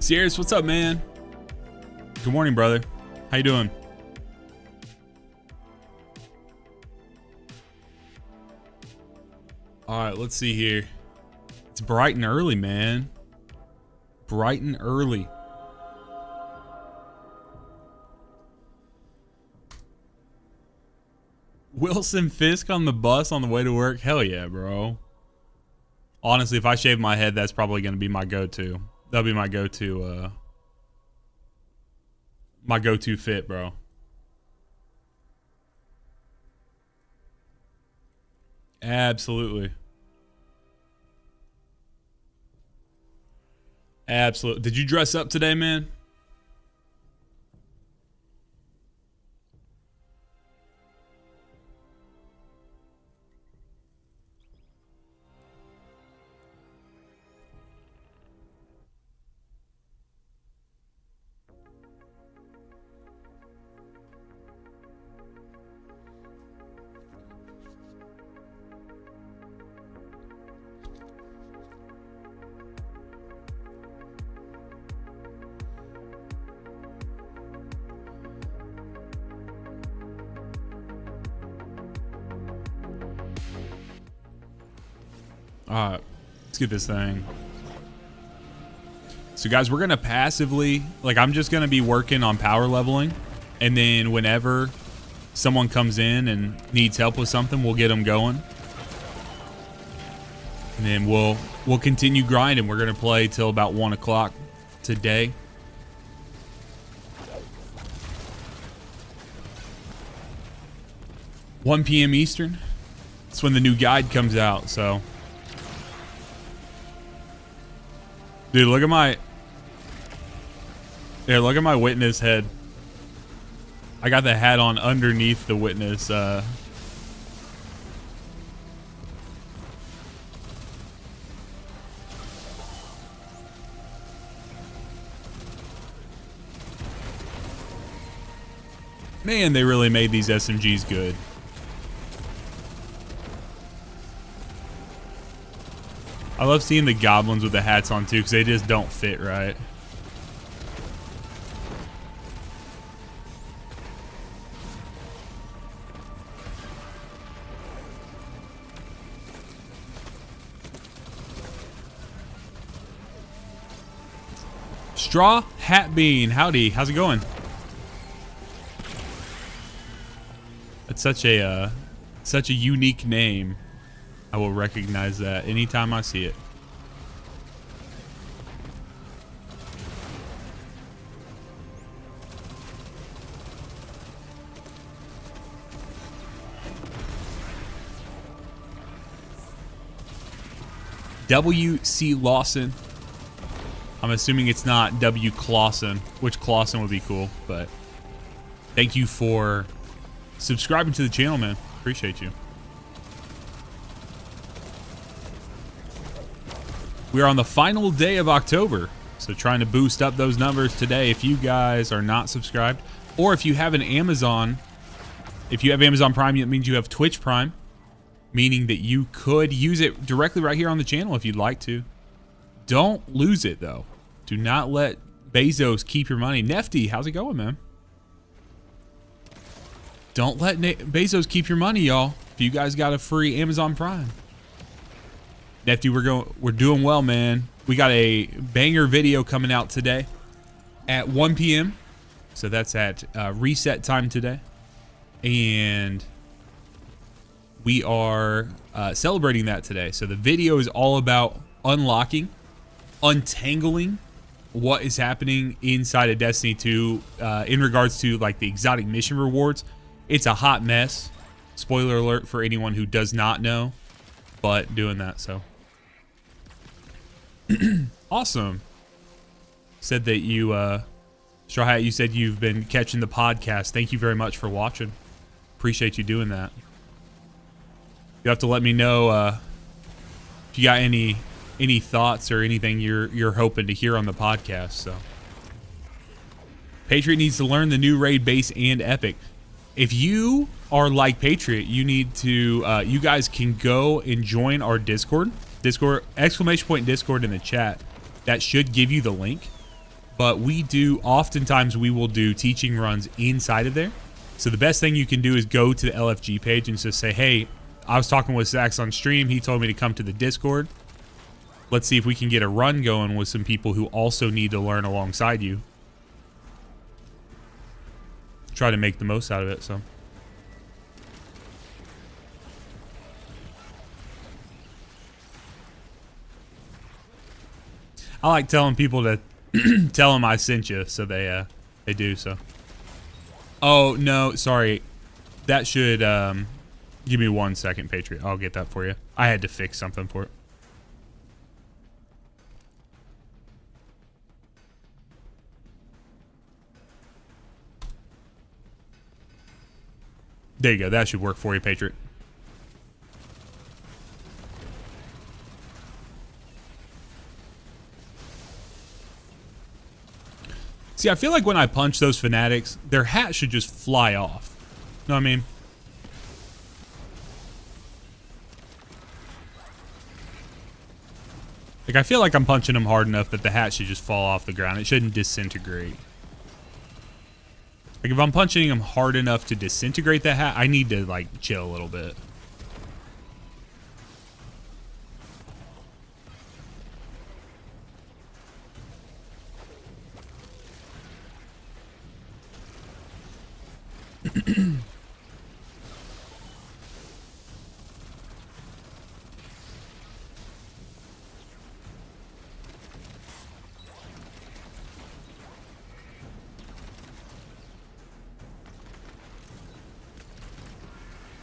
Sirius, what's up, man? Good morning, brother. How you doing? All right, let's see here. It's bright and early, man. Bright and early. Wilson Fisk on the bus on the way to work? Hell yeah, bro. Honestly, if I shave my head, that's probably going to be my go-to. That'll be my go-to fit, bro. Absolutely. Absolutely. Did you dress up today, man? All right, let's get this thing. So guys, we're gonna passively, like, I'm just gonna be working on power leveling, and then whenever someone comes in and needs help with something, we'll get them going, and then we'll continue grinding. We're gonna play till about 1 o'clock today. (1 p.m. Eastern. That's when the new guide comes out, so. Dude, look at my witness head. I got the hat on underneath the witness. Man, they really made these SMGs good. I love seeing the goblins with the hats on too, because they just don't fit right. Straw Hat Bean, howdy, how's it going? That's such a unique name. I will recognize that anytime I see it. W.C. Lawson. I'm assuming it's not W. Clausen, which Clausen would be cool, but thank you for subscribing to the channel, man. Appreciate you. We are on the final day of October, so trying to boost up those numbers today. If you guys are not subscribed, or if you have an Amazon, if you have Amazon Prime, it means you have Twitch Prime, meaning that you could use it directly right here on the channel if you'd like to. Don't lose it, though. Do not let Bezos keep your money. Nefty, how's it going, man? Don't let Bezos keep your money, y'all. If you guys got a free Amazon Prime. Nefty, we're doing well, man. We got a banger video coming out today at 1 p.m. So that's at reset time today. And we are celebrating that today. So the video is all about unlocking, untangling what is happening inside of Destiny 2 in regards to like the exotic mission rewards. It's a hot mess. Spoiler alert for anyone who does not know, but doing that, so. Awesome. Said that you, Straw Hat, you said you've been catching the podcast. Thank you very much for watching. Appreciate you doing that. You have to let me know if you got any thoughts or anything you're hoping to hear on the podcast. So, Patriot needs to learn the new raid base and epic. If you are like Patriot, you need to. You guys can go and join our Discord. Discord !Discord in the chat. That should give you the link. but oftentimes we will do teaching runs inside of there. So the best thing you can do is go to the LFG page and just say, hey, I was talking with Zach on stream. He told me to come to the Discord. Let's see if we can get a run going with some people who also need to learn alongside you. Try to make the most out of it, so. I like telling people to tell them I sent you, so they do so. Oh, no, sorry. That should, give me 1 second, Patriot. I'll get that for you. I had to fix something for it. There you go. That should work for you, Patriot. See, I feel like when I punch those fanatics, their hat should just fly off. Know what I mean? Like, I feel like I'm punching them hard enough that the hat should just fall off the ground. It shouldn't disintegrate. Like, if I'm punching them hard enough to disintegrate that hat, I need to, like, chill a little bit.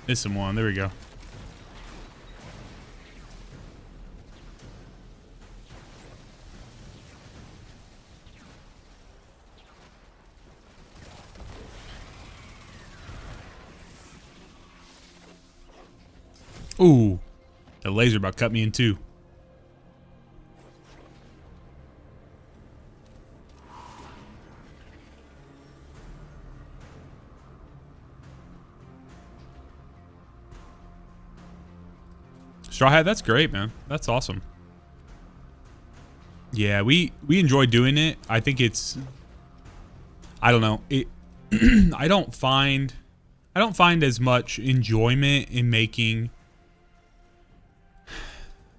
Missing one. There we go. Ooh. The laser about cut me in two. Straw Hat, that's great, man. That's awesome. Yeah, we enjoy doing it. I think it's, I don't know. I don't find as much enjoyment in making.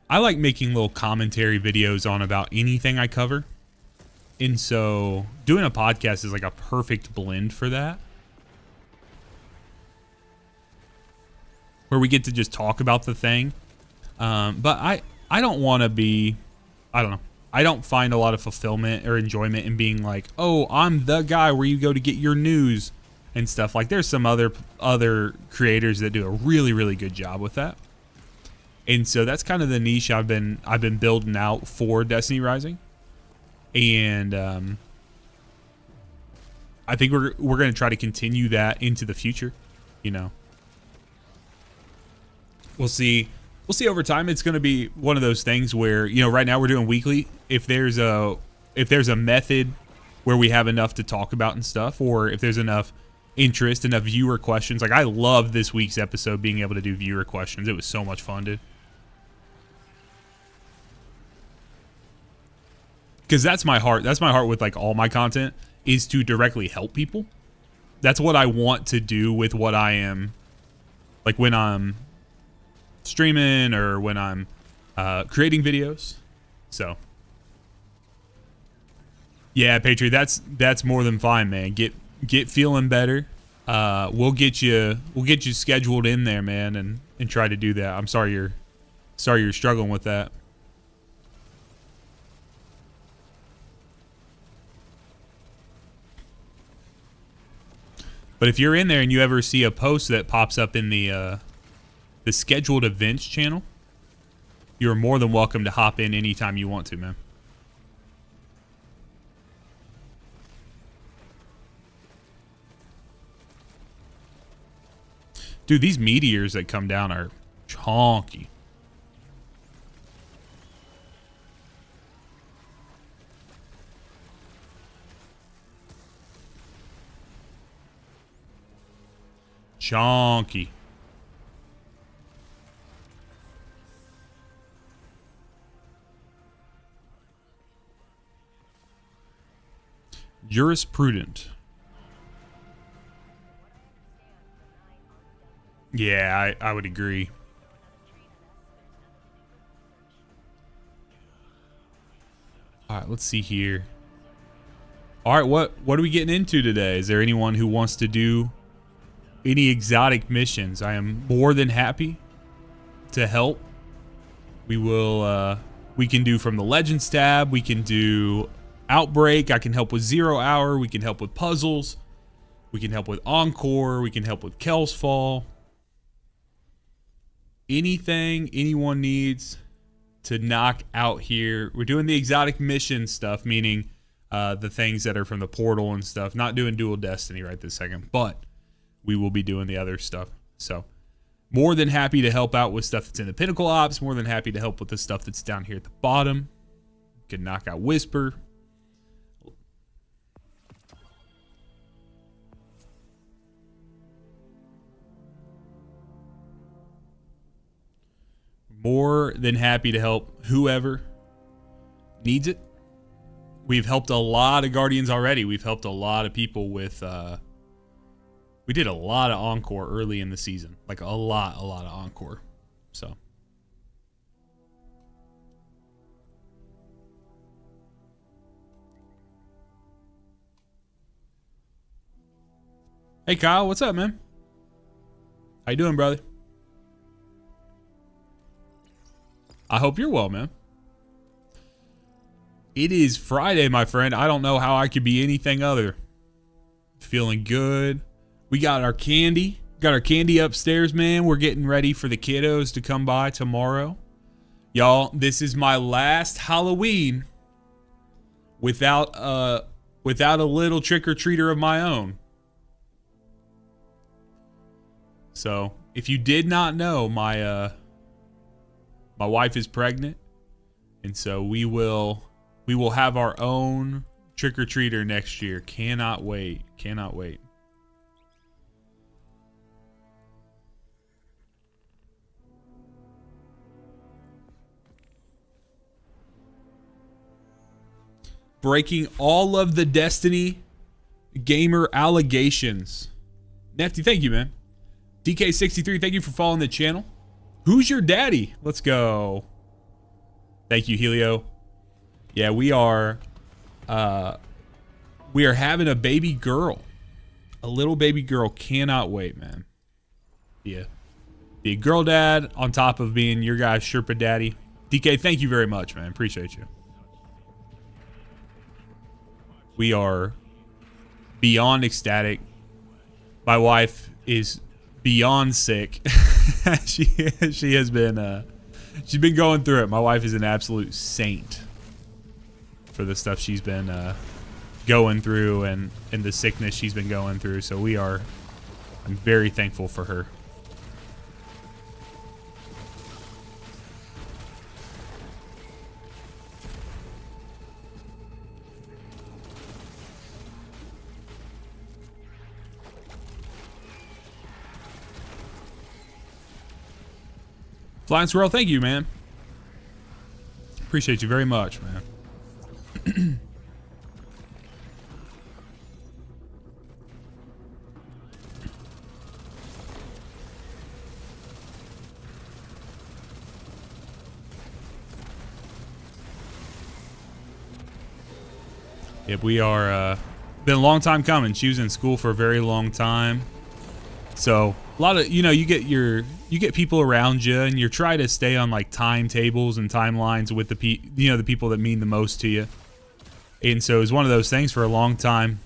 I like making little commentary videos on about anything I cover. And so doing a podcast is like a perfect blend for that. Where we get to just talk about the thing. But I don't want to be, I don't know. I don't find a lot of fulfillment or enjoyment in being like, oh, I'm the guy where you go to get your news and stuff. Like, there's some other creators that do a really, really good job with that. And so that's kind of the niche I've been building out for Destiny Rising. And I think we're going to try to continue that into the future, you know. We'll see over time. It's going to be one of those things where, you know, right now we're doing weekly. If there's a method where we have enough to talk about and stuff, or if there's enough interest, enough viewer questions. Like, I love this week's episode being able to do viewer questions. It was so much fun, dude. Because that's my heart. That's my heart with like all my content, is to directly help people. That's what I want to do with what I am, like when I'm streaming or when I'm creating videos. So yeah, Patriot, that's more than fine, man. Get feeling better. We'll get you scheduled in there, man, and try to do that. I'm sorry you're struggling with that. But if you're in there and you ever see a post that pops up in the scheduled events channel, you're more than welcome to hop in anytime you want to, man. Dude, these meteors that come down are chonky. Chonky. Jurisprudent. Yeah, I would agree. All right, let's see here. All right, what are we getting into today? Is there anyone who wants to do any exotic missions? I am more than happy to help. We will we can do from the Legends tab, we can do Outbreak, I can help with 0 Hour, we can help with puzzles, we can help with Encore, we can help with Kel's Fall. Anything anyone needs to knock out here. We're doing the exotic mission stuff, meaning the things that are from the portal and stuff. Not doing Dual Destiny right this second, but we will be doing the other stuff. So more than happy to help out with stuff that's in the Pinnacle Ops. More than happy to help with the stuff that's down here at the bottom. Can knock out Whisper. More than happy to help whoever needs it. We've helped a lot of Guardians already. We've helped a lot of people with... we did a lot of Encore early in the season. Like a lot of Encore. So... Hey Kyle, what's up, man? How you doing, brother? I hope you're well, man. It is Friday, my friend. I don't know how I could be anything other. Feeling good. We got our candy. Got our candy upstairs, man. We're getting ready for the kiddos to come by tomorrow. Y'all, this is my last Halloween without a little trick-or-treater of my own. So, if you did not know, my wife is pregnant, and so we will have our own trick-or-treater next year. Cannot wait. Cannot wait. Breaking all of the Destiny gamer allegations. Nefty, thank you, man. DK63, thank you for following the channel. Who's your daddy? Let's go. Thank you, Helio. Yeah, we are having a baby girl. A little baby girl. Cannot wait, man. Yeah. Be a girl dad on top of being your guy's Sherpa daddy. DK, thank you very much, man. Appreciate you. We are beyond ecstatic. My wife is beyond sick. she has been she's been going through it. My wife is an absolute saint for the stuff she's been going through and the sickness she's been going through. So I'm very thankful for her. Flying Squirrel, thank you, man. Appreciate you very much, man. Yep, we are been a long time coming. She was in school for a very long time. So a lot of, you get people around you, and you try to stay on like timetables and timelines with the people that mean the most to you. And so it was one of those things for a long time.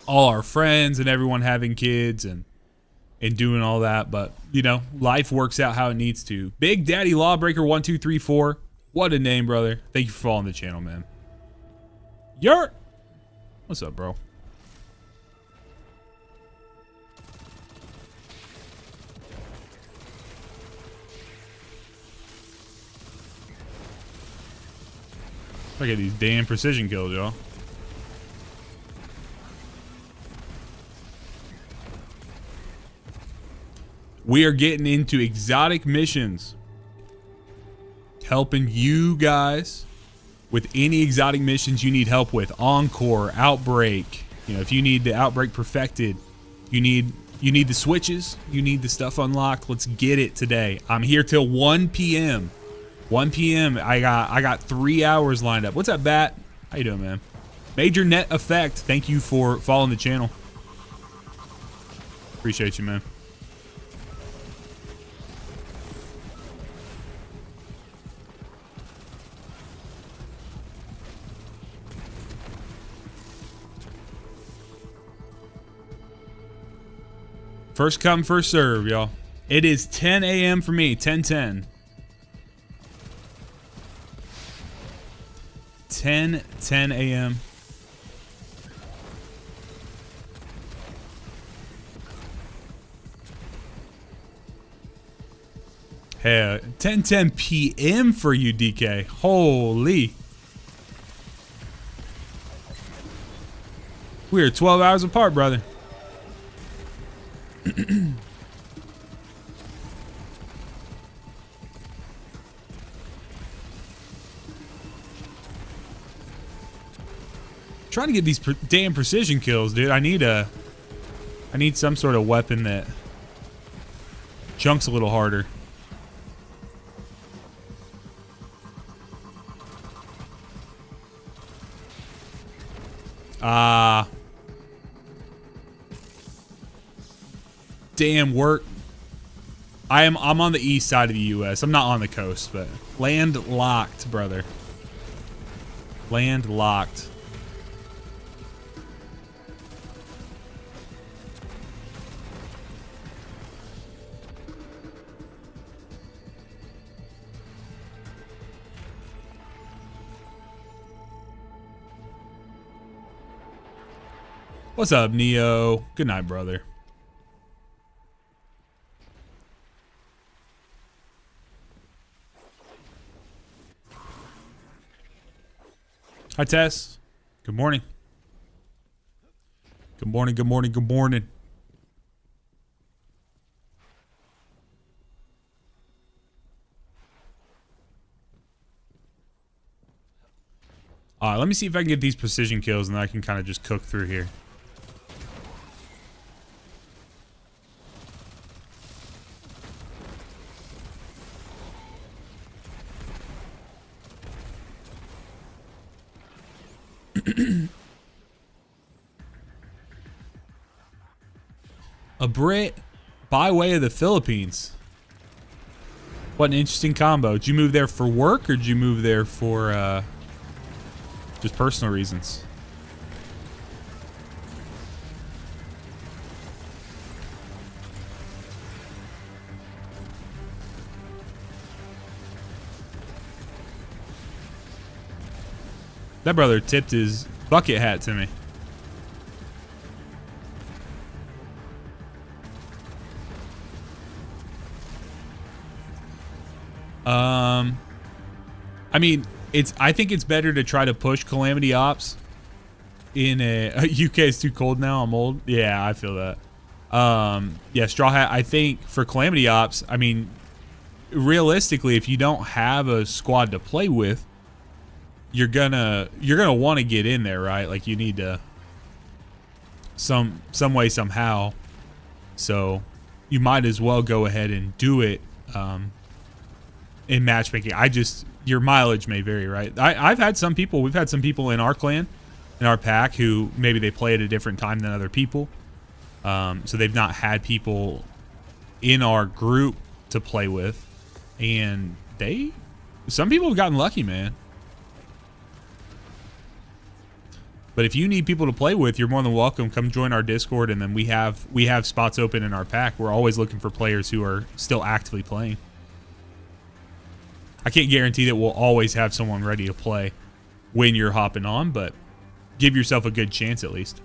All our friends and everyone having kids and doing all that, but life works out how it needs to. Big Daddy Lawbreaker 1234, what a name, brother. Thank you for following the channel, man. Yurt, what's up, bro? Look at these damn precision kills, y'all. We are getting into exotic missions. Helping you guys with any exotic missions you need help with. Encore, Outbreak. You know, if you need the Outbreak perfected, you need the switches, you need the stuff unlocked. Let's get it today. I'm here till 1 p.m. 1 p.m. I got 3 hours lined up. What's up, Bat? How you doing, man? Major Net Effect. Thank you for following the channel. Appreciate you, man. First come, first serve, y'all. It is 10 a.m. for me. 10:10. 10 a.m. Hey, 10 p.m. for you, DK. Holy. We're 12 hours apart, brother. Trying to get these damn precision kills, dude. I need some sort of weapon that chunks a little harder. Damn work. I'm on the east side of the US. I'm not on the coast, but land locked, brother. Land locked. What's up, Neo? Good night, brother. Hi, Tess. Good morning. Good morning, good morning, good morning. All right, let me see if I can get these precision kills and then I can kind of just cook through here. A Brit by way of the Philippines. What an interesting combo. Did you move there for work or did you move there for just personal reasons? That brother tipped his bucket hat to me. I mean, I think it's better to try to push Calamity Ops in a UK is too cold now. I'm old. Yeah, I feel that. Yeah, Straw Hat. I think for Calamity Ops, I mean, realistically, if you don't have a squad to play with, you're gonna want to get in there, right? Like you need to some way somehow. So you might as well go ahead and do it in matchmaking. Your mileage may vary, right? I've had some people. We've had some people in our clan, in our pack, who maybe they play at a different time than other people. So they've not had people in our group to play with, and some people have gotten lucky, man. But if you need people to play with, you're more than welcome. Come join our Discord, and then we have spots open in our pack. We're always looking for players who are still actively playing. I can't guarantee that we'll always have someone ready to play when you're hopping on, but give yourself a good chance at least.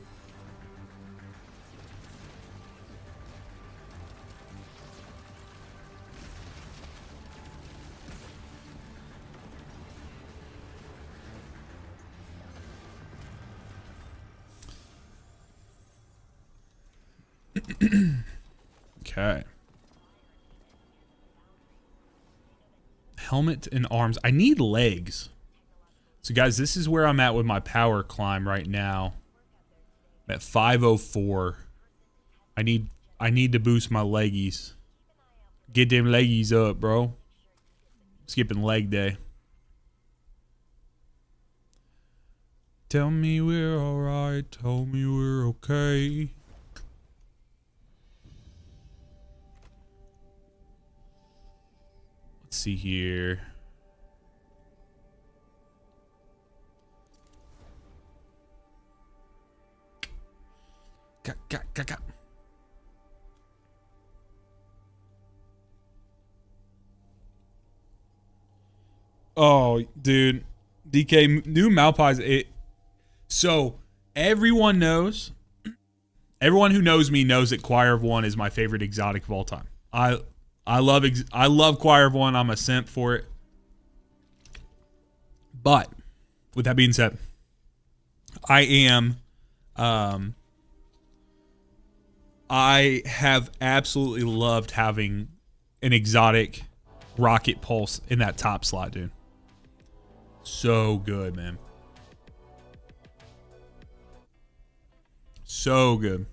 Okay. Helmet and arms. I need legs. So guys, this is where I'm at with my power climb right now. I'm at 504. I need to boost my leggies. Get them leggies up, bro. Skipping leg day. Tell me we're alright. Tell me we're okay. Let's see here. Got. Oh, dude. DK, new Malpais. So, everyone knows. Everyone who knows me knows that Choir of One is my favorite exotic of all time. I love Choir of One. I'm a simp for it. But, with that being said, I have absolutely loved having an exotic rocket pulse in that top slot, dude. So good, man. So good.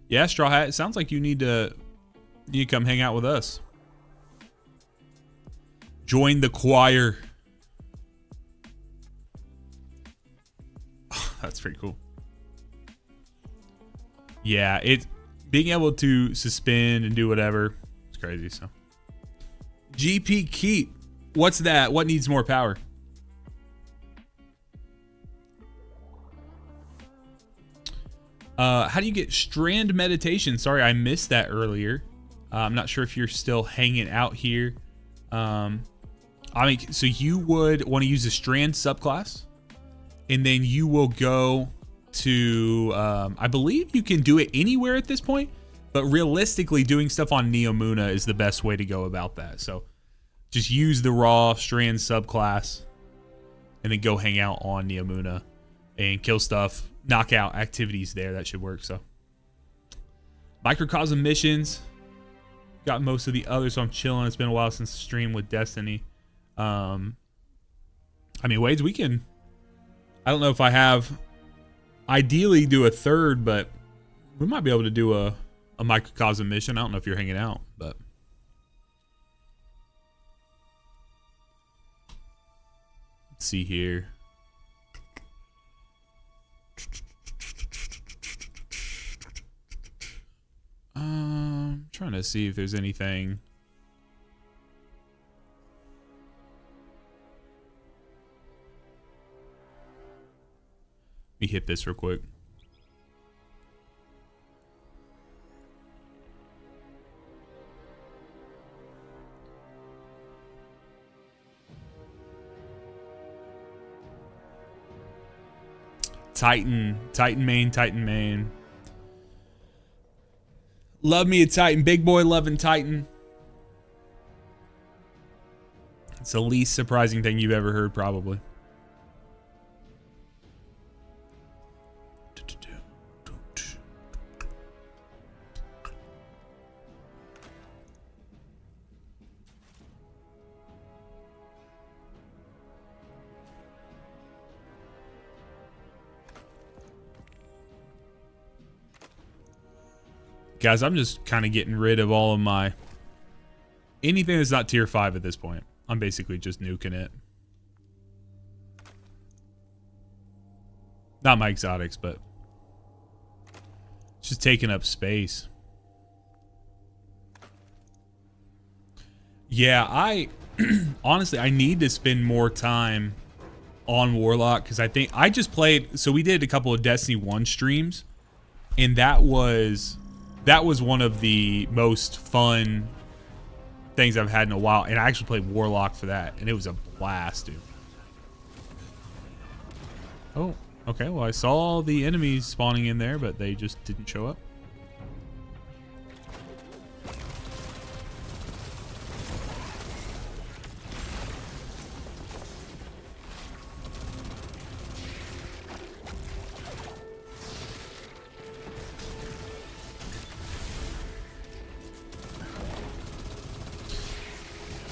Yeah, Straw Hat, it sounds like you need to come hang out with us. Join the choir. That's pretty cool. Yeah, being able to suspend and do whatever, it's crazy. So, GP Keep, what's that? What needs more power? How do you get strand meditation? Sorry, I missed that earlier. I'm not sure if you're still hanging out here. I mean, so you would want to use the strand subclass. And then you will go to, I believe you can do it anywhere at this point, but realistically doing stuff on Neomuna is the best way to go about that. So just use the raw strand subclass and then go hang out on Neomuna and kill stuff, knock out activities there. That should work. So microcosm missions, got most of the others, so I'm chilling. It's been a while since stream with Destiny. I mean, Wades, we can, I don't know if I have, ideally do a third, but we might be able to do a microcosm mission. I don't know if you're hanging out, but let's see here. Trying to see if there's anything. Let me hit this real quick. Titan main. Love me a Titan. Big boy loving Titan. It's the least surprising thing you've ever heard, probably. Guys, I'm just kind of getting rid of all of my... anything that's not tier 5 at this point. I'm basically just nuking it. Not my exotics, but... it's just taking up space. Yeah, I... honestly, I need to spend more time on Warlock, because I think... I just played... so we did a couple of Destiny 1 streams, and that was one of the most fun things I've had in a while. And I actually played Warlock for that, and it was a blast, dude. Oh, okay. Well, I saw the enemies spawning in there, but they just didn't show up.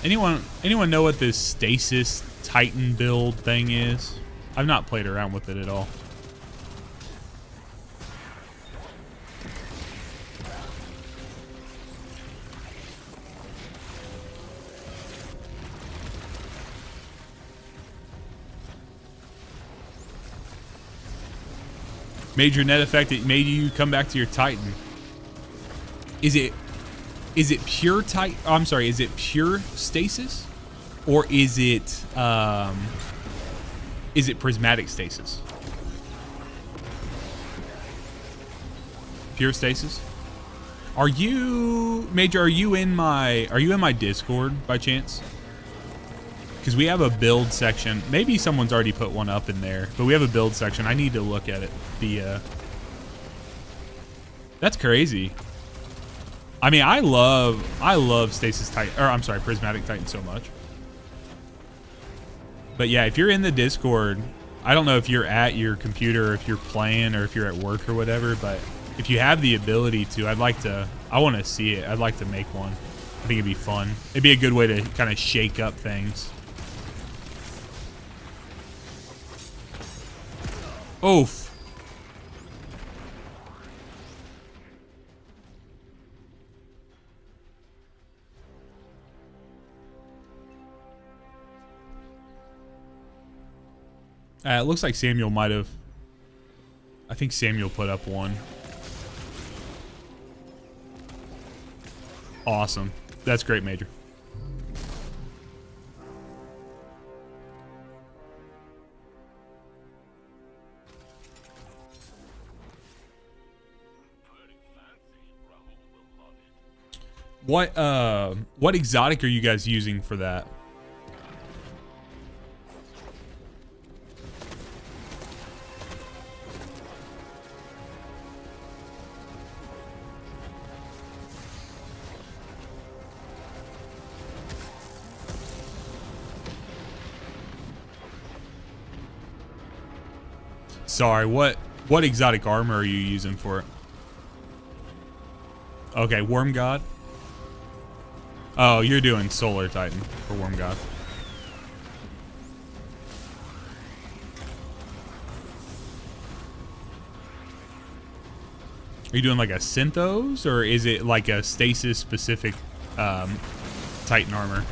Anyone know what this stasis Titan build thing is? I've not played around with it at all. Major net effect that made you come back to your Titan. Is it pure Titan? Oh, I'm sorry. Is it pure stasis, or is it prismatic stasis? Pure stasis. Are you Major? Are you in my Discord by chance? Because we have a build section. Maybe someone's already put one up in there, but we have a build section. I need to look at it. That's crazy. I mean, I love stasis Titan, or I'm sorry, prismatic Titan so much. But yeah, if you're in the Discord, I don't know if you're at your computer, or if you're playing, or if you're at work or whatever, but if you have the ability to, I want to see it. I'd like to make one. I think it'd be fun. It'd be a good way to kind of shake up things. Oof. It looks like Samuel might have. I think Samuel put up one. Awesome. That's great, Major. What exotic are you guys using for that? Sorry, what exotic armor are you using for it? Okay, Worm God. Oh, you're doing Solar Titan for Worm God. Are you doing like a Synthos, or is it like a stasis specific Titan armor?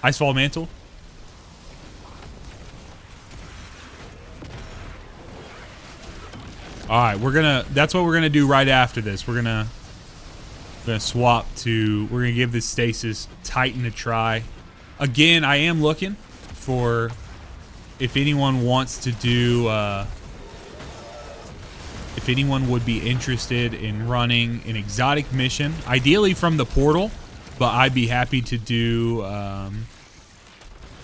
Icefall Mantle. All right, that's what we're gonna do right after this. We're gonna swap to. We're gonna give this Stasis Titan a try. Again, I am looking for if anyone wants to do. If anyone would be interested in running an exotic mission, ideally from the portal, but I'd be happy to do.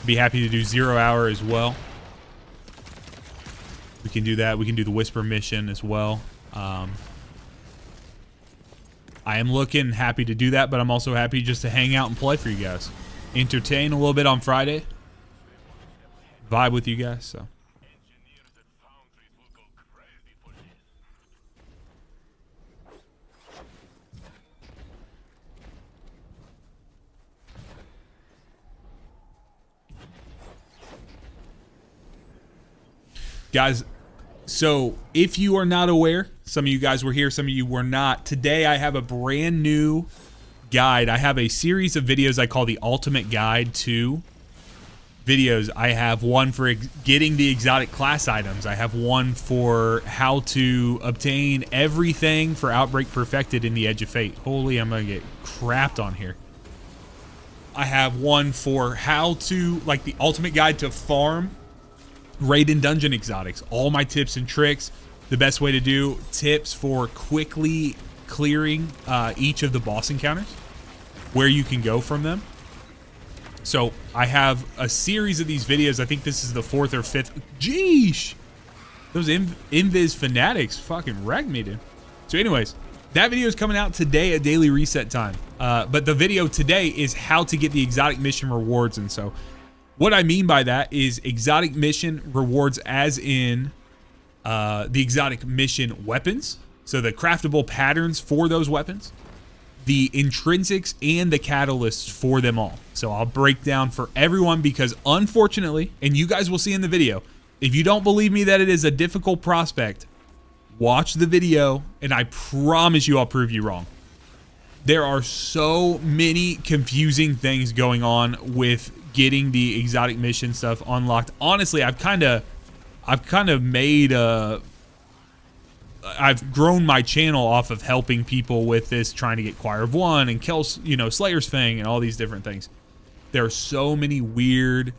Be happy to do 0 hour as well. We can do that. We can do the Whisper mission as well. I am happy to do that, but I'm also happy just to hang out and play for you guys. Entertain a little bit on Friday. Vibe with you guys, so. Guys, so if you are not aware, some of you guys were here, some of you were not. Today I have a brand new guide. I have a series of videos I call the Ultimate Guide to videos. I have one for getting the exotic class items. I have one for how to obtain everything for Outbreak Perfected in the Edge of Fate. Holy, I'm going to get crapped on here. I have one for how to, like the Ultimate Guide to farm raid and dungeon exotics, all my tips and tricks, the best way to do tips for quickly clearing each of the boss encounters, where you can go from them. So I have a series of these videos. I think this is the 4th or 5th. Jeesh! Those Invis fanatics fucking wrecked me, dude. So anyways, that video is coming out today at daily reset time. But the video today is how to get the exotic mission rewards. And so what I mean by that is exotic mission rewards as in the exotic mission weapons. So the craftable patterns for those weapons, the intrinsics and the catalysts for them all. So I'll break down for everyone because unfortunately, and you guys will see in the video, if you don't believe me that it is a difficult prospect, watch the video and I promise you I'll prove you wrong. There are so many confusing things going on with getting the exotic mission stuff unlocked. Honestly, I've kind of made I've grown my channel off of helping people with this, trying to get Choir of One and kill, you know, Slayer's Fang and all these different things. There are so many weird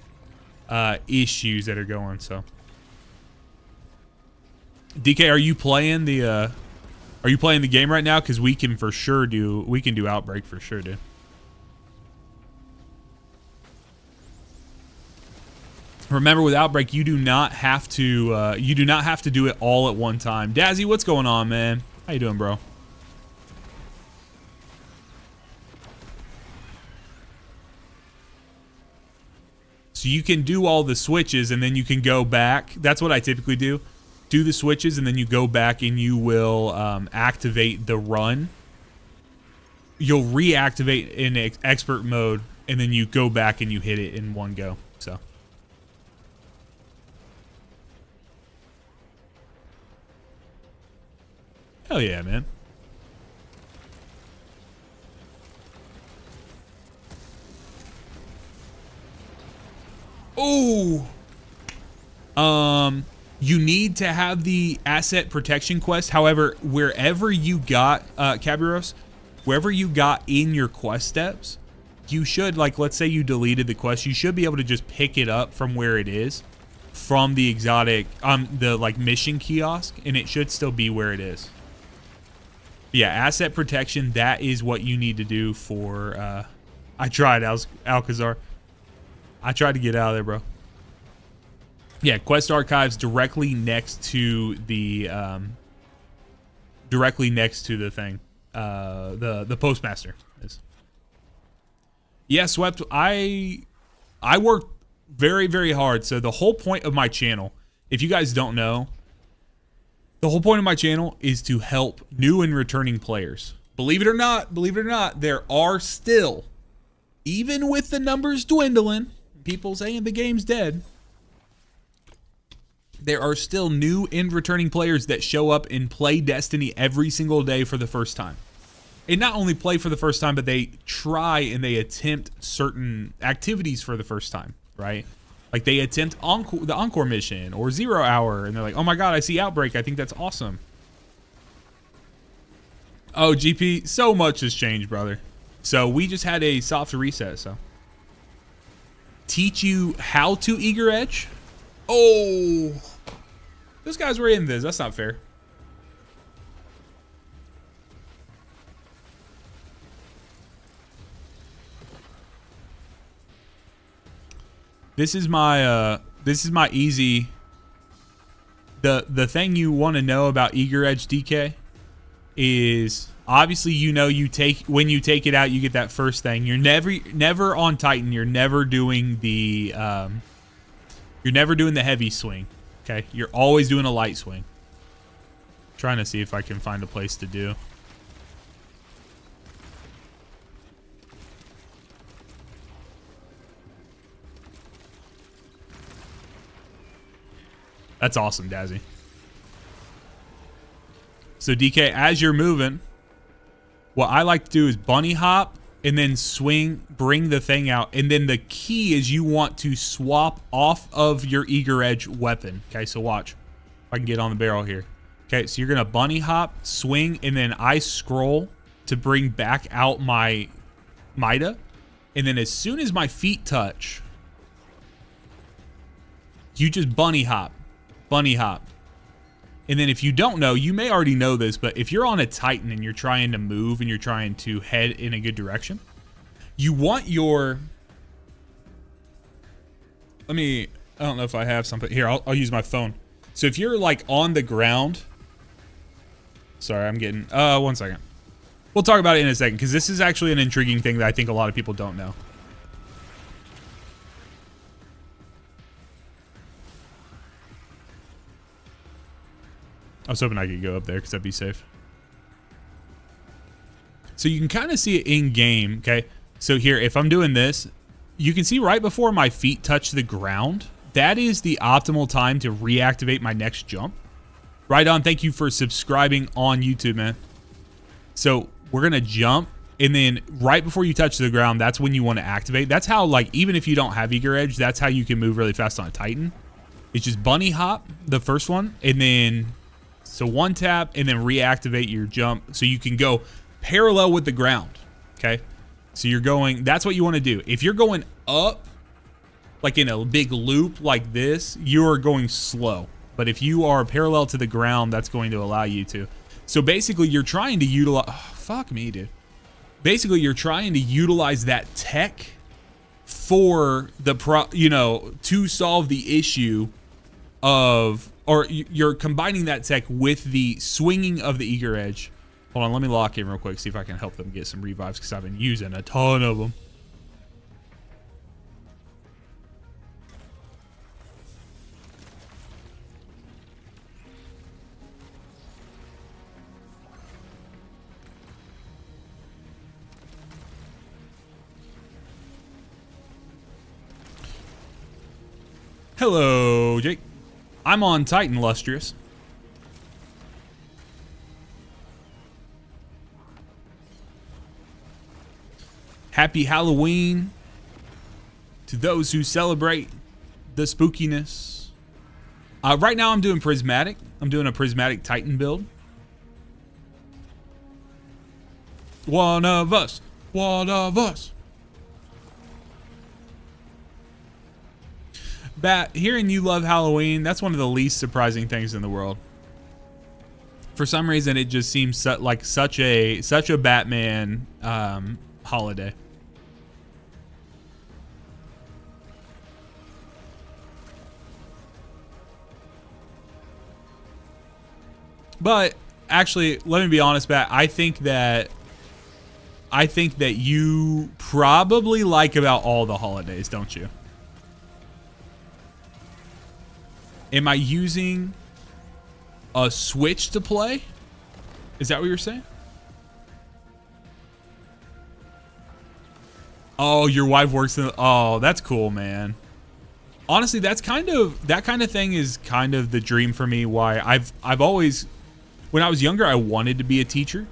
issues that are going. So DK, are you playing the game right now? Because we can for sure do Outbreak for sure, dude. Remember, with Outbreak, you do not have to do it all at one time. Dazzy, what's going on, man? How you doing, bro? So you can do all the switches and then you can go back. That's what I typically do. Do the switches and then you go back and you will activate the run. You'll reactivate in expert mode and then you go back and you hit it in one go. So hell yeah, man. Oh, you need to have the asset protection quest. However, wherever you got Caburos, wherever you got in your quest steps, you should, like, let's say you deleted the quest, you should be able to just pick it up from where it is, from the exotic, the like mission kiosk, and it should still be where it is. Yeah, asset protection, that is what you need to do for, I tried, Alcazar. I tried to get out of there, bro. Yeah, quest archives directly next to the, thing, the postmaster is. Yeah, Swept, I worked very, very hard. So the whole point of my channel, if you guys don't know, the whole point of my channel is to help new and returning players. Believe it or not, there are still, even with the numbers dwindling, people saying the game's dead, there are still new and returning players that show up and play Destiny every single day for the first time. And not only play for the first time, but they try and they attempt certain activities for the first time, right? Like they attempt the Encore mission or 0 Hour, and they're like, oh my god, I see Outbreak. I think that's awesome. Oh, GP, so much has changed, brother. So we just had a soft reset, so. Teach you how to Eager Edge? Oh, those guys were in this. That's not fair. This is my easy. The thing you want to know about Eager Edge, DK, is obviously, you know, when you take it out, you get that first thing. You're never on Titan. You're never doing the heavy swing. Okay, you're always doing a light swing. Trying to see if I can find a place to do. That's awesome, Dazzy. So DK, as you're moving, what I like to do is bunny hop and then swing, bring the thing out. And then the key is you want to swap off of your Eager Edge weapon. Okay, so watch. If I can get on the barrel here. Okay, so you're going to bunny hop, swing, and then I scroll to bring back out my Mida. And then as soon as my feet touch, you just bunny hop. Bunny hop. And then if you don't know, you may already know this, but if you're on a Titan and you're trying to move and you're trying to head in a good direction, you want your... I don't know if I have something. Here, I'll use my phone. So if you're like on the ground, sorry, I'm getting, 1 second. We'll talk about it in a second because this is actually an intriguing thing that I think a lot of people don't know. I was hoping I could go up there because that'd be safe. So you can kind of see it in game, okay? So here, if I'm doing this, you can see right before my feet touch the ground, that is the optimal time to reactivate my next jump. Right on, thank you for subscribing on YouTube, man. So we're gonna jump, and then right before you touch the ground, that's when you want to activate. That's how, like, even if you don't have eager edge, that's how you can move really fast on a Titan. It's just bunny hop, the first one, and then, so one tap, and then reactivate your jump, so you can go parallel with the ground, okay? So you're going, that's what you want to do. If you're going up, like in a big loop like this, you're going slow. But if you are parallel to the ground, that's going to allow you to. So basically, you're trying to utilize, oh, fuck me, dude. Basically, you're trying to utilize that tech for the, to solve the issue of, or you're combining that tech with the swinging of the eager edge. Hold on, let me lock in real quick, see if I can help them get some revives, because I've been using a ton of them. Hello, Jake. I'm on Titan, Lustrious. Happy Halloween to those who celebrate the spookiness. Right now I'm doing prismatic. I'm doing a prismatic Titan build. One of us. One of us. Bat, hearing you love Halloween, that's one of the least surprising things in the world. For some reason, it just seems like such a Batman holiday. But actually, let me be honest, Bat. I think that you probably like about all the holidays, don't you? Am I using a Switch to play? Is that what you're saying? Oh, your wife works in. Oh, that's cool, man. Honestly, that kind of thing is kind of the dream for me. Why I've always, when I was younger, I wanted to be a teacher.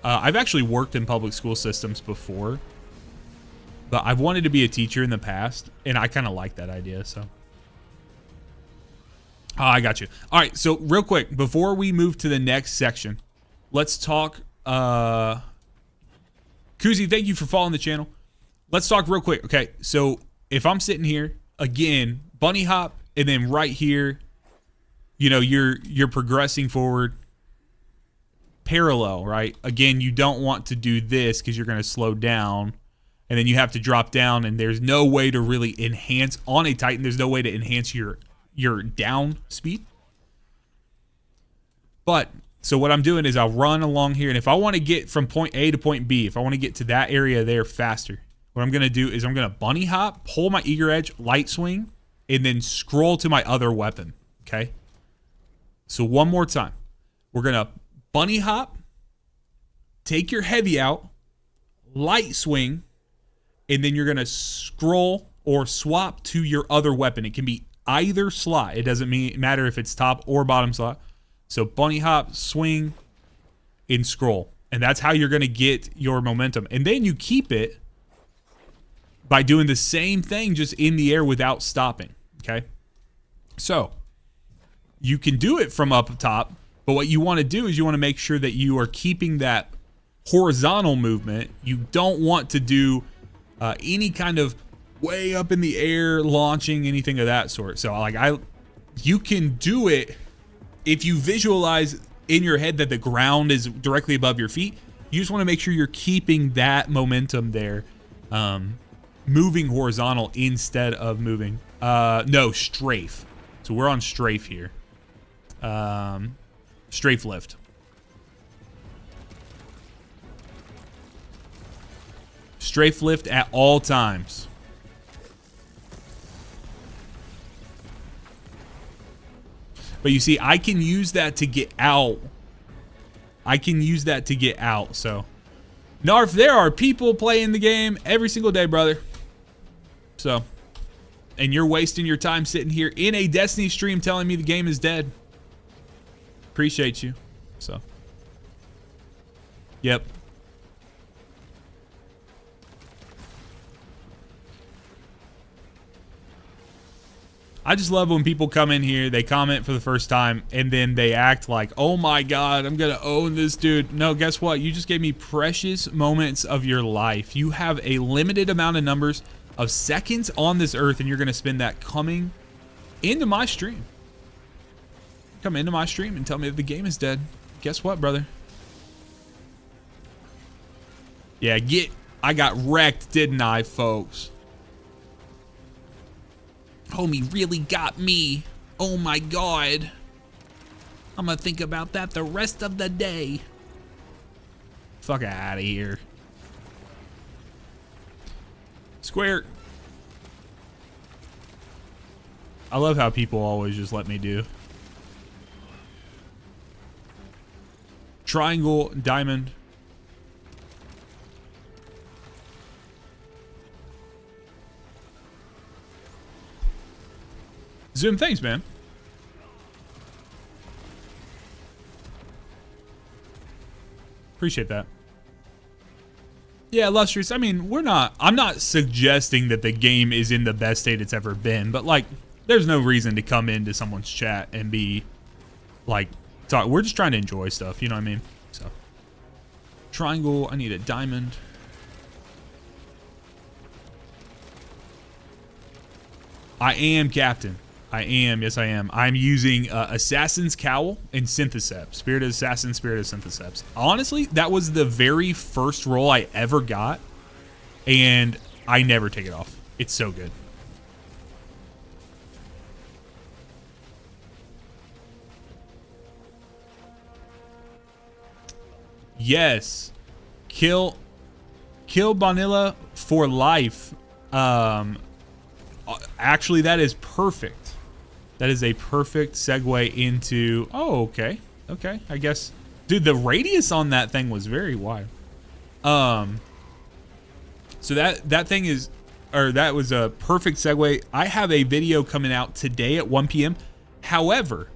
I've actually worked in public school systems before, but I've wanted to be a teacher in the past, and I kind of like that idea. So. Oh, I got you. All right, so real quick, before we move to the next section, let's talk. Kuzi, thank you for following the channel. Let's talk real quick. Okay, so if I'm sitting here, again, bunny hop, and then right here, you know, you're progressing forward parallel, right? Again, you don't want to do this because you're going to slow down, and then you have to drop down, and there's no way to really enhance, on a Titan, there's no way to enhance your down speed. But so what I'm doing is I'll run along here, and if I want to get from point A to point B, if I want to get to that area there faster, what I'm going to do is I'm going to bunny hop, pull my eager edge, light swing, and then scroll to my other weapon. Okay, so one more time, we're going to bunny hop, take your heavy out, light swing, and then you're going to scroll or swap to your other weapon. It can be either slot. It doesn't matter if it's top or bottom slot. So bunny hop, swing, and scroll. And that's how you're going to get your momentum. And then you keep it by doing the same thing just in the air without stopping. Okay? So you can do it from up top, but what you want to do is you want to make sure that you are keeping that horizontal movement. You don't want to do any kind of way up in the air, launching, anything of that sort. So like you can do it if you visualize in your head that the ground is directly above your feet. You just want to make sure you're keeping that momentum there, moving horizontal instead of moving no strafe. So we're on strafe here. strafe lift. Strafe lift at all times. But you see, I can use that to get out. I can use that to get out, so. Narf, there are people playing the game every single day, brother. So. And you're wasting your time sitting here in a Destiny stream telling me the game is dead. Appreciate you. So. Yep. I just love when people come in here, they comment for the first time, and then they act like, oh my God, I'm going to own this dude. No, guess what? You just gave me precious moments of your life. You have a limited amount of numbers of seconds on this earth, and you're going to spend that coming into my stream. Come into my stream and tell me that the game is dead. Guess what, brother? Yeah, I got wrecked, didn't I, folks? Homie really got me. Oh my God. I'm gonna think about that the rest of the day. Fuck out of here. Square. I love how people always just let me do. Triangle, diamond. Zoom, thanks, man. Appreciate that. Yeah, Illustrious, I mean, I'm not suggesting that the game is in the best state it's ever been, but like, there's no reason to come into someone's chat and be like, we're just trying to enjoy stuff, you know what I mean? So, triangle, I need a diamond. I am Captain. I am, yes I am. I'm using Assassin's Cowl and Syntheseps. Spirit of Assassin, Spirit of Syntheseps. Honestly, that was the very first roll I ever got, and I never take it off. It's so good. Yes. Kill Bonilla for life. Actually, that is perfect. That is a perfect segue into... Oh, okay. Okay, I guess... Dude, the radius on that thing was very wide. So that thing is... Or that was a perfect segue. I have a video coming out today at 1 p.m. However,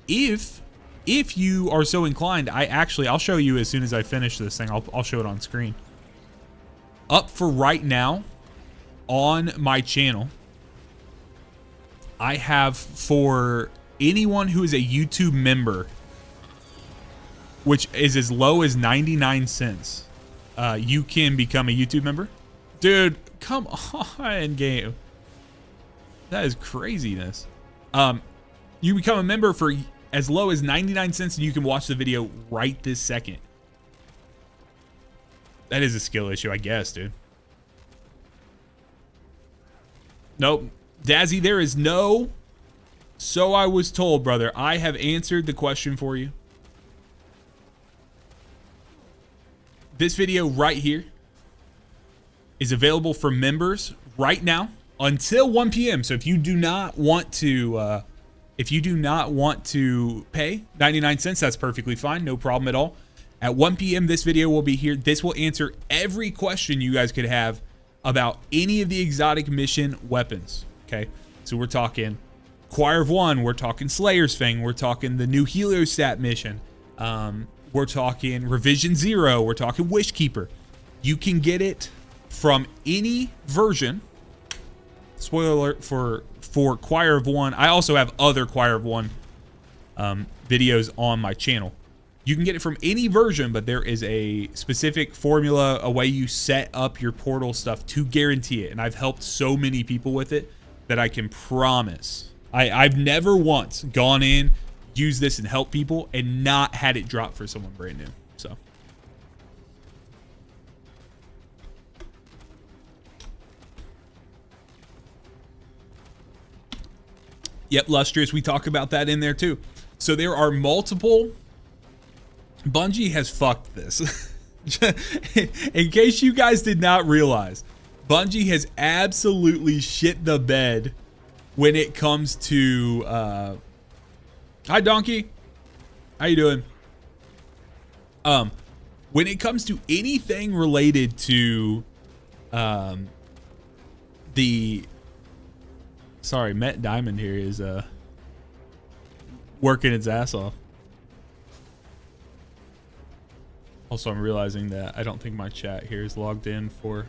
if you are so inclined, I'll show you as soon as I finish this thing. I'll show it on screen. Up for right now on my channel, I have, for anyone who is a YouTube member, which is as low as 99 cents, you can become a YouTube member. Dude, come on, game. That is craziness. You become a member for as low as 99 cents and you can watch the video right this second. That is a skill issue, I guess, dude. Nope. Dazzy, there is no... So I was told, brother. I have answered the question for you. This video right here is available for members right now until 1 p.m. So if you do not want to... pay 99 cents, that's perfectly fine. No problem at all. At 1 p.m. this video will be here. This will answer every question you guys could have about any of the exotic mission weapons. Okay, so we're talking Choir of One, we're talking Slayer's Fang, we're talking the new Heliostat mission, we're talking Revision Zero, we're talking Wishkeeper. You can get it from any version. Spoiler alert for Choir of One. I also have other Choir of One videos on my channel. You can get it from any version, but there is a specific formula, a way you set up your portal stuff to guarantee it. And I've helped so many people with it that I can promise. I've never once gone in, used this and helped people and not had it drop for someone brand new. So. Yep, Lustrous, we talk about that in there too. So there are multiple. Bungie has fucked this. In case you guys did not realize, Bungie has absolutely shit the bed when it comes to hi Donkey, how you doing? When it comes to anything related to Met Diamond here is working its ass off. Also, I'm realizing that I don't think my chat here is logged in for.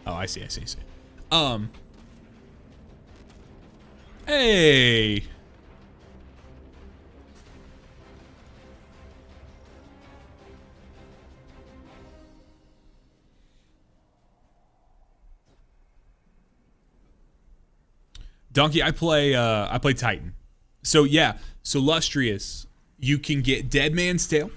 Oh, I see. Hey. Donkey, I play Titan. So yeah, so Lustrious, you can get Dead Man's Tale.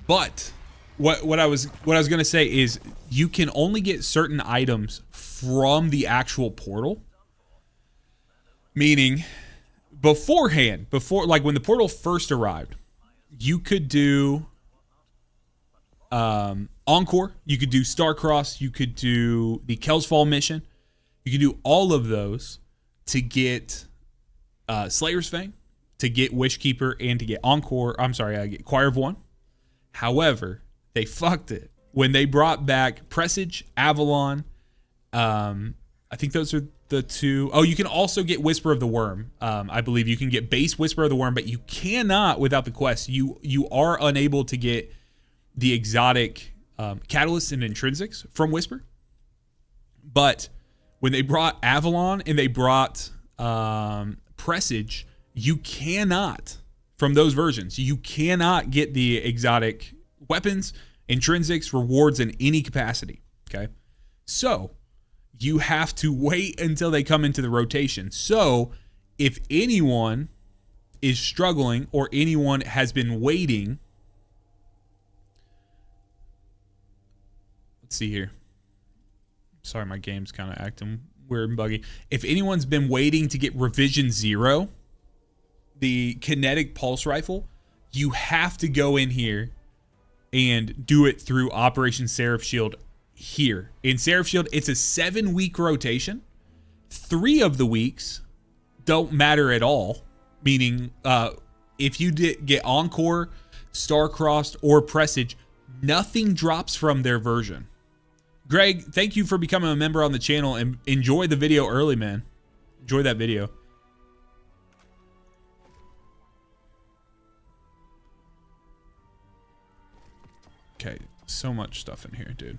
But what I was gonna say is you can only get certain items from the actual portal. Meaning beforehand, like when the portal first arrived, you could do Encore, you could do Starcross, you could do the Kelsfall mission. You can do all of those to get Slayer's Fang, to get Wishkeeper, and to get Encore. I'm sorry, I get Choir of One. However, they fucked it when they brought back Presage, Avalon. I think those are the two. Oh, you can also get Whisper of the Worm. I believe you can get base Whisper of the Worm, but you cannot without the quest. You are unable to get the exotic catalysts and intrinsics from Whisper. But when they brought Avalon and they brought Presage, you cannot, from those versions, you cannot get the exotic weapons, intrinsics, rewards in any capacity. Okay. So you have to wait until they come into the rotation. So if anyone is struggling or anyone has been waiting, let's see here. Sorry, my game's kind of acting weird and buggy. If anyone's been waiting to get Revision 0, the kinetic pulse rifle, you have to go in here and do it through Operation Seraph Shield here. In Seraph Shield, it's a 7-week rotation. 3 of the weeks don't matter at all, meaning if you get Encore, Starcrossed, or Presage, nothing drops from their version. Greg, thank you for becoming a member on the channel, and enjoy the video early, man. Enjoy that video. Okay, so much stuff in here, dude.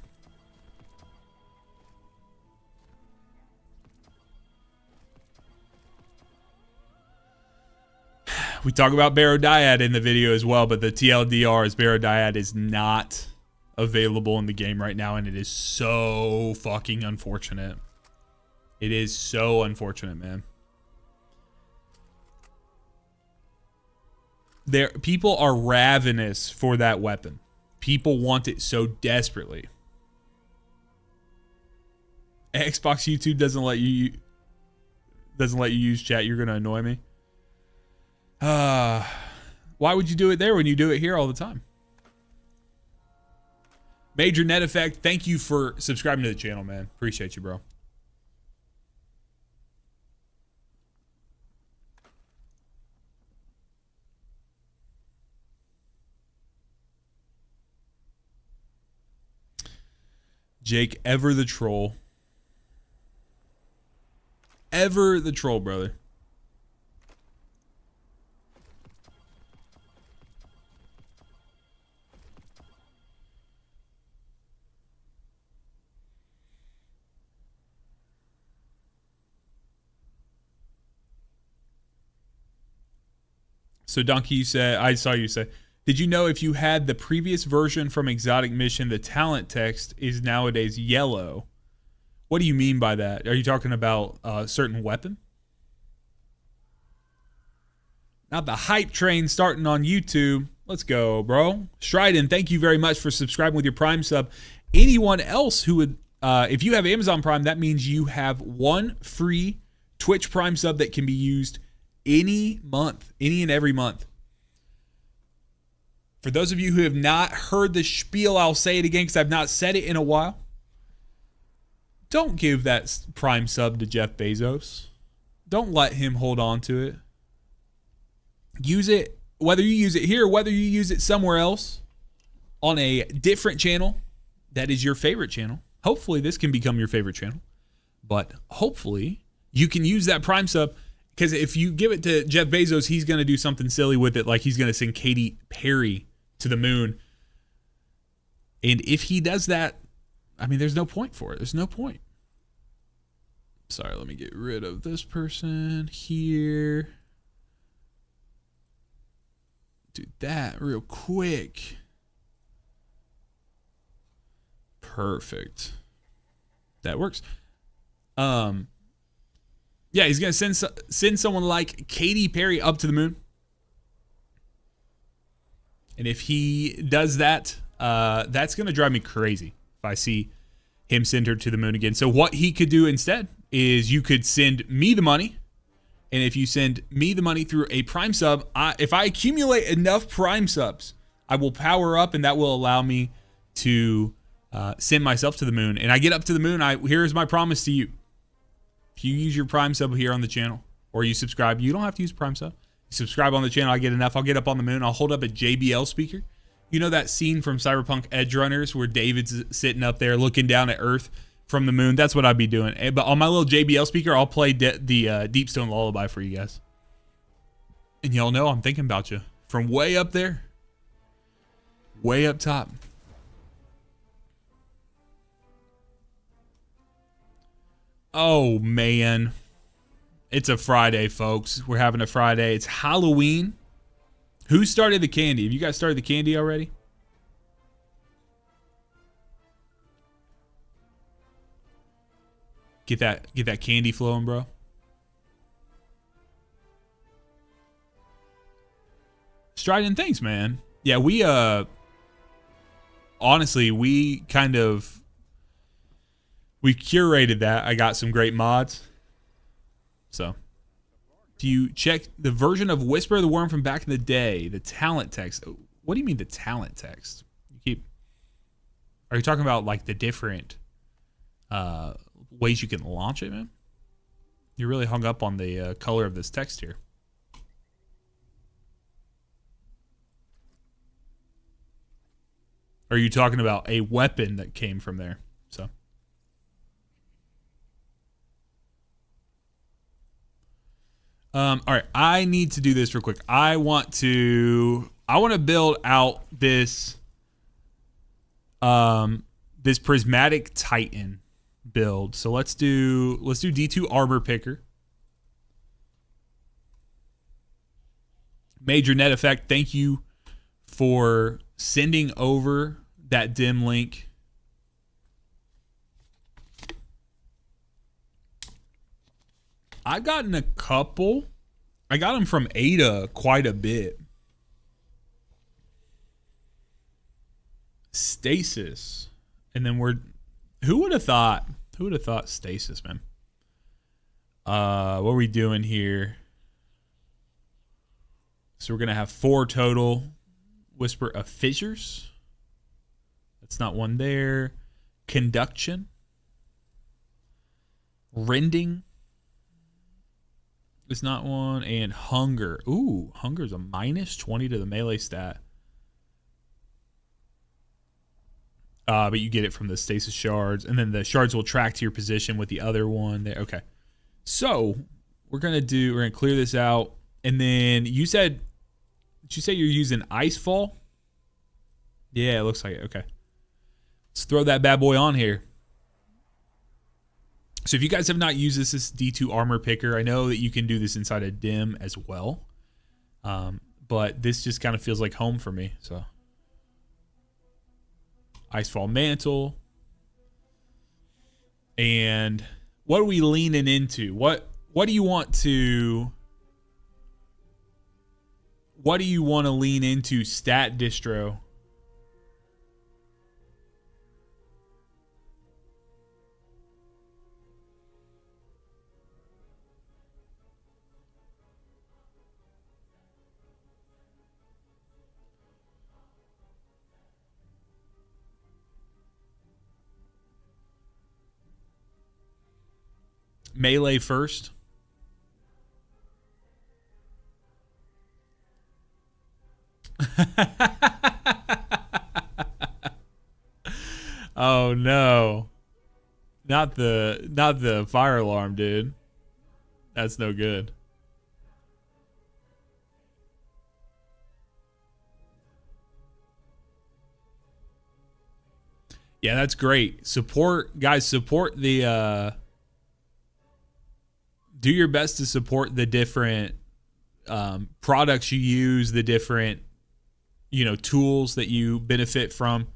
We talk about Barodiad in the video as well, but the TLDR is Barodiad is not available in the game right now, and it is so fucking unfortunate. It is so unfortunate, man. People are ravenous for that weapon. People want it so desperately. Xbox YouTube doesn't let you use chat. You're gonna annoy me. Why would you do it there when you do it here all the time? Major Net Effect, thank you for subscribing to the channel, man. Appreciate you, bro. Jake, ever the troll. Ever the troll, brother. So Donkey, you said, I saw you say, did you know if you had the previous version from Exotic Mission, the talent text is nowadays yellow? What do you mean by that? Are you talking about a certain weapon? Not the hype train starting on YouTube. Let's go, bro. Stridon, thank you very much for subscribing with your Prime sub. Anyone else who would, if you have Amazon Prime, that means you have 1 free Twitch Prime sub that can be used any month, any and every month. For those of you who have not heard the spiel, I'll say it again because I've not said it in a while. Don't give that Prime sub to Jeff Bezos. Don't let him hold on to it. Use it, whether you use it here, whether you use it somewhere else on a different channel that is your favorite channel. Hopefully this can become your favorite channel. But hopefully you can use that Prime sub, because if you give it to Jeff Bezos, he's going to do something silly with it, like he's going to send Katy Perry to the moon. And if he does that, I mean, there's no point for it. There's no point. Sorry, let me get rid of this person here. Do that real quick. Perfect. That works. Yeah, he's gonna send someone like Katy Perry up to the moon. And if he does that, that's gonna drive me crazy if I see him send her to the moon again. So what he could do instead is you could send me the money. And if you send me the money through a Prime sub, if I accumulate enough Prime subs, I will power up, and that will allow me to send myself to the moon. And I get up to the moon. Here's my promise to you. If you use your Prime sub here on the channel, or you subscribe, you don't have to use Prime sub. You subscribe on the channel, I get enough. I'll get up on the moon. I'll hold up a JBL speaker. You know that scene from Cyberpunk Edge Runners where David's sitting up there looking down at Earth from the moon? That's what I'd be doing. But on my little JBL speaker, I'll play the Deep Stone Lullaby for you guys. And y'all know I'm thinking about you from way up there, way up top. Oh, man. It's a Friday, folks. We're having a Friday. It's Halloween. Who started the candy? Have you guys started the candy already? Get that candy flowing, bro. Strident, thanks, man. Yeah, we honestly, we curated that. I got some great mods. So, if you check the version of Whisper of the Worm from back in the day, the talent text. What do you mean the talent text? Are you talking about like the different ways you can launch it, man? You're really hung up on the color of this text here. Are you talking about a weapon that came from there? So, all right, I need to do this real quick. I want to build out this this prismatic titan build. So let's do D2 armor picker. Major net effect. Thank you for sending over that dim link. I've gotten a couple. I got them from Ada quite a bit. Stasis. And then who would have thought? Who would have thought stasis, man? What are we doing here? So we're going to have 4 total. Whisper of Fissures. That's not one there. Conduction. Rending. It's not one. And Hunger. Ooh, Hunger is a minus 20 to the melee stat. But you get it from the stasis shards. And then the shards will track to your position with the other one there. Okay. So we're going to clear this out. And then did you say you're using Icefall? Yeah, it looks like it. Okay. Let's throw that bad boy on here. So if you guys have not used this D2 armor picker, I know that you can do this inside a dim as well. But this just kind of feels like home for me. So Icefall Mantle. And what are we leaning into? What do you want to lean into stat distro? Melee first. Oh no. Not the fire alarm, dude. That's no good. Yeah, that's great. Support, guys, support the do your best to support the different products you use, the different, tools that you benefit from.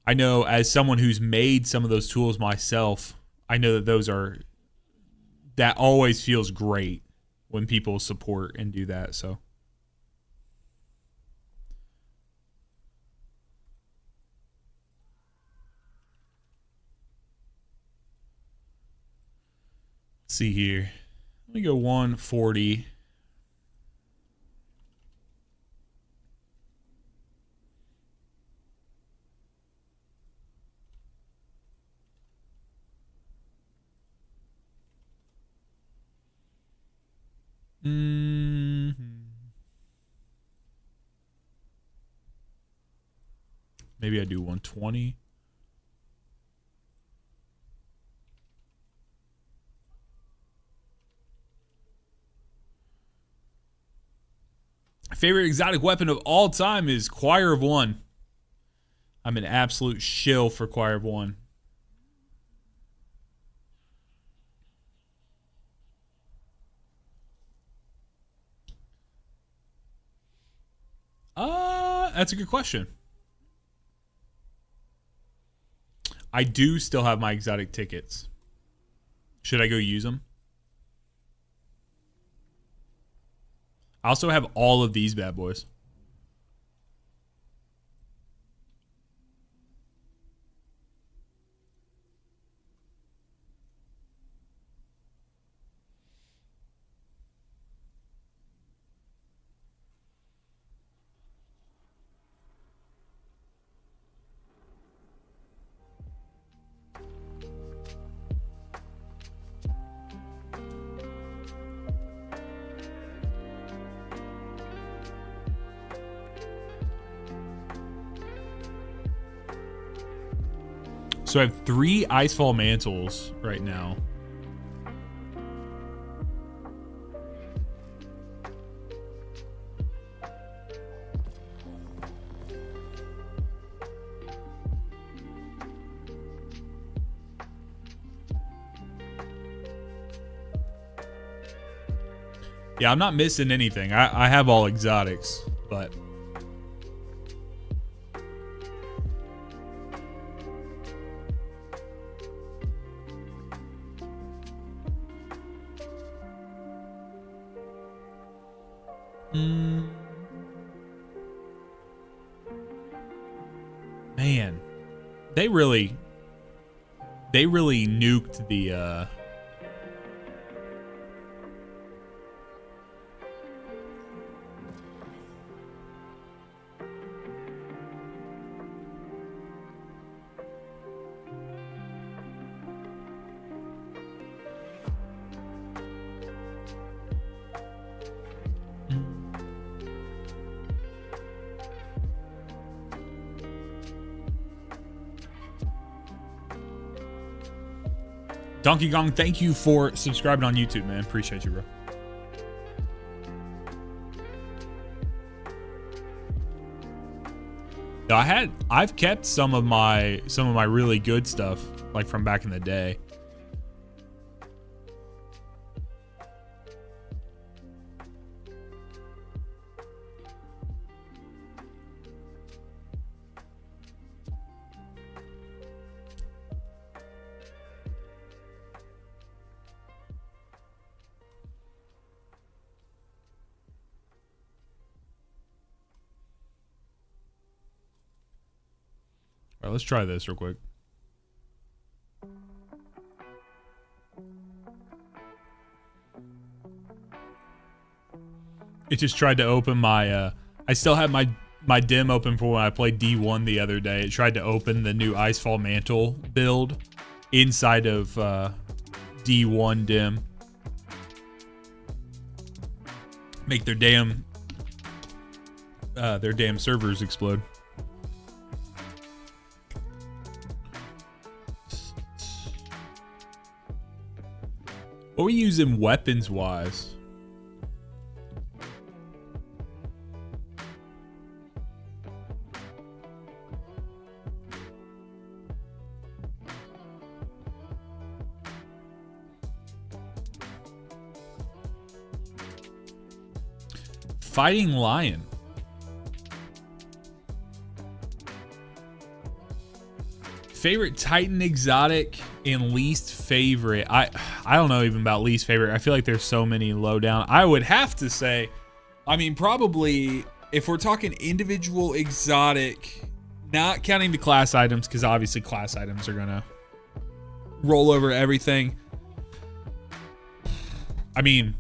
I know as someone who's made some of those tools myself, I know that that always feels great when people support and do that. So let's see here. Let me go 140. Maybe I do 120. Favorite exotic weapon of all time is Choir of One. I'm an absolute shill for Choir of One. That's a good question. I do still have my exotic tickets. Should I go use them? I also have all of these bad boys. So I have 3 Icefall Mantles right now. Yeah, I'm not missing anything. I have all exotics, but... Man, they really nuked the Donkey Kong, thank you for subscribing on YouTube, man. Appreciate you, bro. No, I've kept some of my really good stuff, like from back in the day. All right, let's try this real quick. It just tried to open my, I still have my dim open for when I played D1 the other day. It tried to open the new Icefall Mantle build inside of D1 dim. Make their damn servers explode. What are we using weapons wise? Fighting Lion. Favorite Titan exotic and least favorite. I don't know even about least favorite. I feel like there's so many low down. I would have to say, I mean, probably if we're talking individual exotic, not counting the class items, because obviously class items are gonna roll over everything. I mean,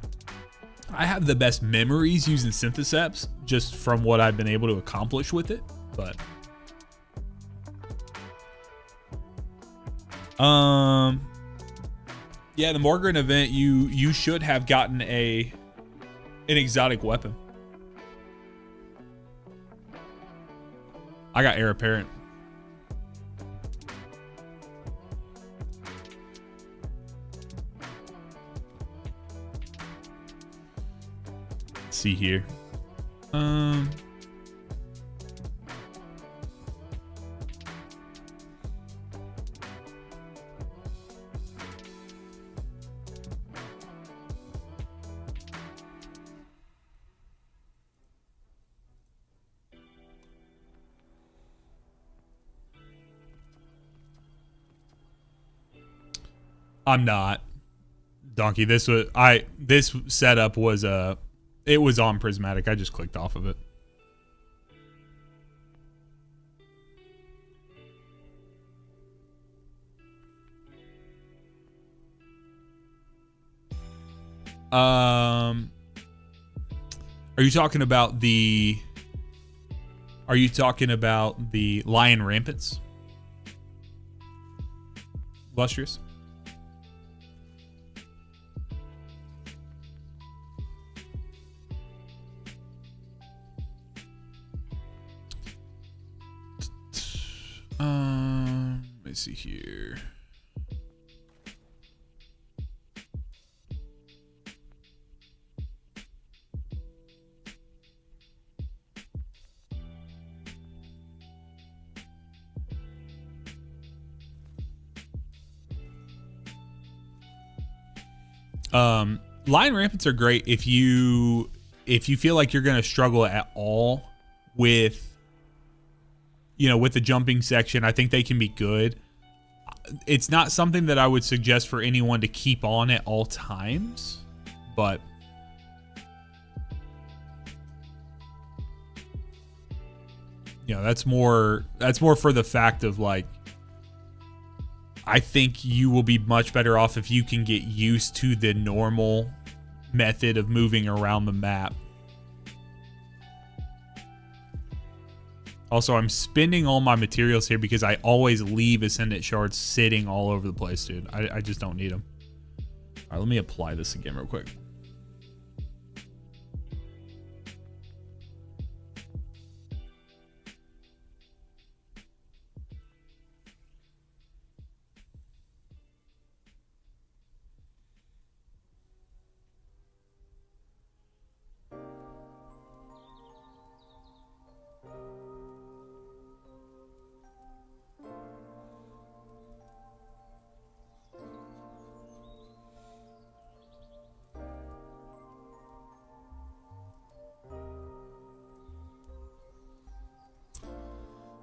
I have the best memories using Syntheseps just from what I've been able to accomplish with it, but yeah, the Morgan event, you should have gotten an exotic weapon. I got heir apparent. Let's see here. I'm not. Donkey, this setup was it was on Prismatic. I just clicked off of it. Are you talking about the Lion Rampants? Lustrous? Let me see here. Lion Rampants are great if you feel like you're going to struggle at all with with the jumping section. I think they can be good. It's not something that I would suggest for anyone to keep on at all times, but that's more for the fact of like, I think you will be much better off if you can get used to the normal method of moving around the map. Also, I'm spending all my materials here because I always leave Ascendant Shards sitting all over the place, dude. I just don't need them. All right, let me apply this again real quick.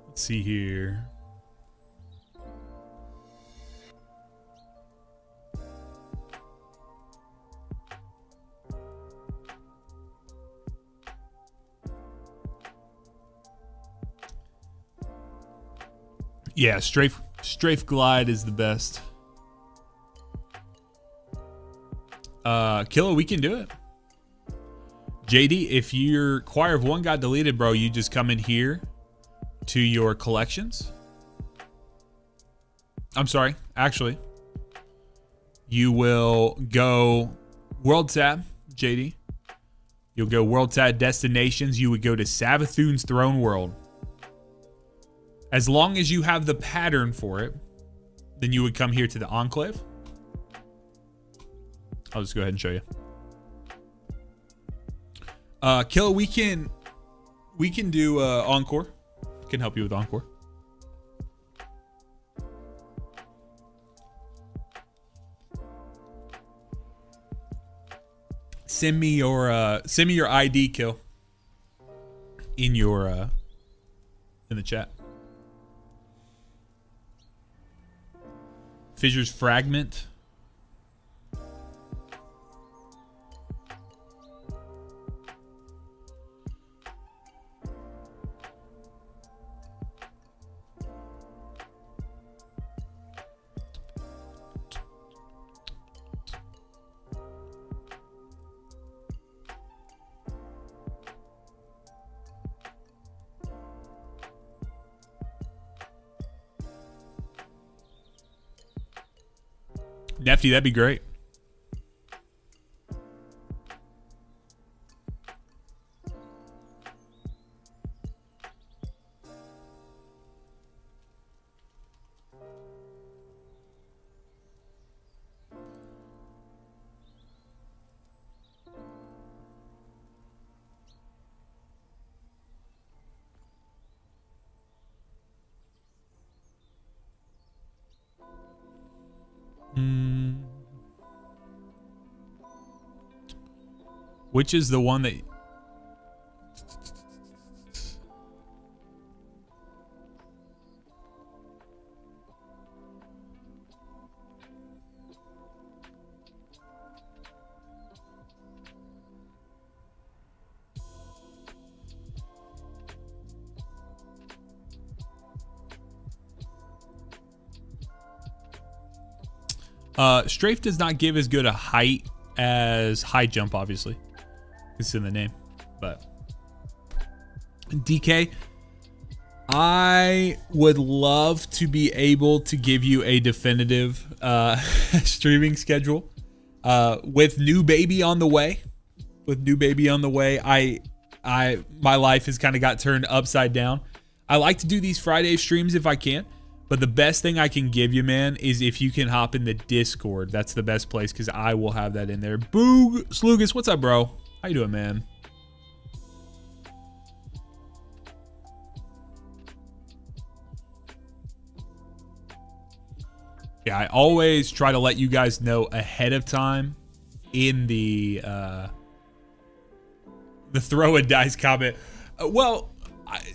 Let's see here. Yeah, strafe glide is the best. Killa, we can do it. JD, if your Choir of One got deleted, bro, you just come in here to your collections. I'm sorry, actually. you will go World Tab, JD. You'll go World Tab Destinations. You would go to Savathun's Throne World. As long as you have the pattern for it, then you would come here to the Enclave. I'll just go ahead and show you. Killa, we can do Encore. Can help you with Encore. Send me your ID, Kill, in your in the chat. Fissure's Fragment. Nefty, that'd be great. Which is the one that... Strafe does not give as good a height as high jump, obviously. It's in the name, but DK, I would love to be able to give you a definitive streaming schedule with new baby on the way. With new baby on the way, my life has kind of got turned upside down. I like to do these Friday streams if I can, but the best thing I can give you, man, is if you can hop in the Discord. That's the best place because I will have that in there. Boog Slugus, what's up, bro? How you doing, man? Yeah, I always try to let you guys know ahead of time in the throw a dice comment.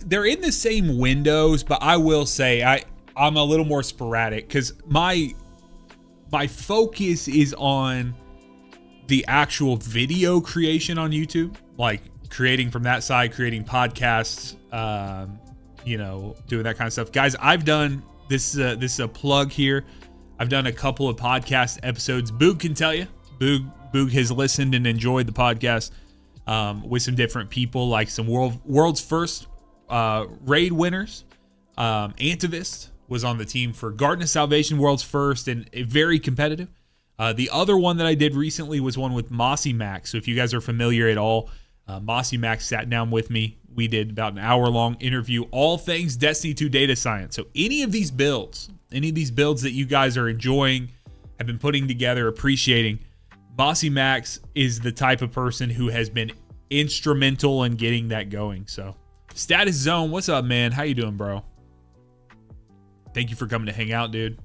They're in the same windows, but I will say I'm a little more sporadic because my focus is on the actual video creation on YouTube, like creating from that side, creating podcasts, doing that kind of stuff. Guys, I've done this is a plug here. I've done a couple of podcast episodes. Boog can tell you. Boog has listened and enjoyed the podcast with some different people, like some world's first raid winners. Antivist was on the team for Garden of Salvation, world's first, and very competitive. The other one that I did recently was one with Mossy Max. So if you guys are familiar at all, Mossy Max sat down with me. We did about an hour-long interview, all things Destiny 2 data science. So any of these builds that you guys are enjoying, have been putting together, appreciating, Mossy Max is the type of person who has been instrumental in getting that going. So Status Zone, what's up, man? How you doing, bro? Thank you for coming to hang out, dude.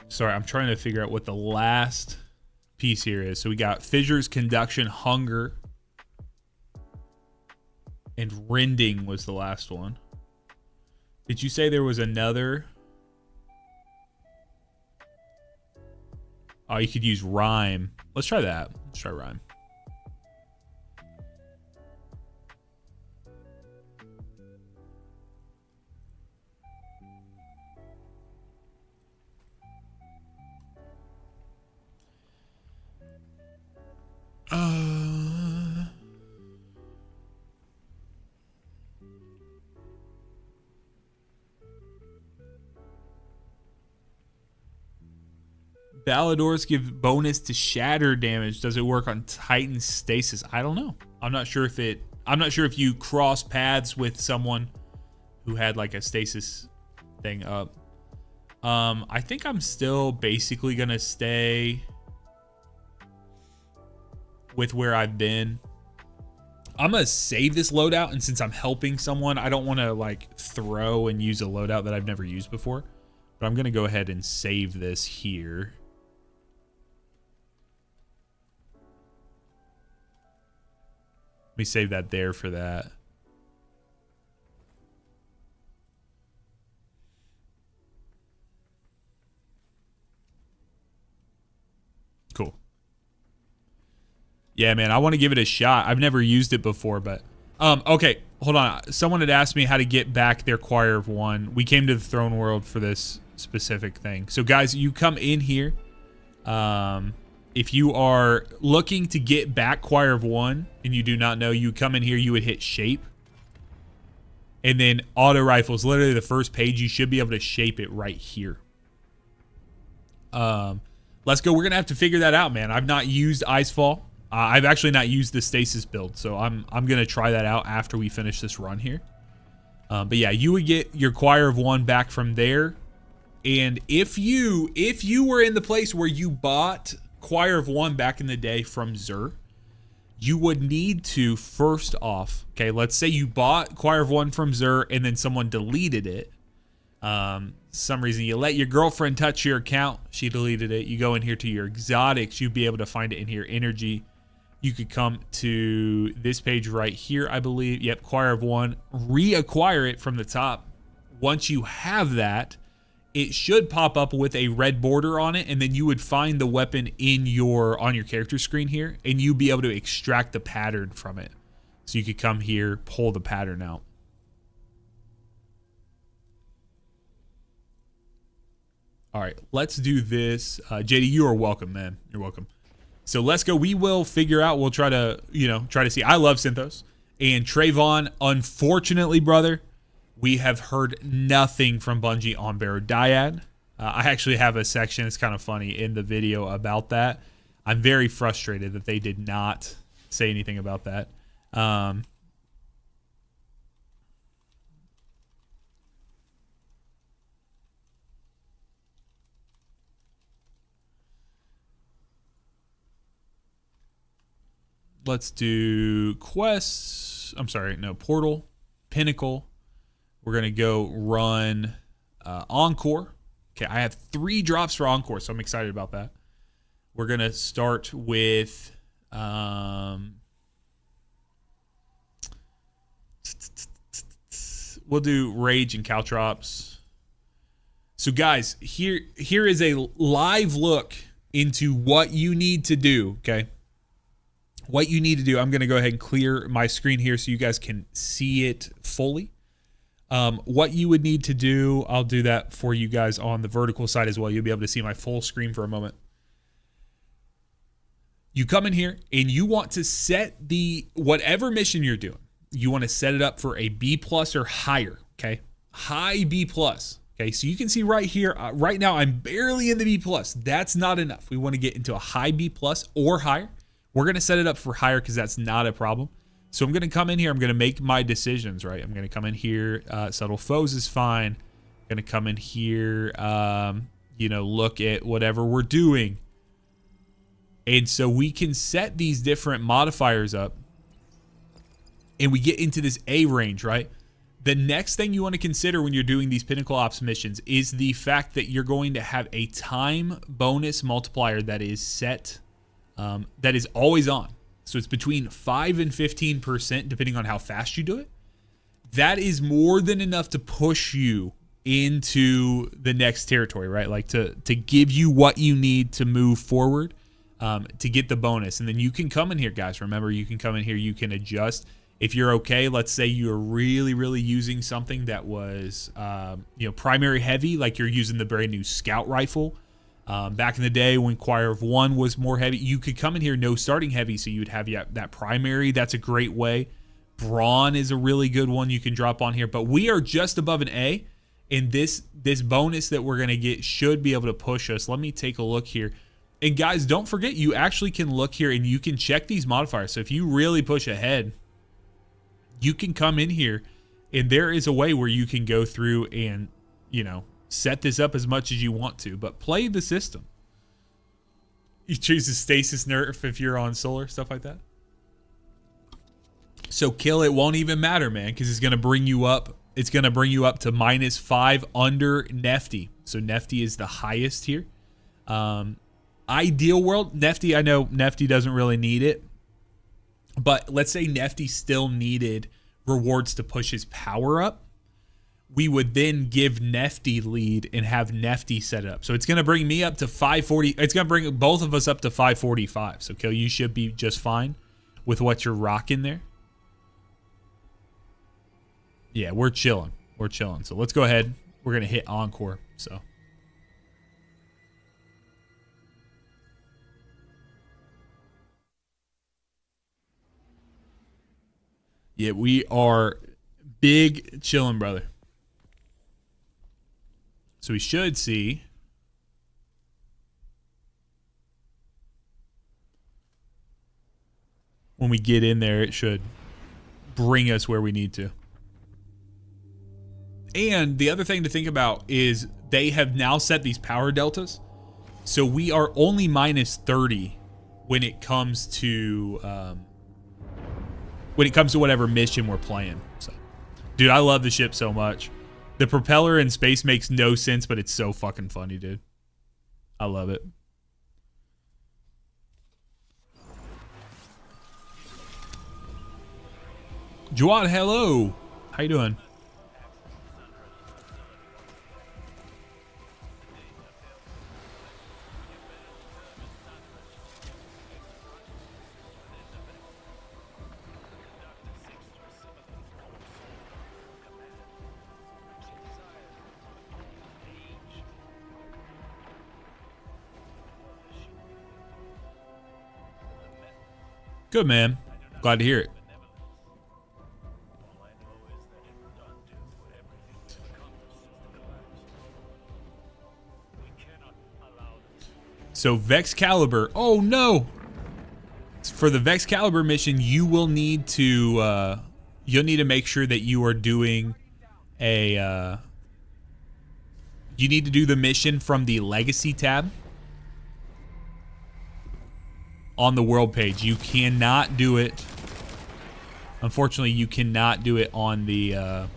Sorry, I'm trying to figure out what the last piece here is. So we got Fissures, Conduction, Hunger, and Rending was the last one. Did you say there was another? Oh, you could use Rhyme. Let's try that. Let's try Rhyme. Baladors give bonus to shatter damage. Does it work on Titan stasis? I don't know. I'm not sure if you cross paths with someone who had like a stasis thing up. I think I'm still basically gonna stay with where I've been. I'm gonna save this loadout, and since I'm helping someone, I don't want to like throw and use a loadout that I've never used before. But I'm gonna go ahead and save this here. Let me save that there for that. Cool. Yeah, man, I want to give it a shot. I've never used it before, but okay, hold on. Someone had asked me how to get back their Choir of One. We came to the Throne World for this specific thing. So guys, you come in here. If you are looking to get back Choir of One and you do not know, you come in here, you would hit shape. And then auto rifles, literally the first page, you should be able to shape it right here. Let's go. We're going to have to figure that out, man. I've not used Icefall. I've actually not used the stasis build, so I'm going to try that out after we finish this run here. But yeah, you would get your Choir of One back from there. And if you were in the place where you bought Choir of One back in the day from Xur, you would need to first off, okay, let's say you bought Choir of One from Xur and then someone deleted it. Some reason you let your girlfriend touch your account, she deleted it. You go in here to your exotics, you'd be able to find it in here. Energy. You could come to this page right here, I believe. Yep, Choir of One. Reacquire it from the top. Once you have that, it should pop up with a red border on it, and then you would find the weapon in on your character screen here, and you'd be able to extract the pattern from it. So you could come here, pull the pattern out. All right, let's do this. JD, you are welcome, man. You're welcome. So let's go. We will figure out. We'll try to, try to see. I love Synthos. And Trayvon, unfortunately, brother, we have heard nothing from Bungie on Barodiad. I actually have a section, it's kind of funny, in the video about that. I'm very frustrated that they did not say anything about that. Let's do quests. I'm sorry, no, Portal, Pinnacle. We're going to go run Encore. Okay, I have 3 drops for Encore, so I'm excited about that. We're going to start with... we'll do Rage and Caltrops. So guys, here is a live look into what you need to do, okay? What you need to do, I'm going to go ahead and clear my screen here so you guys can see it fully. What you would need to do, I'll do that for you guys on the vertical side as well. You'll be able to see my full screen for a moment. You come in here and you want to set whatever mission you're doing, you want to set it up for a B+ or higher, okay? High B+. Okay, so you can see right here, right now I'm barely in the B+. That's not enough. We want to get into a high B+ or higher. We're going to set it up for higher because that's not a problem. So I'm going to come in here. I'm going to make my decisions, right? I'm going to come in here. Subtle Foes is fine. I'm going to come in here, look at whatever we're doing. And so we can set these different modifiers up. And we get into this A range, right? The next thing you want to consider when you're doing these Pinnacle Ops missions is the fact that you're going to have a time bonus multiplier that is set, that is always on. So it's between 5 and 15% depending on how fast you do it. That is more than enough to push you into the next territory, right? Like to give you what you need to move forward, to get the bonus. And then you can come in here, guys. Remember, you can come in here, you can adjust. If you're okay, let's say you're really, really using something that was, primary heavy, like you're using the brand new scout rifle. Back in the day when Choir of One was more heavy, you could come in here no starting heavy, so you would have that primary. That's a great way. Brawn is a really good one you can drop on here, but we are just above an A, And this bonus that we're going to get should be able to push us. Let me take a look here. And guys, don't forget, you actually can look here and you can check these modifiers. So if you really push ahead, you can come in here and there is a way where you can go through and, you know, set this up as much as you want to, but play the system. You choose the stasis nerf if you're on solar, stuff like that. So kill it won't even matter, man, because it's going to bring you up. It's going to bring you up to -5 under Nefty. So Nefty is the highest here. Ideal world, Nefty, I know Nefty doesn't really need it. But let's say Nefty still needed rewards to push his power up. We would then give Nefty lead and have Nefty set it up. So it's going to bring me up to 540. It's going to bring both of us up to 545. So Kill, you should be just fine with what you're rocking there. Yeah, we're chilling. We're chilling. So let's go ahead. We're going to hit Encore. So. Yeah, we are big chilling, brother. So we should see. When we get in there, it should bring us where we need to. And the other thing to think about is they have now set these power deltas. So we are only -30 when it comes to whatever mission we're playing. So, dude, I love the ship so much. The propeller in space makes no sense, but it's so fucking funny, dude. I love it. Jawad, hello. How you doing? Good, man. Glad to hear it. So Vex Caliber. Oh no! For the Vex Caliber mission, you will need to you'll need to make sure that you are doing a you need to do the mission from the Legacy tab on the world page. You cannot do it. Unfortunately, you cannot do it on the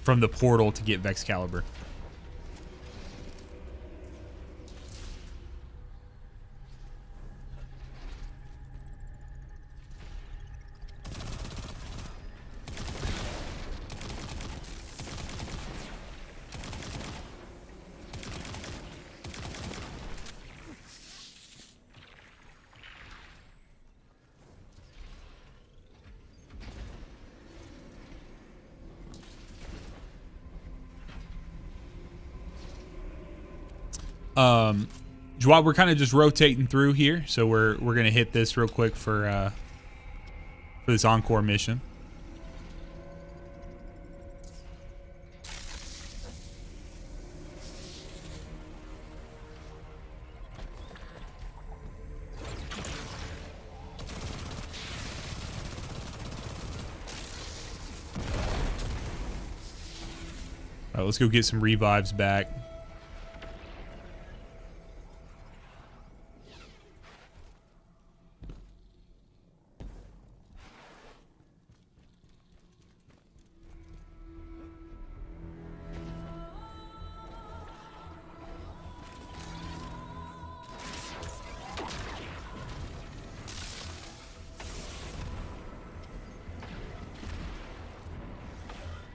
from the portal to get Vex Caliber. Jawad, we're kind of just rotating through here, so we're gonna hit this real quick for this Encore mission. All right, let's go get some revives back.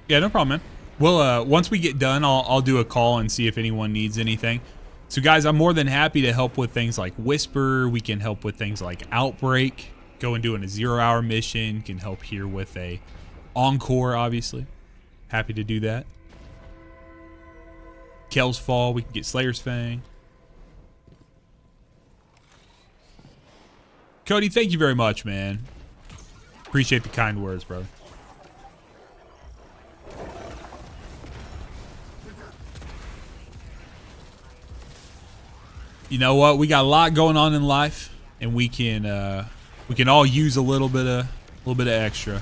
Yeah, no problem, man. Well, once we get done, I'll do a call and see if anyone needs anything. So, guys, I'm more than happy to help with things like Whisper. We can help with things like Outbreak. Go and doing a 0-hour mission. Can help here with a Encore, obviously. Happy to do that. Kel's Fall. We can get Slayer's Fang. Cody, thank you very much, man. Appreciate the kind words, brother. You know what? We got a lot going on in life, and we can all use a little bit of extra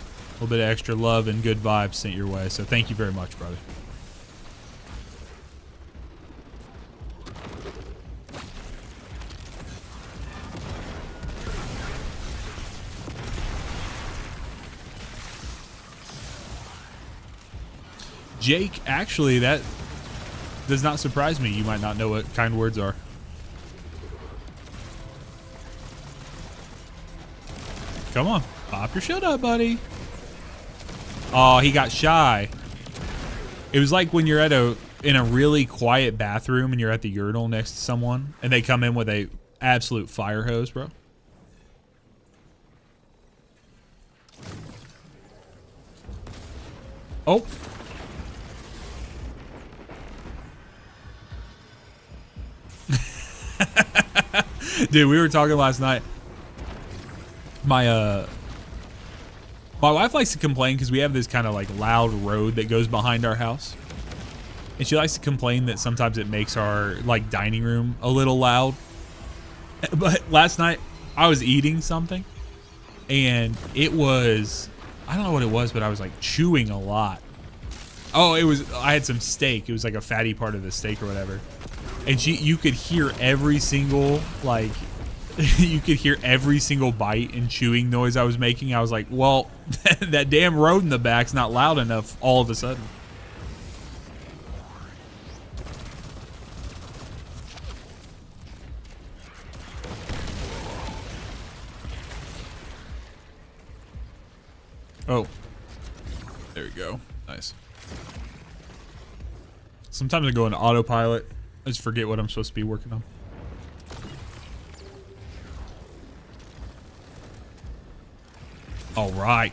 love and good vibes sent your way. So thank you very much, brother. Jake, actually, that does not surprise me. You might not know what kind words are. Come on, pop your shit up, buddy. Oh, he got shy. It was like when you're in a really quiet bathroom and you're at the urinal next to someone and they come in with a absolute fire hose, bro. Oh. Dude, we were talking last night. My wife likes to complain because we have this kind of like loud road that goes behind our house. And she likes to complain that sometimes it makes our like dining room a little loud. But last night I was eating something and it was, I don't know what it was, but I was like chewing a lot. Oh, I had some steak. It was like a fatty part of the steak or whatever. And you could hear every single like you could hear every single bite and chewing noise I was making. I was like, well, that damn road in the back's not loud enough all of a sudden. Oh, there we go. Nice. Sometimes I go into autopilot. I just forget what I'm supposed to be working on. All right.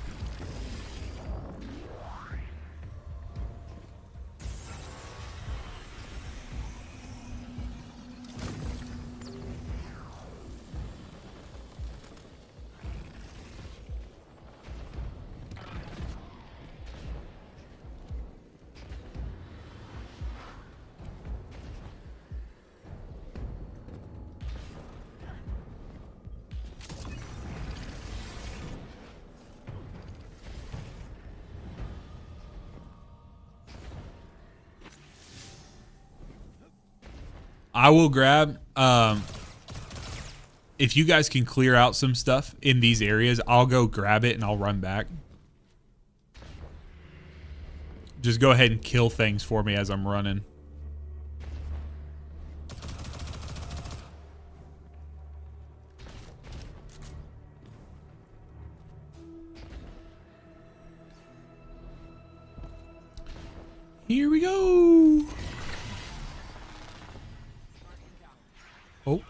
I will grab, if you guys can clear out some stuff in these areas, I'll go grab it and I'll run back. Just go ahead and kill things for me as I'm running. Here we go. Oh.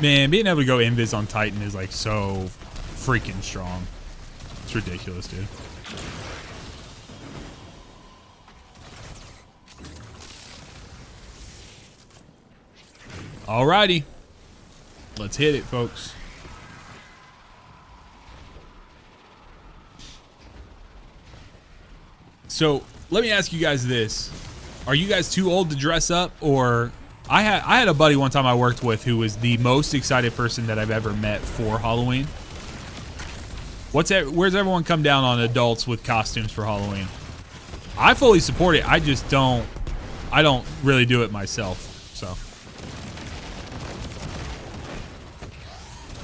Man, being able to go invis on Titan is like so freaking strong. It's ridiculous, dude. Alrighty. Let's hit it, folks. So, let me ask you guys this. Are you guys too old to dress up, or I had a buddy one time I worked with who was the most excited person that I've ever met for Halloween. Where's everyone come down on adults with costumes for Halloween? I fully support it. I just don't really do it myself. So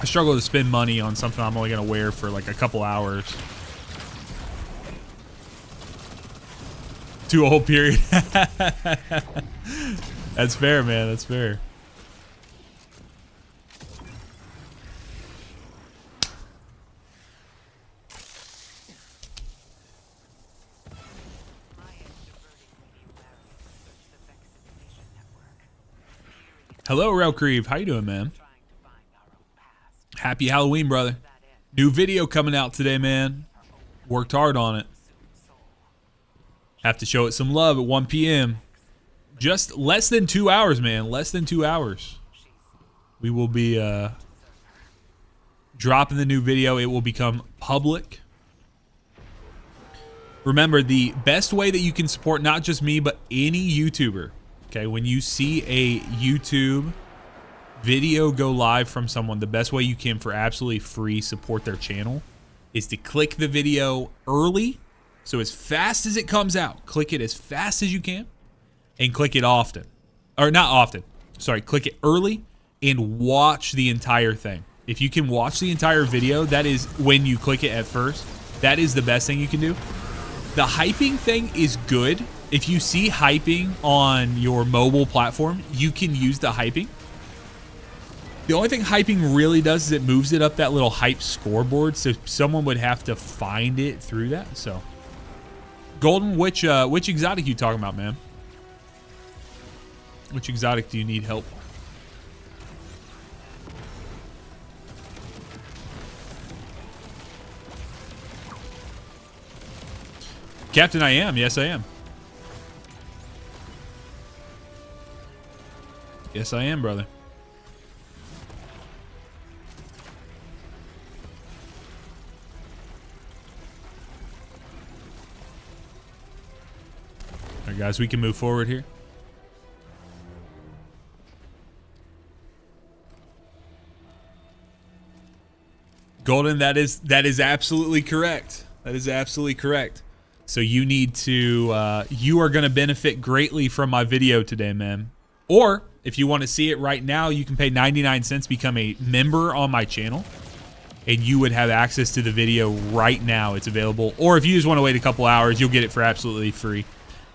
I struggle to spend money on something I'm only gonna wear for like a couple hours. Too old, period. That's fair, man. That's fair. Hello, Relcreeve. How you doing, man? Happy Halloween, brother. New video coming out today, man. Worked hard on it. Have to show it some love at 1 p.m. Just less than 2 hours, man. Less than 2 hours. We will be dropping the new video. It will become public. Remember, the best way that you can support not just me, but any YouTuber, okay, when you see a YouTube video go live from someone, the best way you can for absolutely free support their channel is to click the video early. So as fast as it comes out, click it as fast as you can and click it often. Or not often. Sorry, click it early and watch the entire thing. If you can watch the entire video, that is when you click it at first. That is the best thing you can do. The hyping thing is good. If you see hyping on your mobile platform, you can use the hyping. The only thing hyping really does is it moves it up that little hype scoreboard, so someone would have to find it through that. So, Golden, which exotic you talking about, man? Which exotic do you need help? Captain, I am. Yes, I am. Yes, I am, brother. All right, guys, we can move forward here. Golden, that is absolutely correct. That is absolutely correct. So you need to, you are going to benefit greatly from my video today, man. Or if you want to see it right now, you can pay 99 cents, become a member on my channel, and you would have access to the video right now. It's available. Or if you just want to wait a couple hours, you'll get it for absolutely free.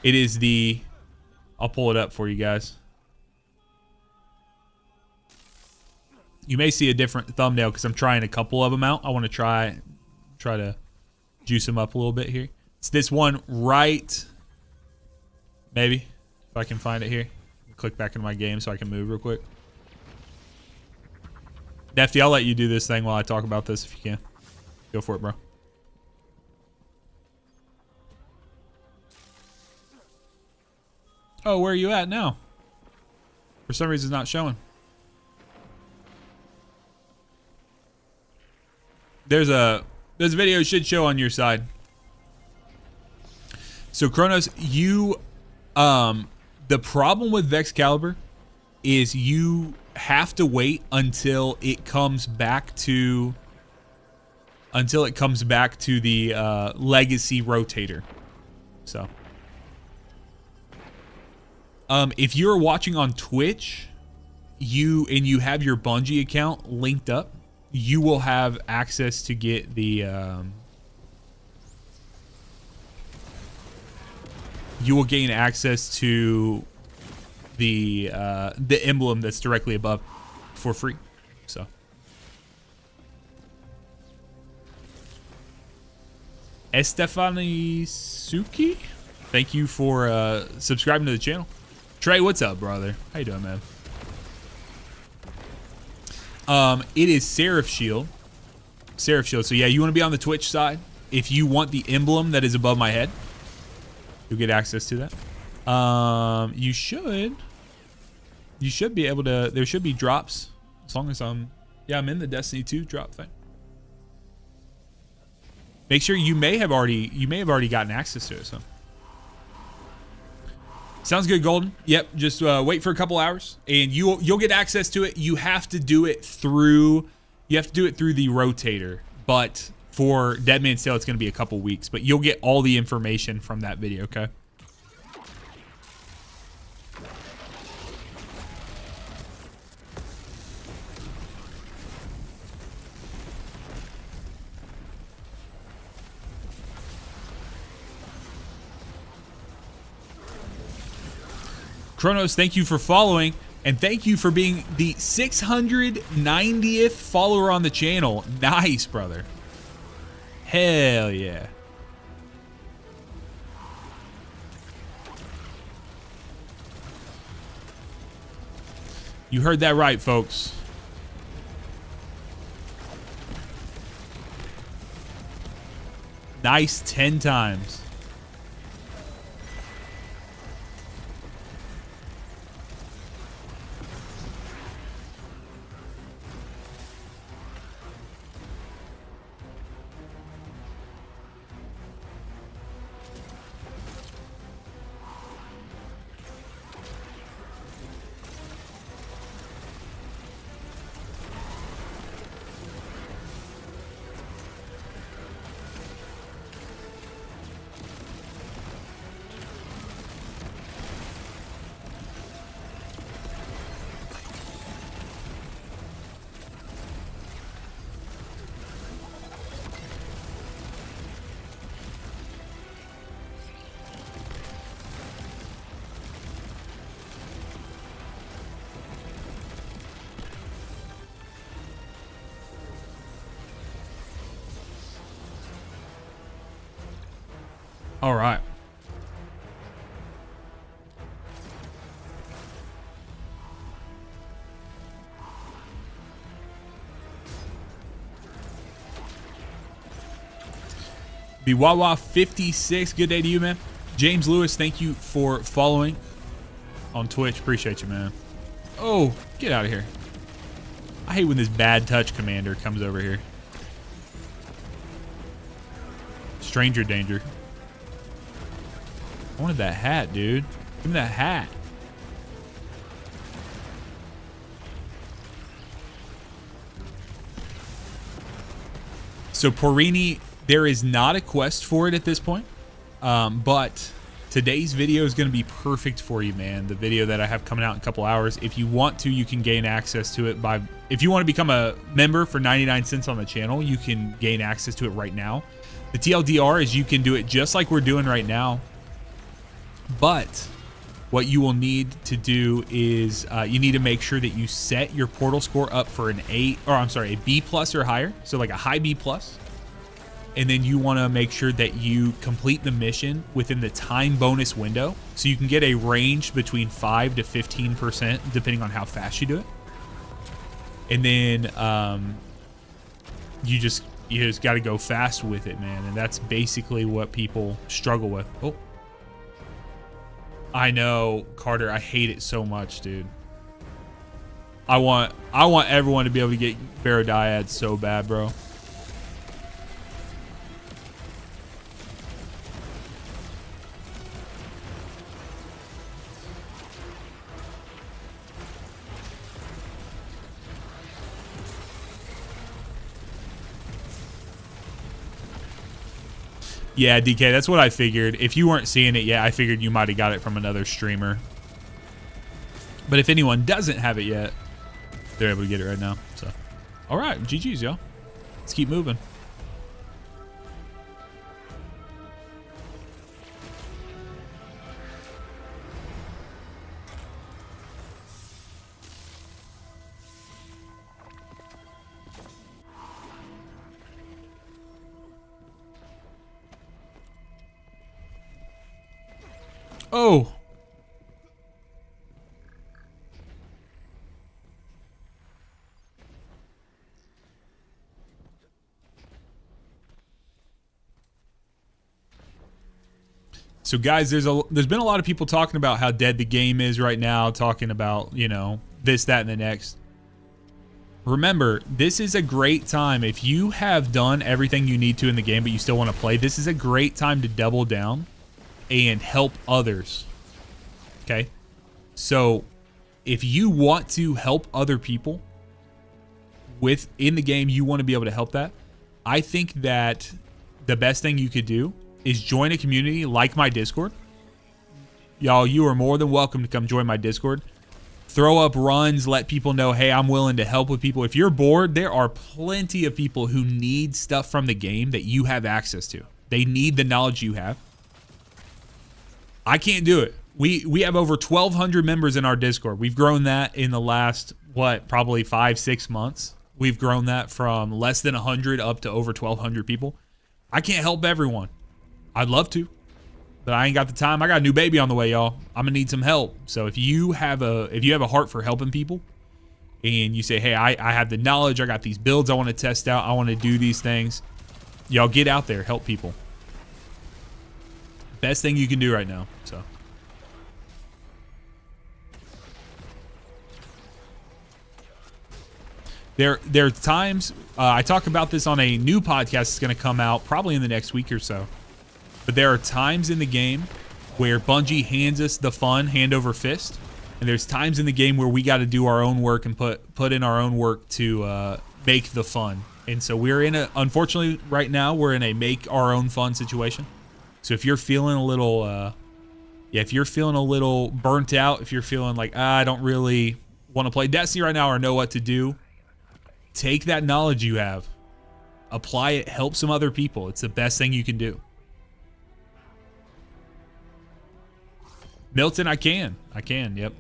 It is the, I'll pull it up for you guys. You may see a different thumbnail because I'm trying a couple of them out. I want to try to juice them up a little bit here. It's this one right, maybe, if I can find it here. Click back into my game so I can move real quick. Defty, I'll let you do this thing while I talk about this if you can. Go for it, bro. Oh, where are you at now? For some reason, it's not showing. There's a video that should show on your side. So Kronos, you, the problem with Vexcalibur is you have to wait until it comes back to the legacy rotator. So, if you're watching on Twitch, you have your Bungie account linked up, you will have access to get the you will gain access to the emblem that's directly above for free. So Estefani Suki, thank you for subscribing to the channel. Trey, what's up, brother? How you doing, man? It is Seraph Shield. Seraph Shield. So yeah, you want to be on the Twitch side. If you want the emblem that is above my head, you'll get access to that. You should be able to, there should be drops as long as I'm in the Destiny 2 drop thing. Make sure you may have already gotten access to it, so. Sounds good, Golden. Yep, just wait for a couple hours and you'll get access to it. You have to do it through the rotator, but for Dead Man's Tale it's going to be a couple weeks, but you'll get all the information from that video, okay? Kronos, thank you for following, and thank you for being the 690th follower on the channel. Nice, brother. Hell yeah. You heard that right, folks. Nice 10 times. All right. Biwawa 56, good day to you, man. James Lewis, thank you for following on Twitch. Appreciate you, man. Oh, get out of here. I hate when this bad touch commander comes over here. Stranger danger. I wanted that hat, dude. Give me that hat. So Porini, there is not a quest for it at this point, but today's video is going to be perfect for you, man. The video that I have coming out in a couple hours. If you want to, you can gain access to it by, if you want to become a member for 99 cents on the channel, you can gain access to it right now. The TLDR is you can do it just like we're doing right now. But what you will need to do is you need to make sure that you set your portal score up for an A, or I'm sorry, a B plus or higher. So like a high B plus. And then you want to make sure that you complete the mission within the time bonus window. So you can get a range between 5 to 15% depending on how fast you do it. And then you just got to go fast with it, man. And that's basically what people struggle with. Oh. I know, Carter, I hate it so much, dude. I want everyone to be able to get Barodaiad so bad, bro. Yeah, DK, that's what I figured. If you weren't seeing it yet, I figured you might have got it from another streamer. But if anyone doesn't have it yet, they're able to get it right now. So, all right, GG's, y'all. Let's keep moving. Oh. So guys, there's been a lot of people talking about how dead the game is right now, talking about, you know, this, that, and the next. Remember, this is a great time. If you have done everything you need to in the game, but you still want to play, this is a great time to double down and help others. Okay? So if you want to help other people in the game, you want to be able to help that. I think that the best thing you could do is join a community like my Discord. Y'all, you are more than welcome to come join my Discord. Throw up runs, let people know, hey, I'm willing to help with people. If you're bored, there are plenty of people who need stuff from the game that you have access to. They need the knowledge you have. I can't do it. We have over 1,200 members in our Discord. We've grown that in the last, probably 5-6 months. We've grown that from less than 100 up to over 1,200 people. I can't help everyone. I'd love to, but I ain't got the time. I got a new baby on the way, y'all. I'm gonna need some help. So if you have a heart for helping people, and you say, hey, I have the knowledge, I got these builds I want to test out, I want to do these things, y'all get out there, help people. Best thing you can do right now. So. There are times, I talk about this on a new podcast that's going to come out probably in the next week or so. But there are times in the game where Bungie hands us the fun hand over fist. And there's times in the game where we got to do our own work and put in our own work to make the fun. And so we're in a, unfortunately right now, we're in a make our own fun situation. So if you're feeling a little, if you're feeling a little burnt out, if you're feeling like, I don't really want to play Destiny right now or know what to do, take that knowledge you have, apply it, help some other people. It's the best thing you can do. Milton, I can, yep.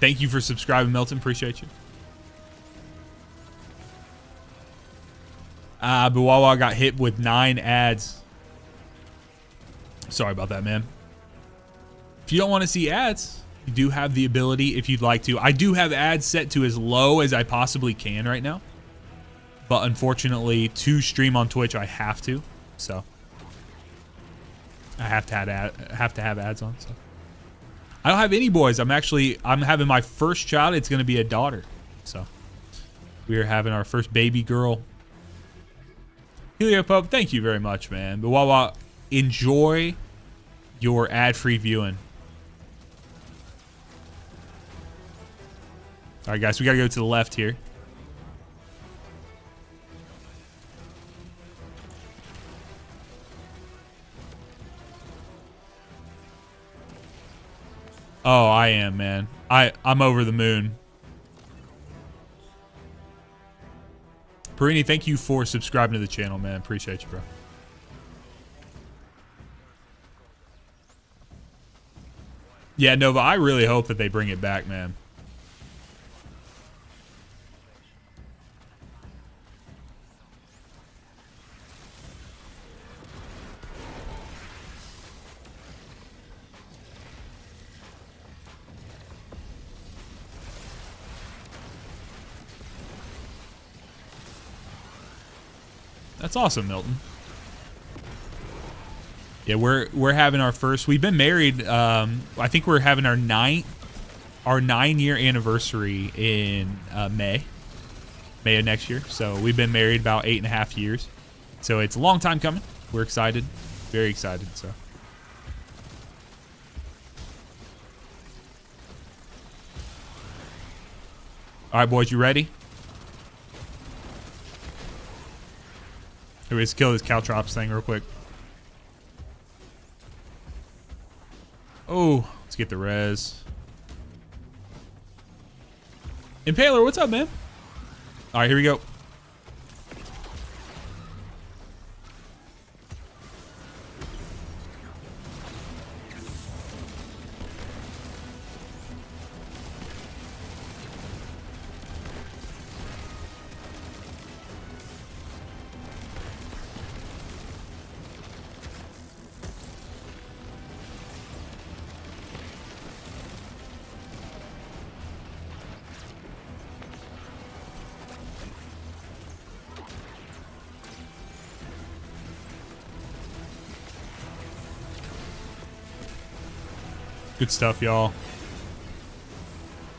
Thank you for subscribing, Milton. Appreciate you. Biwawa got hit with 9 ads. Sorry about that, man. If you don't want to see ads, you do have the ability if you'd like to. I do have ads set to as low as I possibly can right now. But unfortunately, to stream on Twitch, I have to. So I have to have ads on. So I don't have any boys. I'm having my first child. It's going to be a daughter. So we are having our first baby girl. Heliopub, thank you very much, man. But Wawa, enjoy your ad-free viewing. All right, guys, we got to go to the left here. Oh, I am, man. I'm over the moon. Perini, thank you for subscribing to the channel, man. Appreciate you, bro. Yeah, Nova, I really hope that they bring it back, man. That's awesome, Milton. Yeah, we're having our first. We've been married. I think we're having our 9-year anniversary in May of next year. So we've been married about 8.5 years. So it's a long time coming. We're excited, very excited. So. All right, boys, you ready? Let's kill this Caltrops thing real quick. Oh, let's get the res. Impaler, what's up, man? All right, here we go. Good stuff, y'all.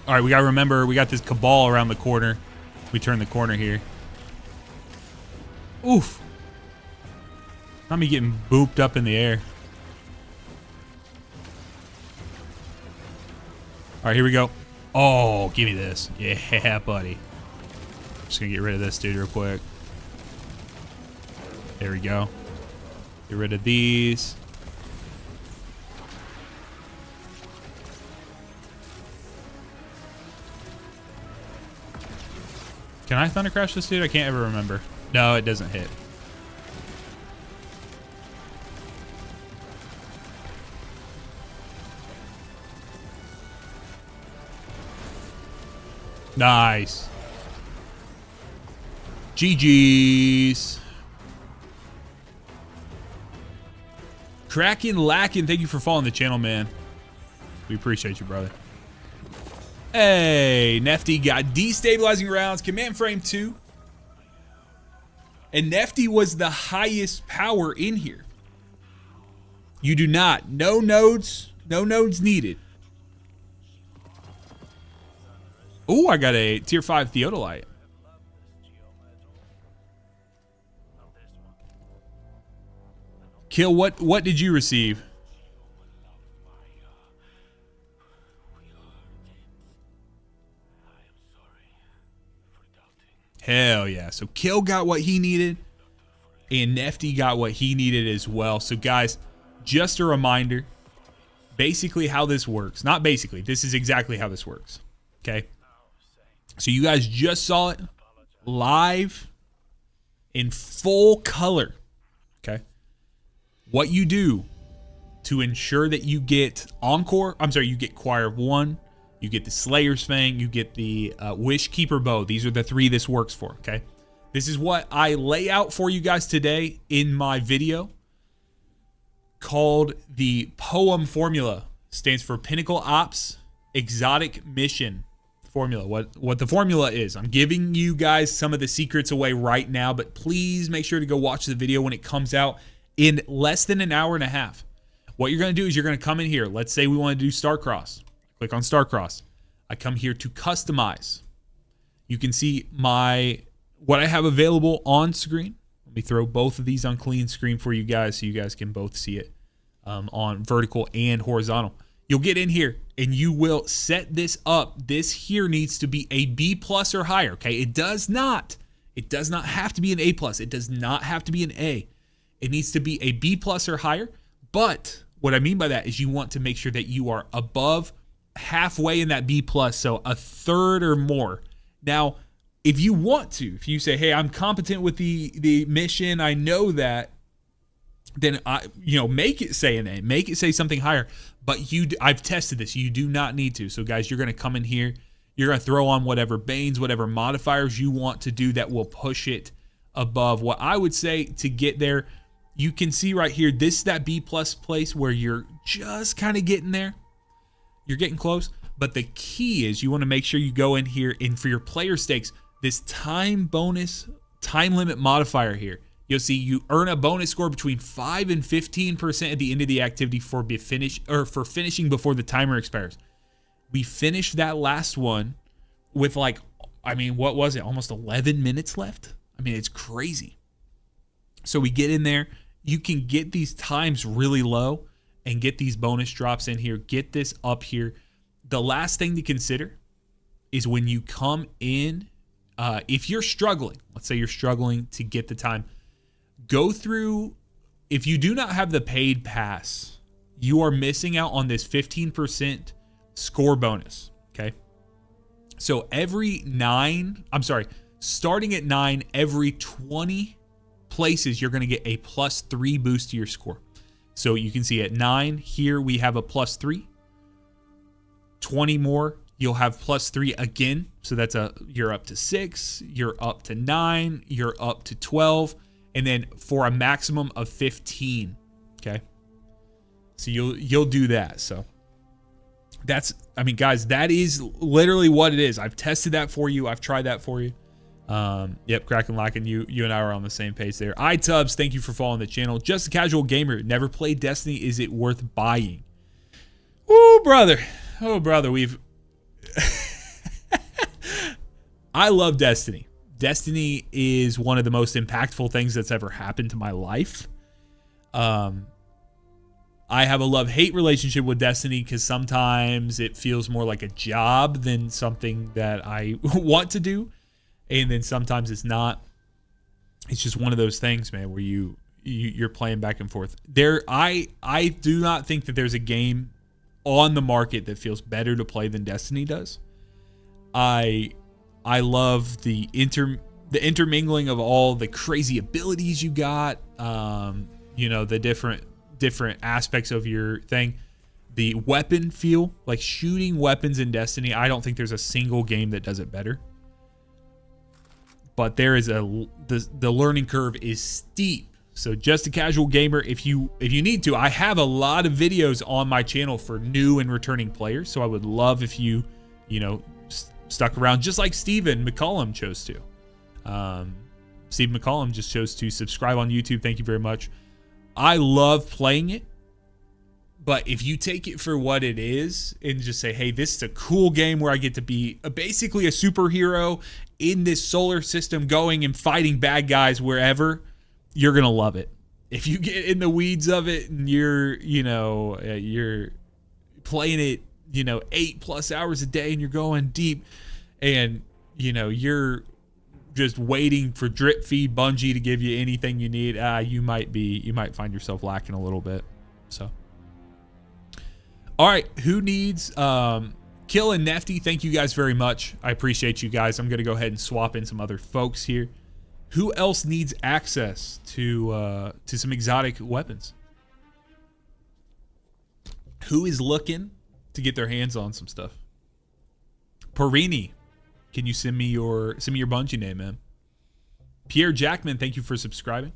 All right, we gotta remember we got this cabal around the corner. We turn the corner here. Oof. Not me getting booped up in the air. All right, here we go. Oh, give me this. Yeah, buddy. Just gonna get rid of this dude real quick. There we go. Get rid of these. Can I Thunder Crash this dude? I can't ever remember. No, it doesn't hit. Nice. GG's. Kraken Lackin, thank you for following the channel, man. We appreciate you, brother. Hey, Nefty got destabilizing rounds. Command frame 2. And Nefty was the highest power in here. You do not. No nodes needed. Oh, I got a tier 5 Theodolite. Kill, what did you receive? Hell yeah. So Kill got what he needed, and Nefty got what he needed as well. So guys, just a reminder, basically how this works. Not basically, this is exactly how this works. Okay. So you guys just saw it live in full color. Okay. What you do to ensure that you get Encore, you get Choir of One, you get the Slayer's Fang, you get the Wish Keeper Bow. These are the 3 this works for, okay? This is what I lay out for you guys today in my video called the Poem Formula. Stands for Pinnacle Ops Exotic Mission Formula. What the formula is. I'm giving you guys some of the secrets away right now, but please make sure to go watch the video when it comes out in less than an hour and a half. What you're going to do is you're going to come in here. Let's say we want to do Starcross. Click on Starcross. I come here to customize. You can see what I have available on screen. Let me throw both of these on clean screen for you guys so you guys can both see it on vertical and horizontal. You'll get in here and you will set this up. This here needs to be a B+ or higher, okay? It does not have to be an A+. It does not have to be an A. It needs to be a B+ or higher. But what I mean by that is you want to make sure that you are above halfway in that B+, so a third or more. Now, if you want to, if you say, hey, I'm competent with the mission, I know that, then make it say an A, make it say something higher. But I've tested this. You do not need to. So guys, you're going to come in here. You're going to throw on whatever banes, whatever modifiers you want to do that will push it above. What I would say to get there, you can see right here, this is that B+ place where you're just kind of getting there. You're getting close. But the key is you want to make sure you go in here and for your player stakes, this time limit modifier here. You'll see you earn a bonus score between 5 and 15% at the end of the activity for finishing before the timer expires. We finished that last one with what was it? Almost 11 minutes left. I mean, it's crazy. So we get in there. You can get these times really low and get these bonus drops in here. Get this up here. The last thing to consider is when you come in, if you're struggling, let's say you're struggling to get the time, go through, if you do not have the paid pass, you are missing out on this 15% score bonus, okay? So starting at 9, every 20 places, you're going to get a +3 boost to your score. So you can see at 9, here we have a +3. 20 more, you'll have +3 again. So you're up to 6, you're up to 9, you're up to 12, and then for a maximum of 15. Okay. So you'll do that. So guys, that is literally what it is. I've tested that for you. I've tried that for you. Yep, Kraken Lockin', you and I are on the same page there. iTubs, thank you for following the channel. Just a Casual Gamer, never played Destiny. Is it worth buying? Oh, brother, we've... I love Destiny. Destiny is one of the most impactful things that's ever happened to my life. I have a love-hate relationship with Destiny because sometimes it feels more like a job than something that I want to do. And then sometimes it's not. It's just one of those things, man, where you're playing back and forth. I do not think that there's a game on the market that feels better to play than Destiny does. I love the intermingling of all the crazy abilities you got. The different aspects of your thing. The weapon feel, like shooting weapons in Destiny. I don't think there's a single game that does it better. But there is the learning curve is steep. So Just a Casual Gamer, if you need to, I have a lot of videos on my channel for new and returning players. So I would love if you stuck around, just like Steven McCollum chose to. Steve McCollum just chose to subscribe on YouTube. Thank you very much. I love playing it, but if you take it for what it is and just say, hey, this is a cool game where I get to be basically a superhero in this solar system going and fighting bad guys wherever, you're going to love it. If you get in the weeds of it and you're playing it, 8+ hours a day and you're going deep and, you're just waiting for drip feed Bungie to give you anything you need, you might find yourself lacking a little bit. So, all right, who needs Kill and Nefty? Thank you guys very much. I appreciate you guys. I'm going to go ahead and swap in some other folks here. Who else needs access to some exotic weapons? Who is looking to get their hands on some stuff? Perini, can you send me your Bungie name, man? Pierre Jackman, thank you for subscribing.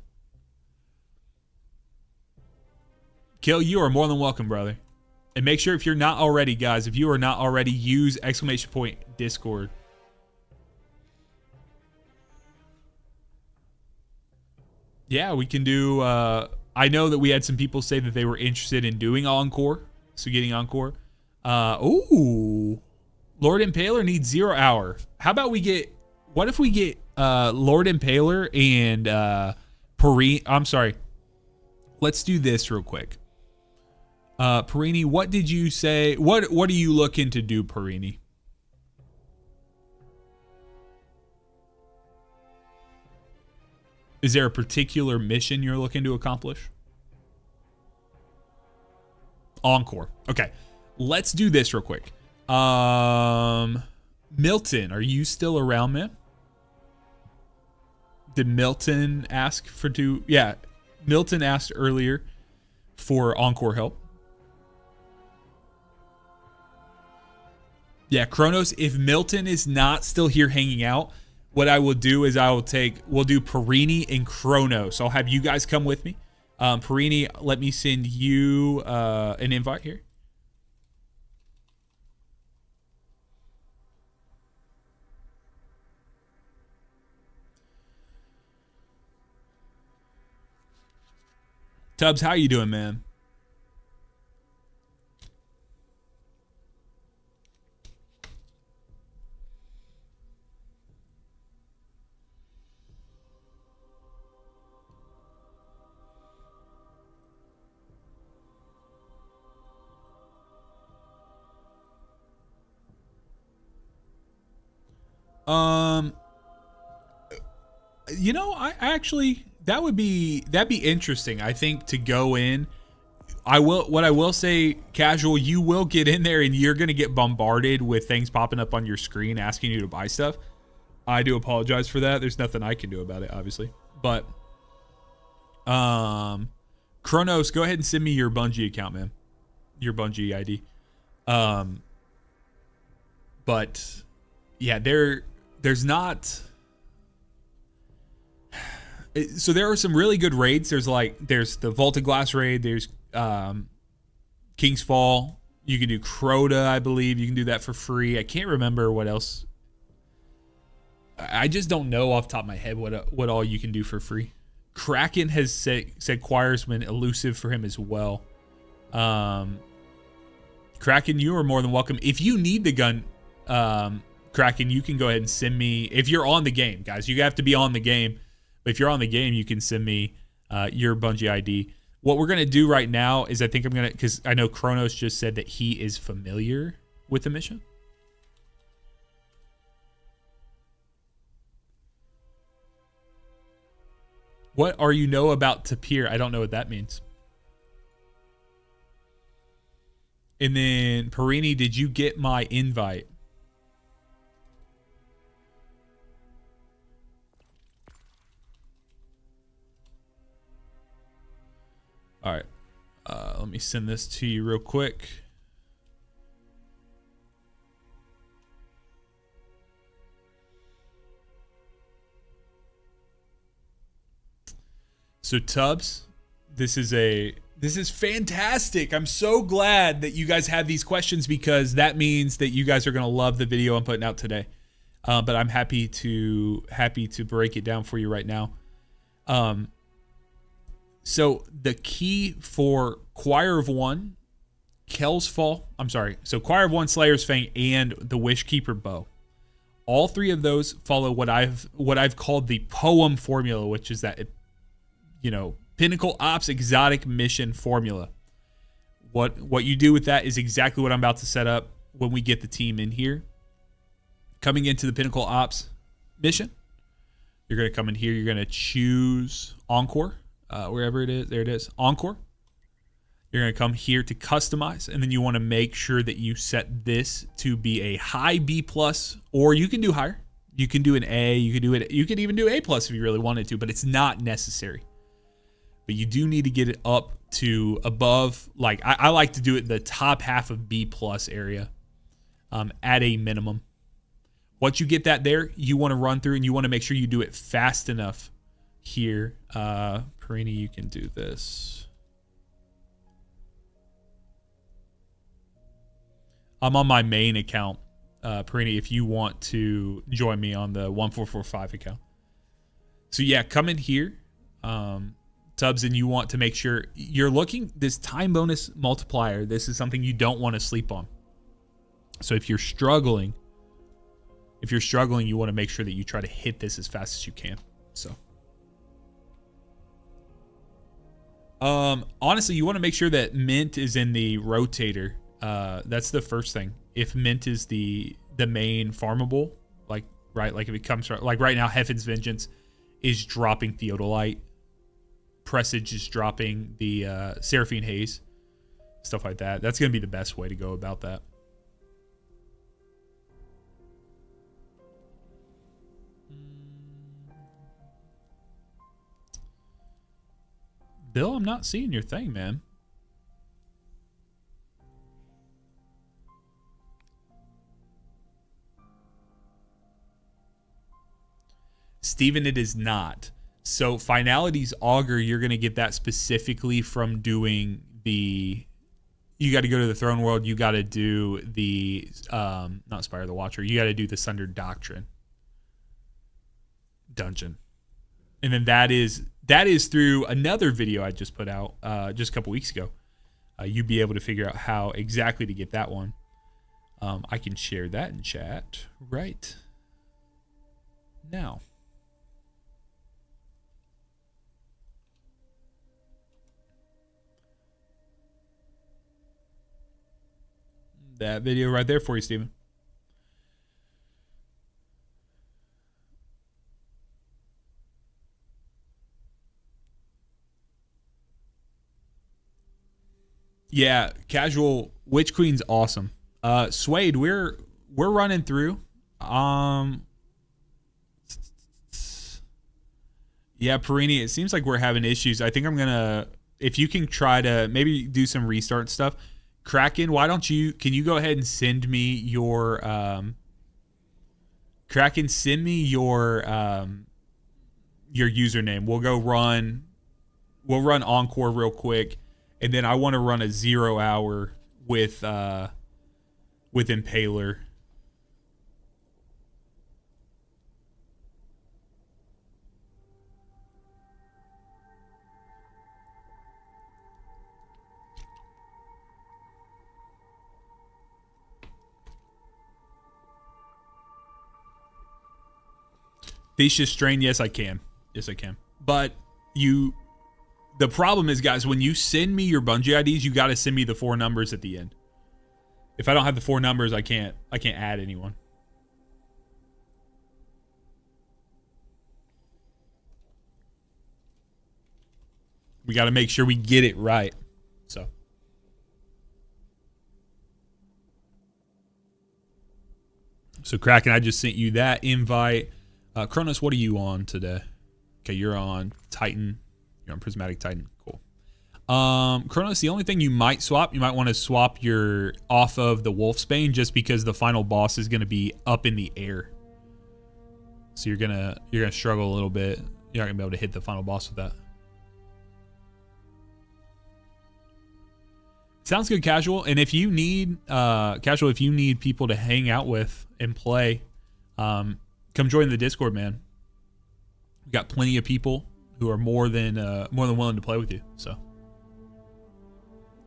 Kill, you are more than welcome, brother. And make sure if you're not already, guys, if you are not already, use ! Discord. Yeah, we can do, I know that we had some people say that they were interested in doing Encore. So getting Encore. Ooh. Lord Impaler needs 0 hour. How about what if we get Lord Impaler and Perini? I'm sorry. Let's do this real quick. Perini, what did you say? What are you looking to do, Perini? Is there a particular mission you're looking to accomplish? Encore. Okay. Let's do this real quick. Milton, are you still around, man? Did Milton ask for yeah, Milton asked earlier for Encore help. Yeah, Kronos, if Milton is not still here hanging out, what I will do is we'll do Perini and Kronos. I'll have you guys come with me. Perini, let me send you an invite here. Tubbs, how you doing, man? I actually that'd be interesting. I think to go in, what I will say, Casual, you will get in there and you're gonna get bombarded with things popping up on your screen asking you to buy stuff. I do apologize for that. There's nothing I can do about it, obviously. But Kronos, go ahead and send me your Bungie account, man. Your Bungie ID. But yeah, there's not. So there are some really good raids. There's the Vaulted Glass raid. There's King's Fall. You can do Crota, I believe. You can do that for free. I can't remember what else. I just don't know off the top of my head what all you can do for free. Kraken has said Choirsman elusive for him as well. Kraken, you are more than welcome. If you need the gun, Kraken, you can go ahead and send me. If you're on the game, guys, you have to be on the game. But if you're on the game, you can send me your Bungie ID. What we're going to do right now is because I know Kronos just said that he is familiar with the mission. What are you know about Tapir? I don't know what that means. And then Perini, did you get my invite? All right, let me send this to you real quick. So Tubbs, this is fantastic. I'm so glad that you guys have these questions because that means that you guys are going to love the video I'm putting out today. But I'm happy to break it down for you right now. So the key for Choir of One, Kel's Fall, so Choir of One, Slayer's Fang, and the Wishkeeper Bow. All three of those follow what I've called the poem formula, which is that, Pinnacle Ops exotic mission formula. What you do with that is exactly what I'm about to set up when we get the team in here. Coming into the Pinnacle Ops mission, you're going to come in here. You're going to choose Encore, wherever it is. There it is, Encore. You're going to come here to customize, and then you want to make sure that you set this to be a high B+, or you can do higher. You can do an A. You can even do A+ if you really wanted to, but it's not necessary. But you do need to get it up to above, like I like to do it in the top half of B+ area, at a minimum. Once you get that there, you want to run through and you want to make sure you do it fast enough here. Perini, you can do this. I'm on my main account, Perini, if you want to join me on the 1445 account. So yeah, come in here, Tubbs, and you want to make sure you're looking this time bonus multiplier. This is something you don't want to sleep on. So if you're struggling, you want to make sure that you try to hit this as fast as you can. So, honestly, you want to make sure that mint is in the rotator. That's the first thing. If mint is the main farmable, like if it comes from, like right now, Heaven's Vengeance is dropping Theodolite, Presage is dropping the Seraphine Haze, stuff like that. That's gonna be the best way to go about that. Bill, I'm not seeing your thing, man. Steven, it is not. So Finality's Augur, you're going to get that specifically from doing the... You got to go to the Throne World. You got to do the... not Spire of the Watcher. You got to do the Sundered Doctrine dungeon. And then that is through another video I just put out just a couple weeks ago. You'd be able to figure out how exactly to get that one. I can share that in chat right now. That video right there for you, Steven. Yeah, casual Witch Queen's awesome. Suede, we're running through. Yeah, Perini, it seems like we're having issues. I think I'm gonna, if you can try to maybe do some restart stuff. Kraken, can you go ahead and send me your Kraken, send me your username. We'll run Encore real quick, and then I want to run a 0 hour with Impaler. Theseus Strain, yes I can. But the problem is, guys, when you send me your Bungie IDs, you got to send me the 4 numbers at the end. If I don't have the 4 numbers, I can't add anyone. We got to make sure we get it right. So Kraken, I just sent you that invite. Kronos, what are you on today? Okay, you're on Titan. You're on Prismatic Titan. Cool. Kronos, the only thing you might want to swap your off of the Wolfsbane, just because the final boss is going to be up in the air. So you're gonna struggle a little bit. You're not gonna be able to hit the final boss with that. Sounds good, Casual. And if you need if you need people to hang out with and play, Come join the Discord, man. We got plenty of people who are more than willing to play with you. So,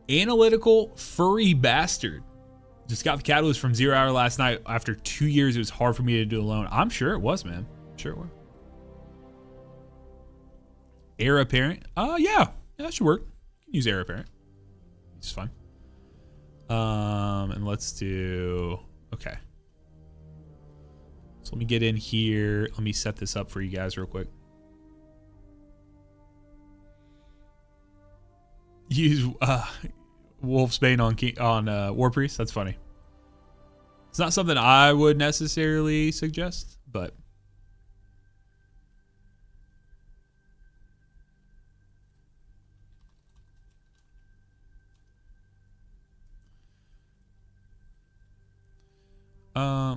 analytical furry bastard just got the catalyst from 0 hour last night. After 2 years, it was hard for me to do alone. I'm sure it was, man. I'm sure it was. Heir apparent. Yeah, that should work. You can use heir apparent. It's fine. And let's do. Okay. So let me get in here. Let me set this up for you guys real quick. Use Wolfsbane on War Priest. That's funny. It's not something I would necessarily suggest, but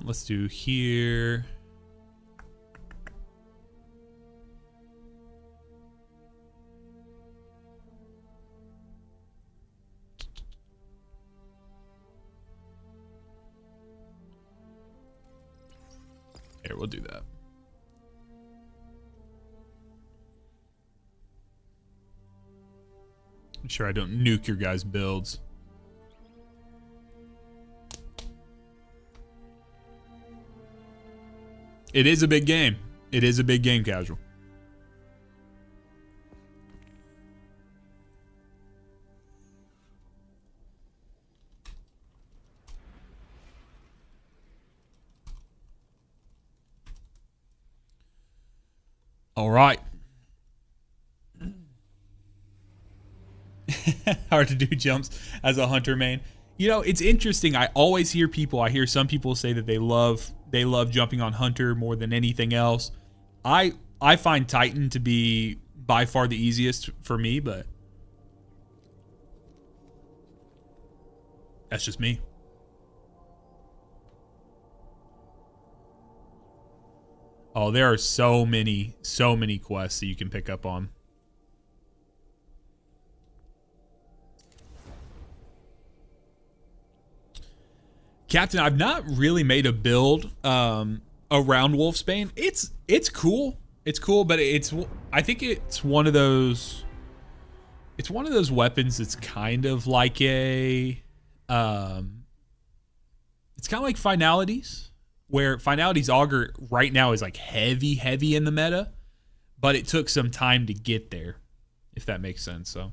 let's do here. Here, we'll do that. I'm sure I don't nuke your guys' builds. It is a big game. It is a big game, casual. All right. Hard to do jumps as a hunter main. You know, it's interesting. I always hear people, I hear some people say that they love jumping on hunter more than anything else. I find Titan to be by far the easiest for me, but that's just me. Oh, there are so many quests that you can pick up on. Captain, I've not really made a build around Wolfsbane. It's cool. It's cool, but I think it's one of those weapons that's kind of like a it's kind of like Finalities, where Finalities Augur right now is like heavy in the meta, but it took some time to get there, if that makes sense. So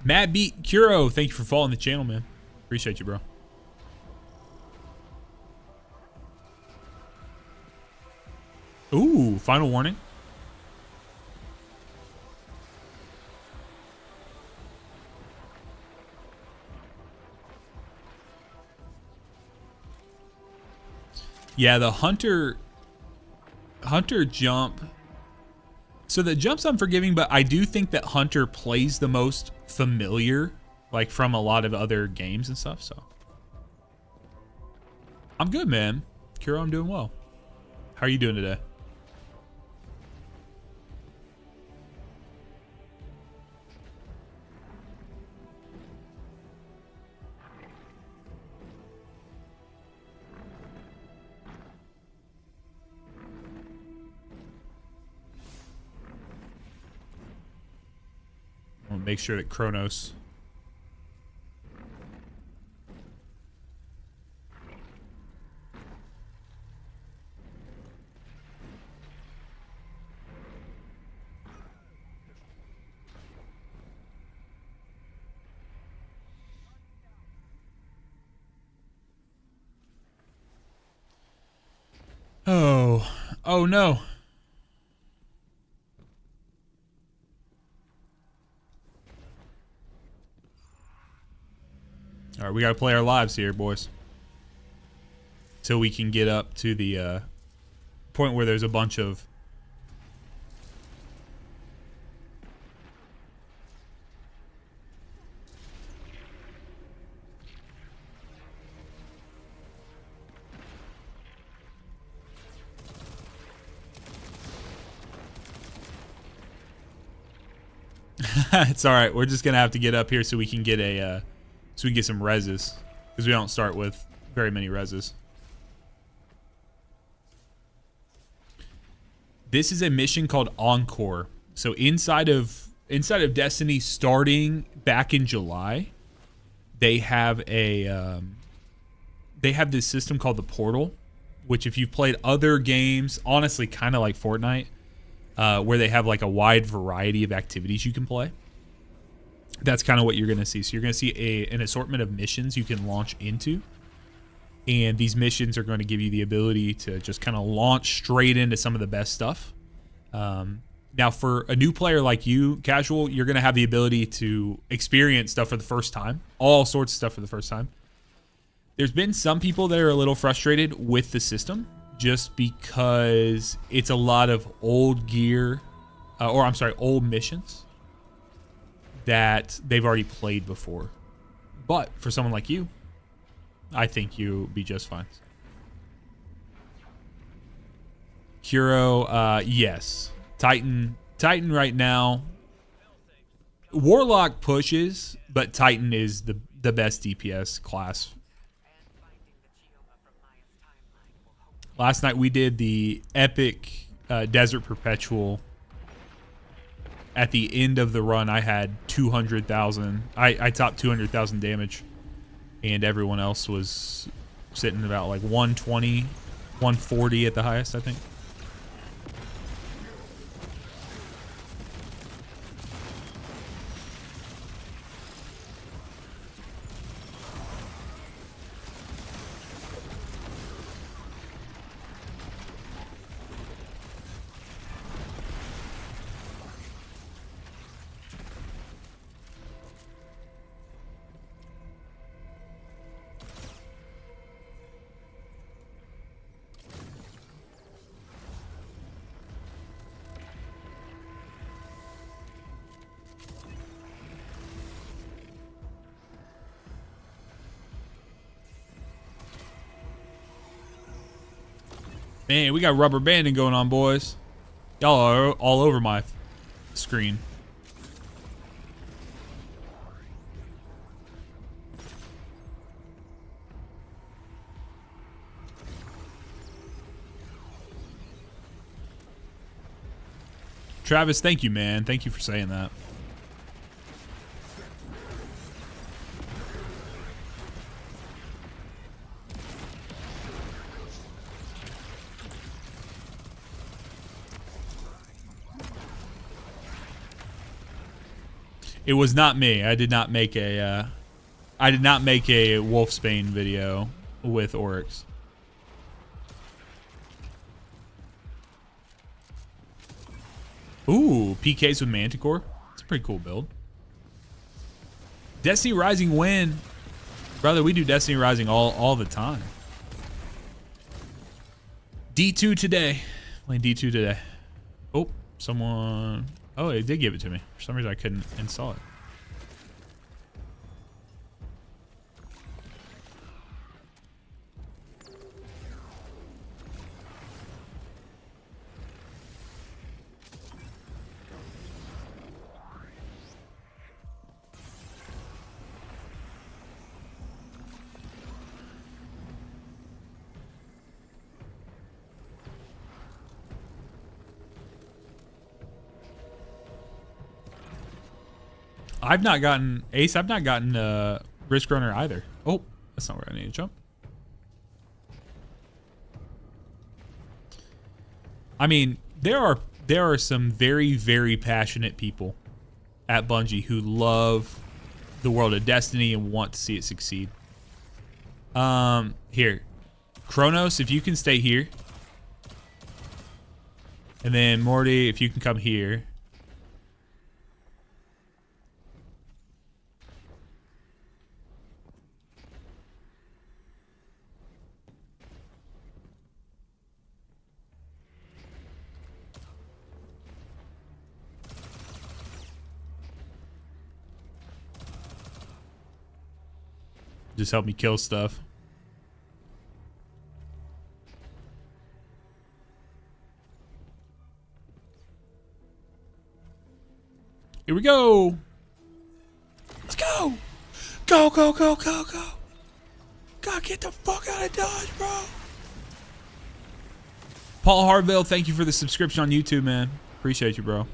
Matt Beat Kuro, thank you for following the channel, man. Appreciate you, bro. Ooh, final warning. Yeah, the hunter jump. So the jump's unforgiving, but I do think that hunter plays the most familiar, like from a lot of other games and stuff. So I'm good, man. Kuro, I'm doing well. How are you doing today? I'll make sure that Kronos. Oh no. All right, we got to play our lives here, boys. Till we can get up to the point where there's a bunch of... It's all right. We're just gonna have to get up here so we can get a so we can get some reses, because we don't start with very many reses. This is a mission called Encore. So inside of Destiny, starting back in July, they have a they have this system called the Portal, which if you've played other games, honestly, kind of like Fortnite, where they have like a wide variety of activities you can play. That's kind of what you're going to see. So you're going to see an assortment of missions you can launch into. And these missions are going to give you the ability to just kind of launch straight into some of the best stuff. Now, for a new player like you, casual, you're going to have the ability to experience stuff for the first time. All sorts of stuff for the first time. There's been some people that are a little frustrated with the system just because it's a lot of old gear, old missions that they've already played before. But for someone like you, I think you'll be just fine. Kuro, yes. Titan right now. Warlock pushes, but Titan is the best DPS class. Last night we did the epic Desert Perpetual. At the end of the run, I had 200,000. I topped 200,000 damage, and everyone else was sitting about like 120, 140 at the highest, I think. Man, we got rubber banding going on, boys. Y'all are all over my screen. Travis, thank you, man. Thank you for saying that. It was not me. I did not make a Wolfsbane video with Oryx. Ooh, PKs with Manticore. It's a pretty cool build. Destiny Rising win. Brother, we do Destiny Rising all the time. D2 today. Playing D2 today. Oh, someone... Oh, it did give it to me. For some reason, I couldn't install it. I've not gotten Ace. I've not gotten Risk Runner either. Oh, that's not where I need to jump. I mean, there are some very, very passionate people at Bungie who love the world of Destiny and want to see it succeed. Here, Kronos, if you can stay here, and then Morty, if you can come here. Just help me kill stuff. Here we go. Let's go. Go, go, go, go, go. God, get the fuck out of Dodge, bro. Paul Harville, thank you for the subscription on YouTube, man. Appreciate you, bro.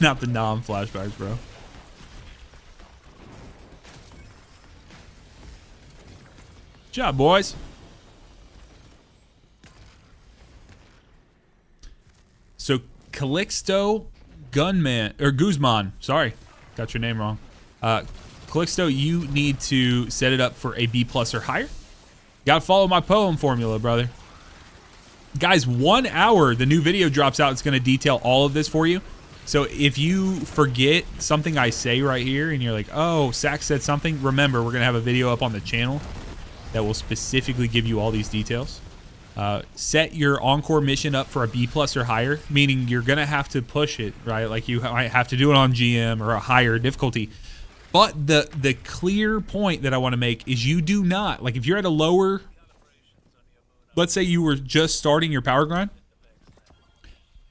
Not the non-flashbacks, bro. Good job, boys. So, Calixto Gunman, or Guzman, sorry. Got your name wrong. Calixto, you need to set it up for a B+ or higher. Gotta follow my poem formula, brother. Guys, 1 hour, the new video drops out. It's going to detail all of this for you. So if you forget something I say right here and you're like, oh, Sack said something, remember, we're going to have a video up on the channel that will specifically give you all these details. Set your Encore mission up for a B+ or higher, meaning you're going to have to push it, right? Like you might have to do it on GM or a higher difficulty. But the clear point that I want to make is you do not, like if you're at a lower, let's say you were just starting your power grind,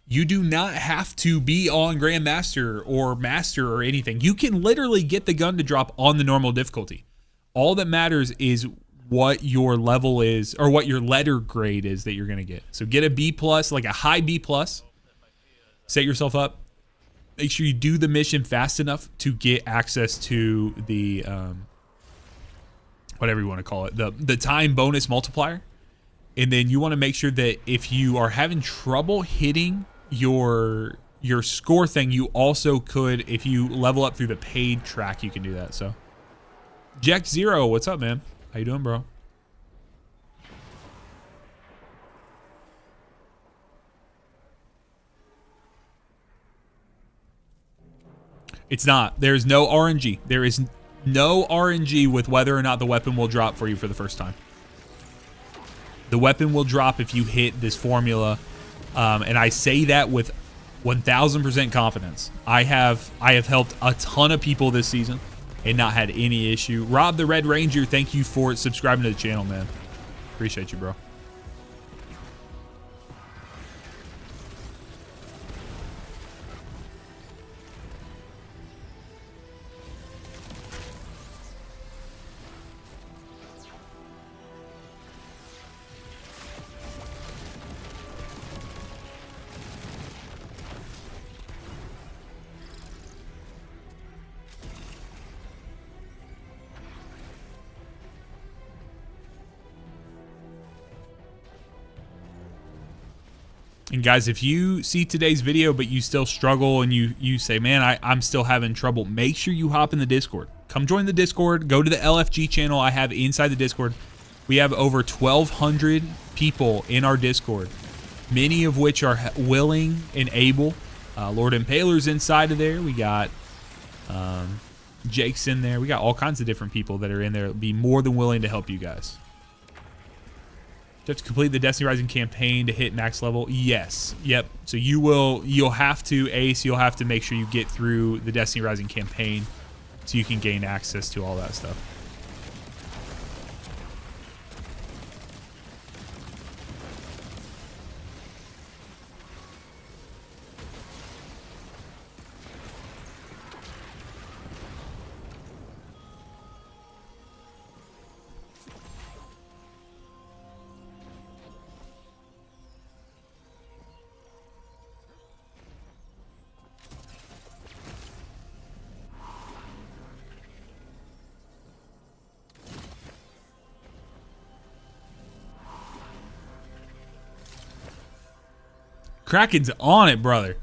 you do not have to be on Grandmaster or Master or anything. You can literally get the gun to drop on the normal difficulty. All that matters is what your level is or what your letter grade is that you're going to get. So get a B+, like a high B+. Set yourself up. Make sure you do the mission fast enough to get access to the, whatever you want to call it, the time bonus multiplier. And then you want to make sure that if you are having trouble hitting your score thing, you also could, if you level up through the paid track, you can do that. So Jack Zero, what's up, man? How you doing, bro? It's not. There's no RNG. There is no RNG with whether or not the weapon will drop for you for the first time. The weapon will drop if you hit this formula. And I say that with 1000% confidence. I have helped a ton of people this season and not had any issue. Rob the Red Ranger, thank you for subscribing to the channel, man. Appreciate you, bro. And guys, if you see today's video, but you still struggle and you say, man, I'm still having trouble, make sure you hop in the Discord. Come join the Discord. Go to the LFG channel I have inside the Discord. We have over 1,200 people in our Discord, many of which are willing and able. Lord Impaler's inside of there. We got Jake's in there. We got all kinds of different people that are in there. Be more than willing to help you guys. Do you have to complete the Destiny Rising campaign to hit max level? Yes. Yep. So you'll have to, Ace, you'll have to make sure you get through the Destiny Rising campaign so you can gain access to all that stuff. Kraken's on it, brother.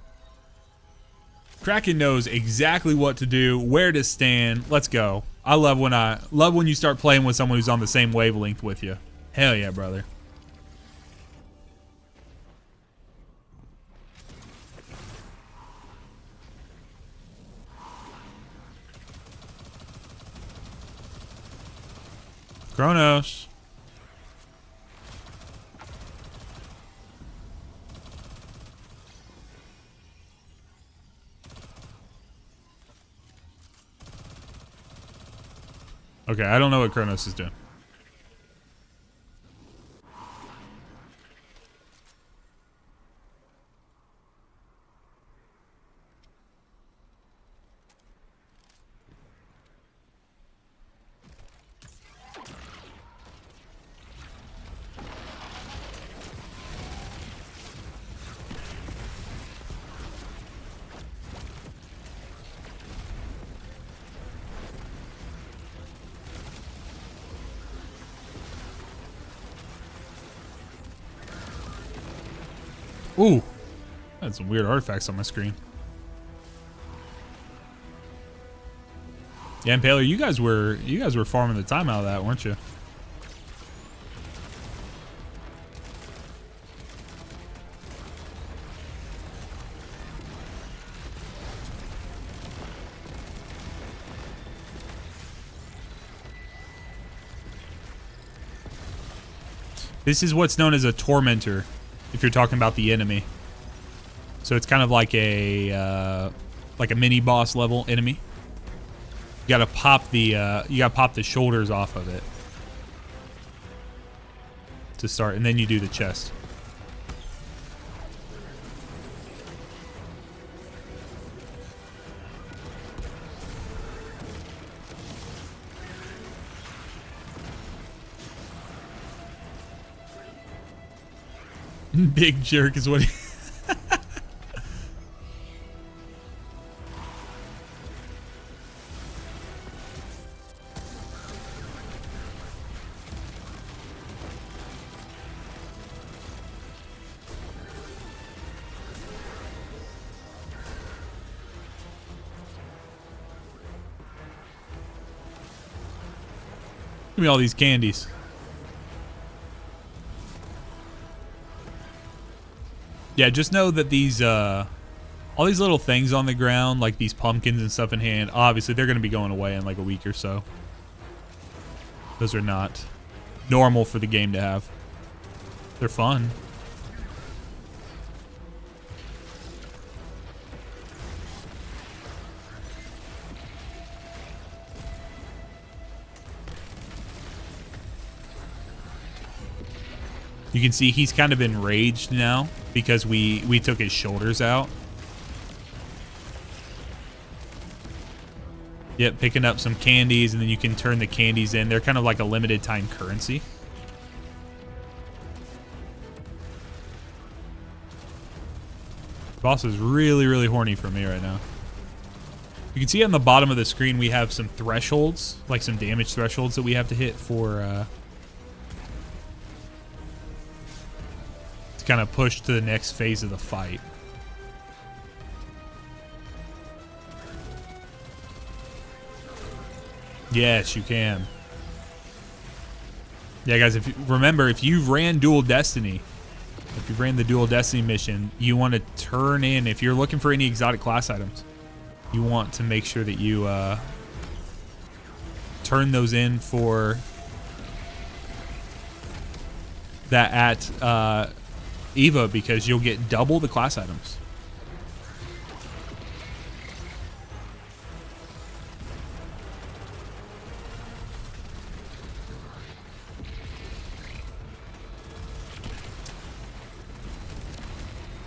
Kraken knows exactly what to do, where to stand. Let's go. I love when you start playing with someone who's on the same wavelength with you. Hell yeah, brother. Kronos. Okay, I don't know what Kronos is doing. Ooh, that's some weird artifacts on my screen. Yeah, Impaler, you guys were farming the time out of that, weren't you? This is what's known as a tormentor, if you're talking about the enemy. So it's kind of like a mini boss level enemy. You gotta pop the shoulders off of it to start, and then you do the chest. Big jerk is what he... Give me all these candies. Yeah, just know that these, all these little things on the ground, like these pumpkins and stuff in hand, obviously they're going to be going away in like a week or so. Those are not normal for the game to have. They're fun. You can see he's kind of enraged now because we took his shoulders out. Yep, picking up some candies, and then you can turn the candies in. They're kind of like a limited time currency. Boss is really, really horny for me right now. You can see on the bottom of the screen we have some thresholds, like some damage thresholds that we have to hit for kind of push to the next phase of the fight. Yes, you can. Yeah, guys, if you've ran Dual Destiny, if you've ran the Dual Destiny mission, you want to turn in, if you're looking for any exotic class items, you want to make sure that you turn those in for that at Eva, because you'll get double the class items.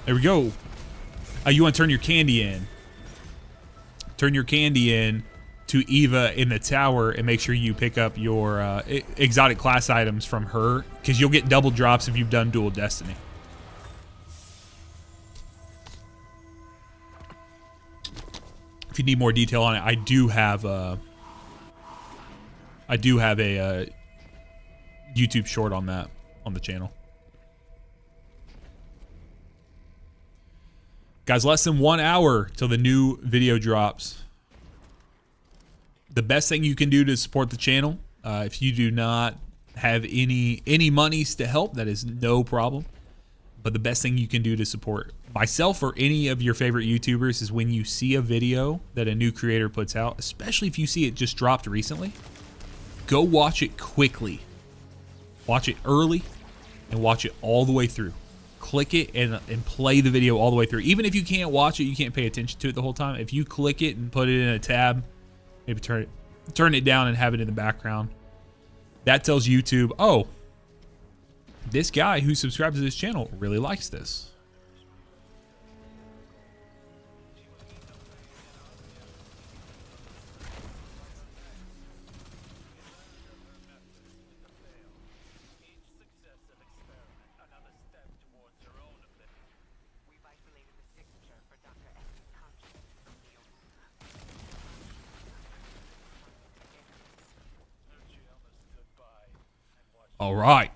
There we go. You want to turn your candy in. Turn your candy in to Eva in the tower and make sure you pick up your exotic class items from her, because you'll get double drops if you've done Dual Destiny. If you need more detail on it, I do have a YouTube short on that on the channel. Guys, less than 1 hour till the new video drops. The best thing you can do to support the channel, if you do not have any monies to help, that is no problem. But the best thing you can do to support myself or any of your favorite YouTubers is when you see a video that a new creator puts out, especially if you see it just dropped recently, go watch it quickly. Watch it early and watch it all the way through. Click it and play the video all the way through. Even if you can't watch it, you can't pay attention to it the whole time. If you click it and put it in a tab, maybe turn turn it down and have it in the background. That tells YouTube, oh, this guy who subscribes to this channel really likes this. All right.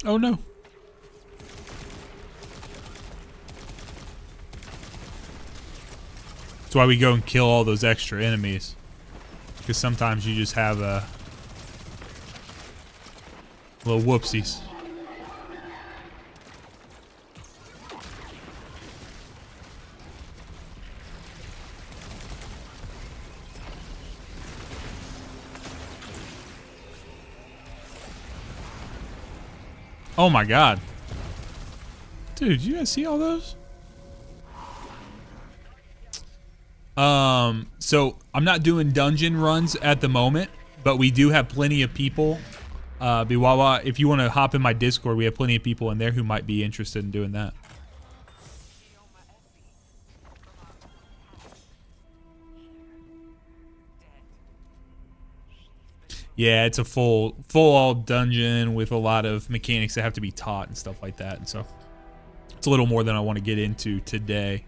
Oh no. That's why we go and kill all those extra enemies. Because sometimes you just have a little whoopsies. Oh my god. Dude, you guys see all those? So I'm not doing dungeon runs at the moment, but we do have plenty of people. Biwawa, if you want to hop in my Discord, we have plenty of people in there who might be interested in doing that. Yeah, it's a full all dungeon with a lot of mechanics that have to be taught and stuff like that. And so it's a little more than I want to get into today.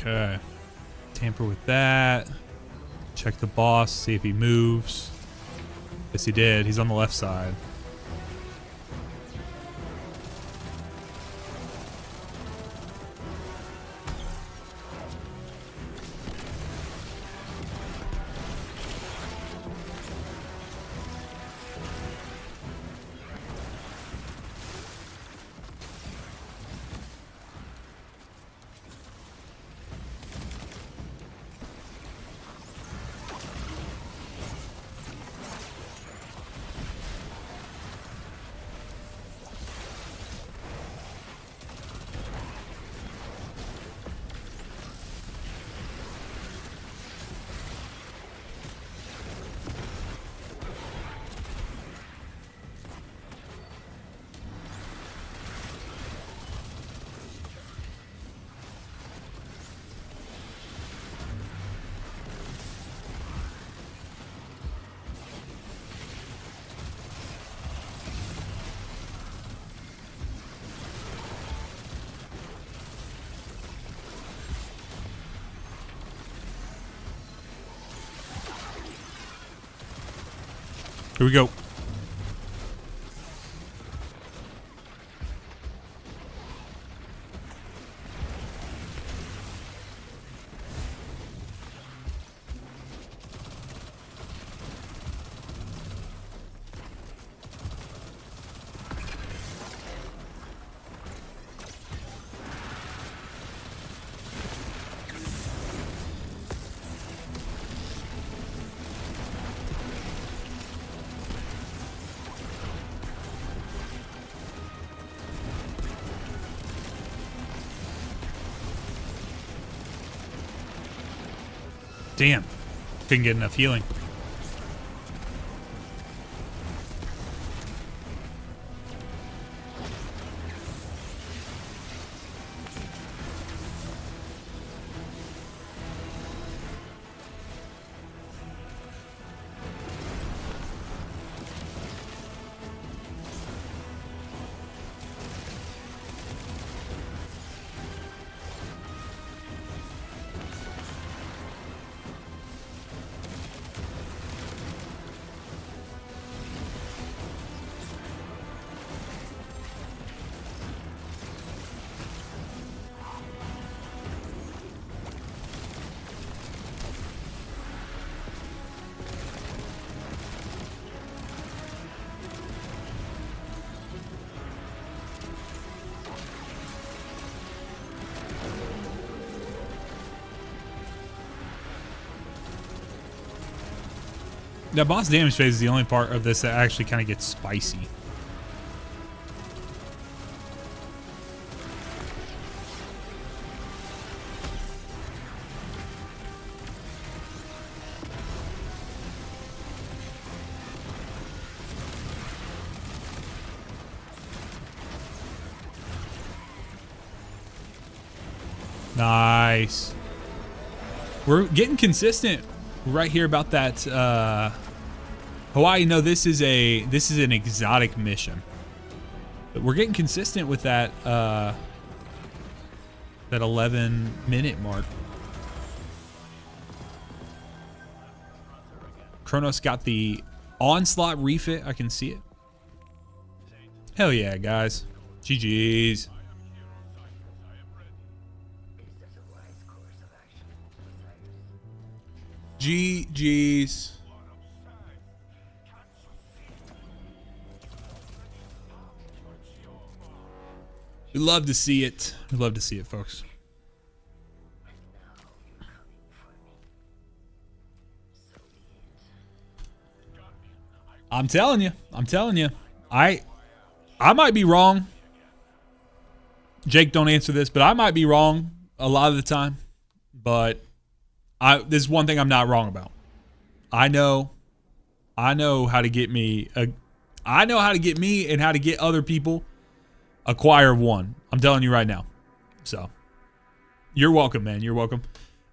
Okay. Tamper with that. Check the boss, see if he moves. Yes, he did. He's on the left side. Here we go. Damn. Couldn't get enough healing. The boss damage phase is the only part of this that actually kind of gets spicy. Nice. We're getting consistent right here about that Hawaii. No, this is an exotic mission, but we're getting consistent with that that 11-minute mark. Kronos got the onslaught refit. I can see it. Hell yeah, guys. GG's. GG's. We love to see it. We love to see it, folks. I'm telling you. I'm telling you. I might be wrong. Jake, don't answer this, but I might be wrong a lot of the time. But this is one thing I'm not wrong about. I know how to get me. I know how to get me and how to get other people acquire one. I'm telling you right now. So you're welcome, man. You're welcome.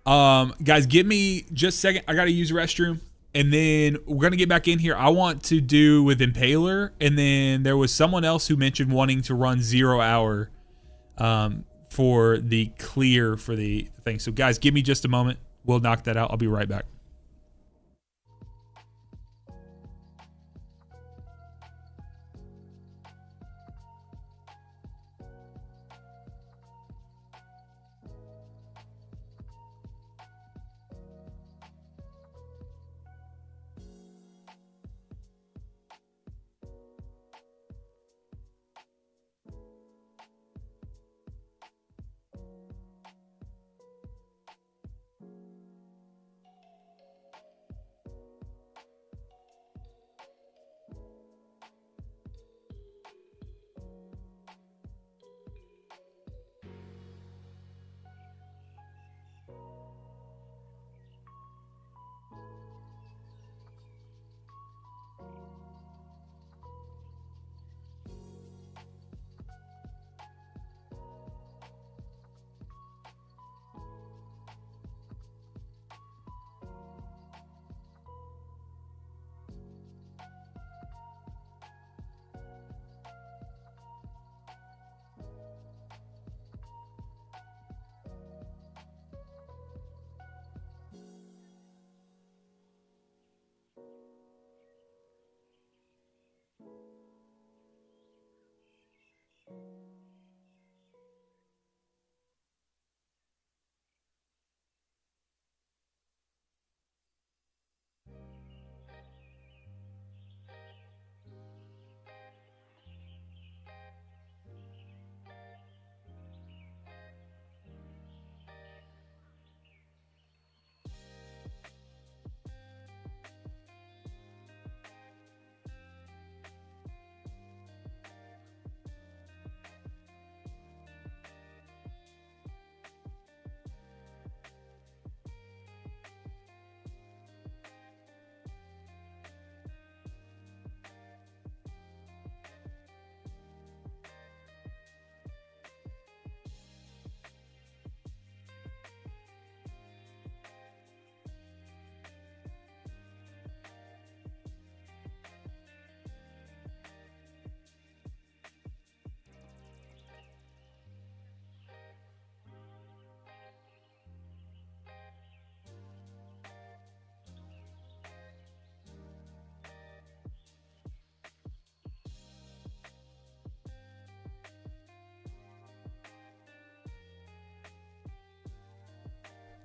Guys, give me just a second. I got to use the restroom. And then we're going to get back in here. I want to do with Impaler. And then there was someone else who mentioned wanting to run 0 hour for the clear for the thing. So guys, give me just a moment. We'll knock that out. I'll be right back.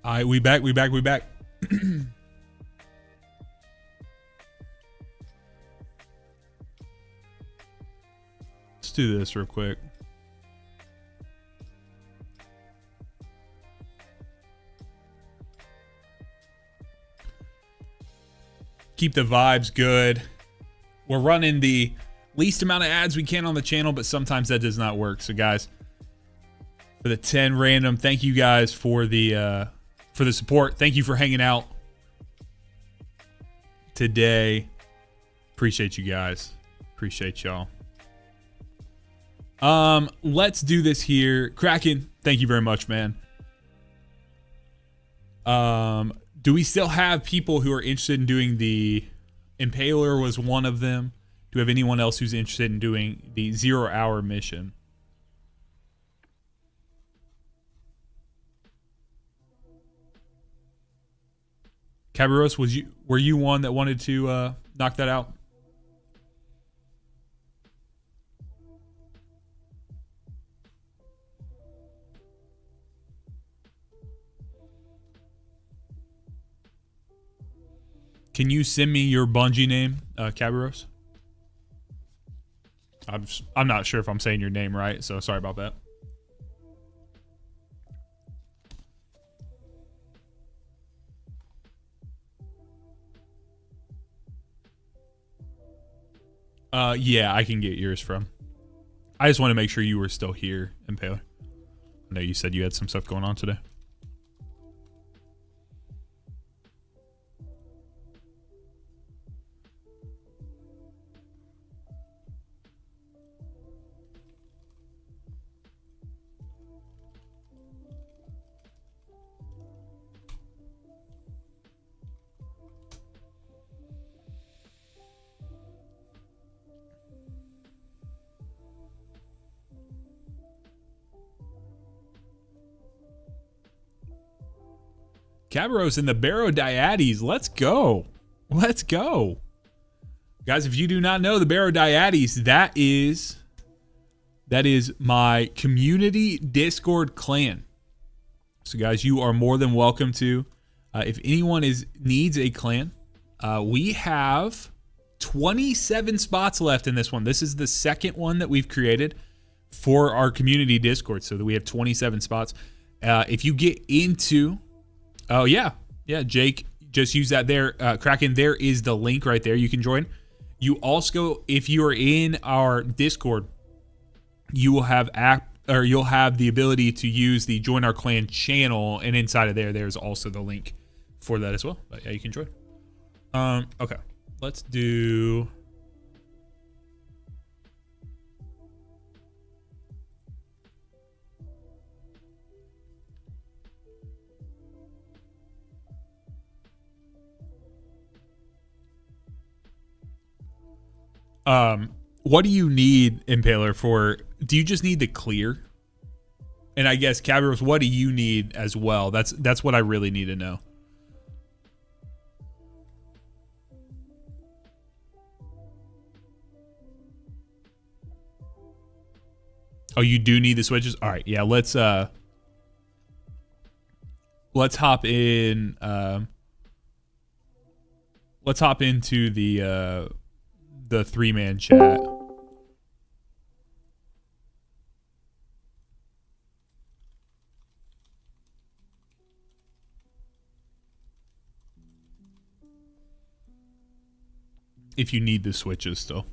All right, we back. Let's do this real quick. Keep the vibes good. We're running the least amount of ads we can on the channel, but sometimes that does not work. So guys, for the 10 random, thank you guys for the support. Thank you for hanging out today. Appreciate you guys. Appreciate y'all. Let's do this here. Kraken, thank you very much, man. Do we still have people who are interested in doing the Impaler was one of them? Do we have anyone else who's interested in doing the 0 hour mission? Cabaros, were you one that wanted to knock that out? Can you send me your Bungie name, Cabaros? I'm not sure if I'm saying your name right, so sorry about that. Yeah, I can get yours from. I just want to make sure you were still here, Impaler. I know you said you had some stuff going on today. Cabaros in the Barodiades. Let's go. Let's go. Guys, if you do not know the Barodiades, that is my community Discord clan. So guys, you are more than welcome to. If anyone needs a clan, we have 27 spots left in this one. This is the second one that we've created for our community Discord, so that we have 27 spots. If you get into... Oh, yeah, Jake, just use that there. Kraken, there is the link right there. You can join. You also, if you are in our Discord, you will have you'll have the ability to use the Join Our Clan channel, and inside of there's also the link for that as well. But yeah, you can join. Okay, let's do... What do you need, Impaler, for... Do you just need the clear? And I guess, Cabaros, what do you need as well? That's what I really need to know. Oh, you do need the switches? All right, yeah, let's hop in. Let's hop into the 3-man chat. If you need the switches still.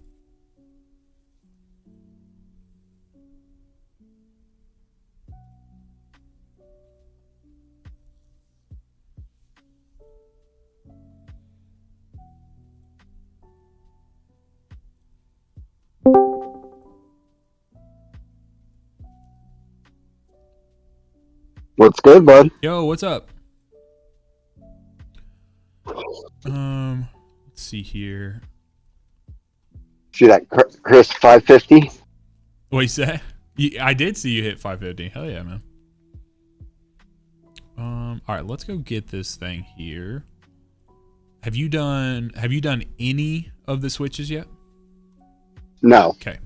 What's good, bud? Yo, what's up? Let's see here. See that Chris 550? What you say? I did see you hit 550. Hell yeah, man. All right, let's go get this thing here. Have you done any of the switches yet? No. Okay.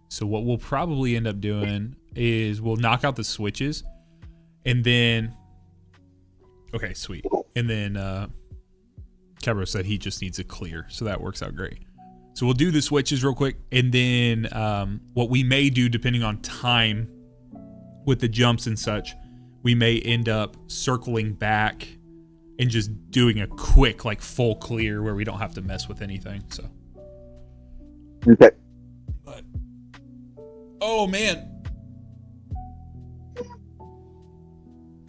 So what we'll probably end up doing is we'll knock out the switches, and then Okay, sweet. And then Cabro said he just needs a clear, so that works out great. So we'll do the switches real quick, and then what we may do, depending on time with the jumps and such, we may end up circling back and just doing a quick, like, full clear where we don't have to mess with anything. So. Okay. But, oh man,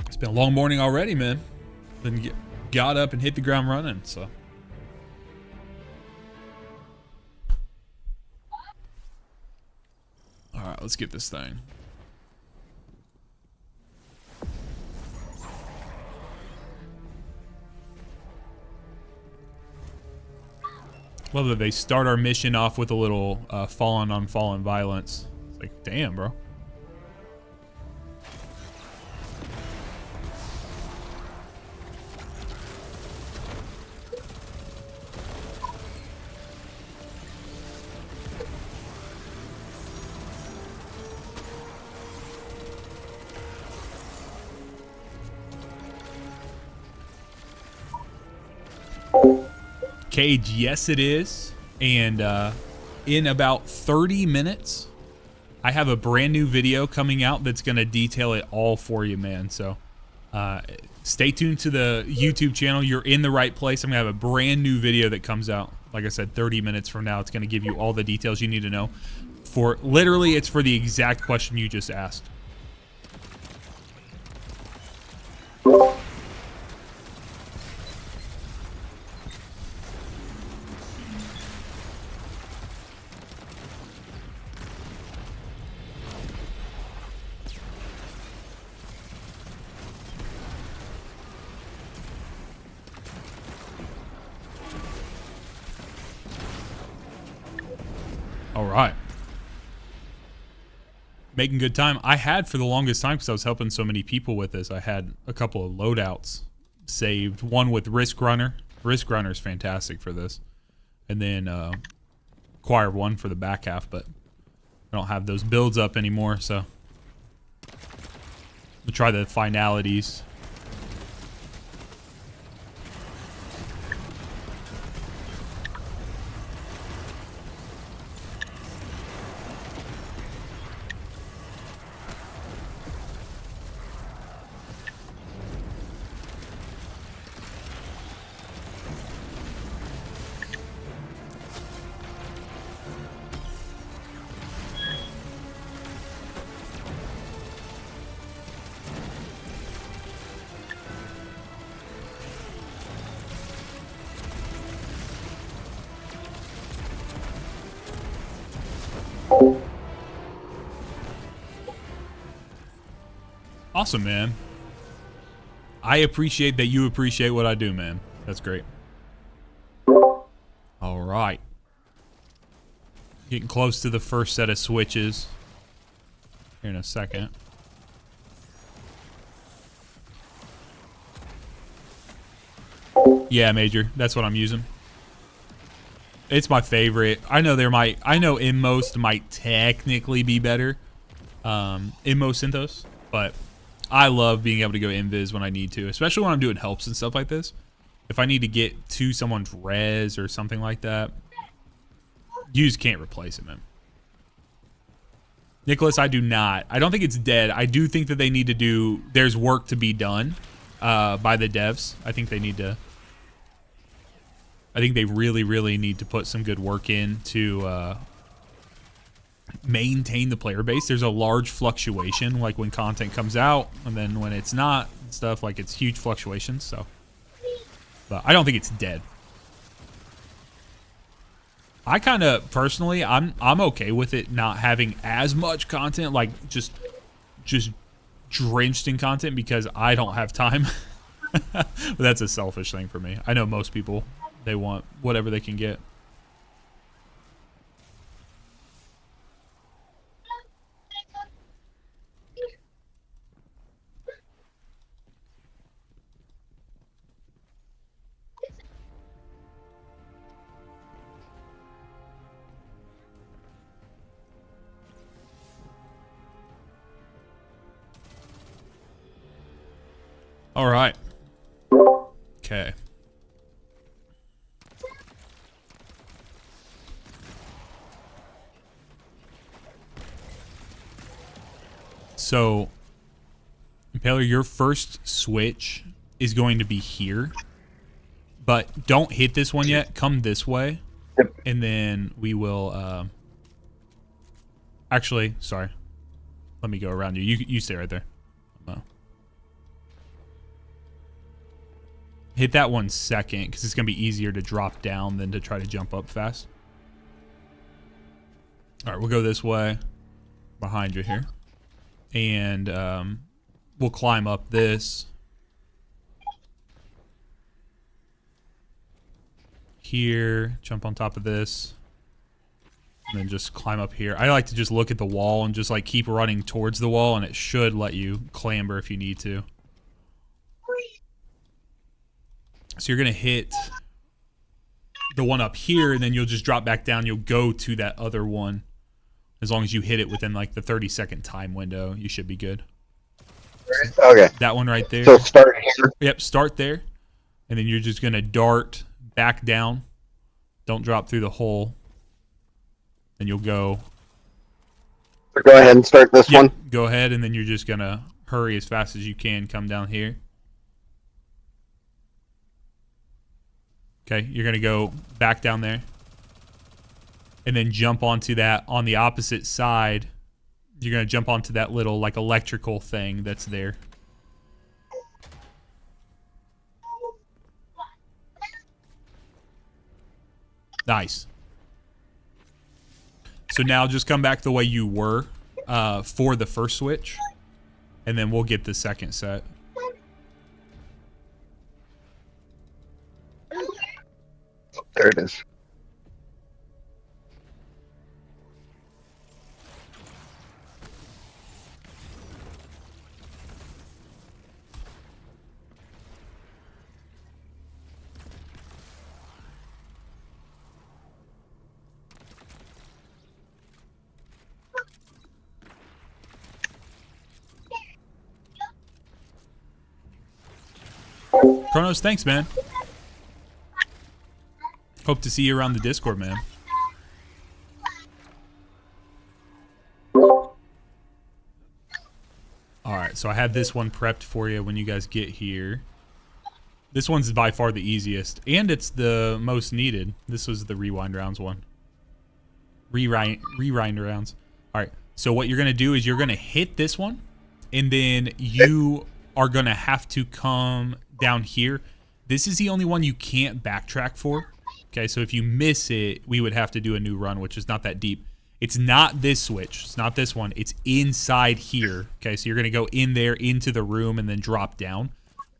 it's been a long morning already, man. Then got up and hit the ground running. So. All right, let's get this thing. Love that they start our mission off with a little fallen on fallen violence. It's like, damn, bro. Cage, yes it is. And in about 30 minutes, I have a brand new video coming out that's going to detail it all for you, man. So stay tuned to the YouTube channel. You're in the right place. I'm going to have a brand new video that comes out, like I said, 30 minutes from now. It's going to give you all the details you need to know. For literally, it's for the exact question you just asked. All right. Making good time. I had for the longest time, because I was helping so many people with this, I had a couple of loadouts saved. One with Risk Runner. Risk Runner is fantastic for this. And then Choir 1 for the back half, but I don't have those builds up anymore, so we'll try the finalities. Awesome, man. I appreciate that you appreciate what I do, man. That's great. All right. Getting close to the first set of switches here in a second. Yeah, Major. That's what I'm using. It's my favorite. I know Inmost might technically be better. Inmost Synthos, but I love being able to go invis when I need to, especially when I'm doing helps and stuff like this. If I need to get to someone's res or something like that, you just can't replace it, man. Nicholas, I do not. I don't think it's dead. I do think that they need to do, there's work to be done by the devs. I think they need to, I think they really, really need to put some good work in to maintain the player base. There's a large fluctuation, like when content comes out, and then when it's not, stuff like it's huge fluctuations. So, but I don't think it's dead. I kind of personally, I'm okay with it not having as much content, like just drenched in content, because I don't have time. But that's a selfish thing for me. I know most people, they want whatever they can get. All right. Okay. So, Impaler, your first switch is going to be here. But don't hit this one yet. Come this way. Yep. And then we will... actually, sorry. Let me go around you. You stay right there. Hit that one second, because it's going to be easier to drop down than to try to jump up fast. All right, we'll go this way. Behind you here. And we'll climb up this. Here, jump on top of this. And then just climb up here. I like to just look at the wall and just like keep running towards the wall, and it should let you clamber if you need to. So you're going to hit the one up here, and then you'll just drop back down. You'll go to that other one. As long as you hit it within like the 30-second time window, you should be good. Okay. That one right there. So start here. Yep, start there. And then you're just going to dart back down. Don't drop through the hole. And you'll go. So go ahead and start this Yep, one. go ahead, and then you're just going to hurry as fast as you can. Come down here. Okay, you're going to go back down there. And then jump onto that on the opposite side. You're going to jump onto that little like electrical thing that's there. Nice. So now just come back the way you were for the first switch. And then we'll get the second set. There it is. Kronos, thanks, man. Hope to see you around the Discord, man. Alright, so I have this one prepped for you when you guys get here. This one's by far the easiest, and it's the most needed. This was the rewind rounds one. Rewind rounds. Alright, so what you're going to do is you're going to hit this one, and then you are going to have to come down here. This is the only one you can't backtrack for. Okay, so if you miss it, we would have to do a new run, which is not that deep. It's not this switch. It's not this one. It's inside here. Okay, so you're going to go in there into the room and then drop down.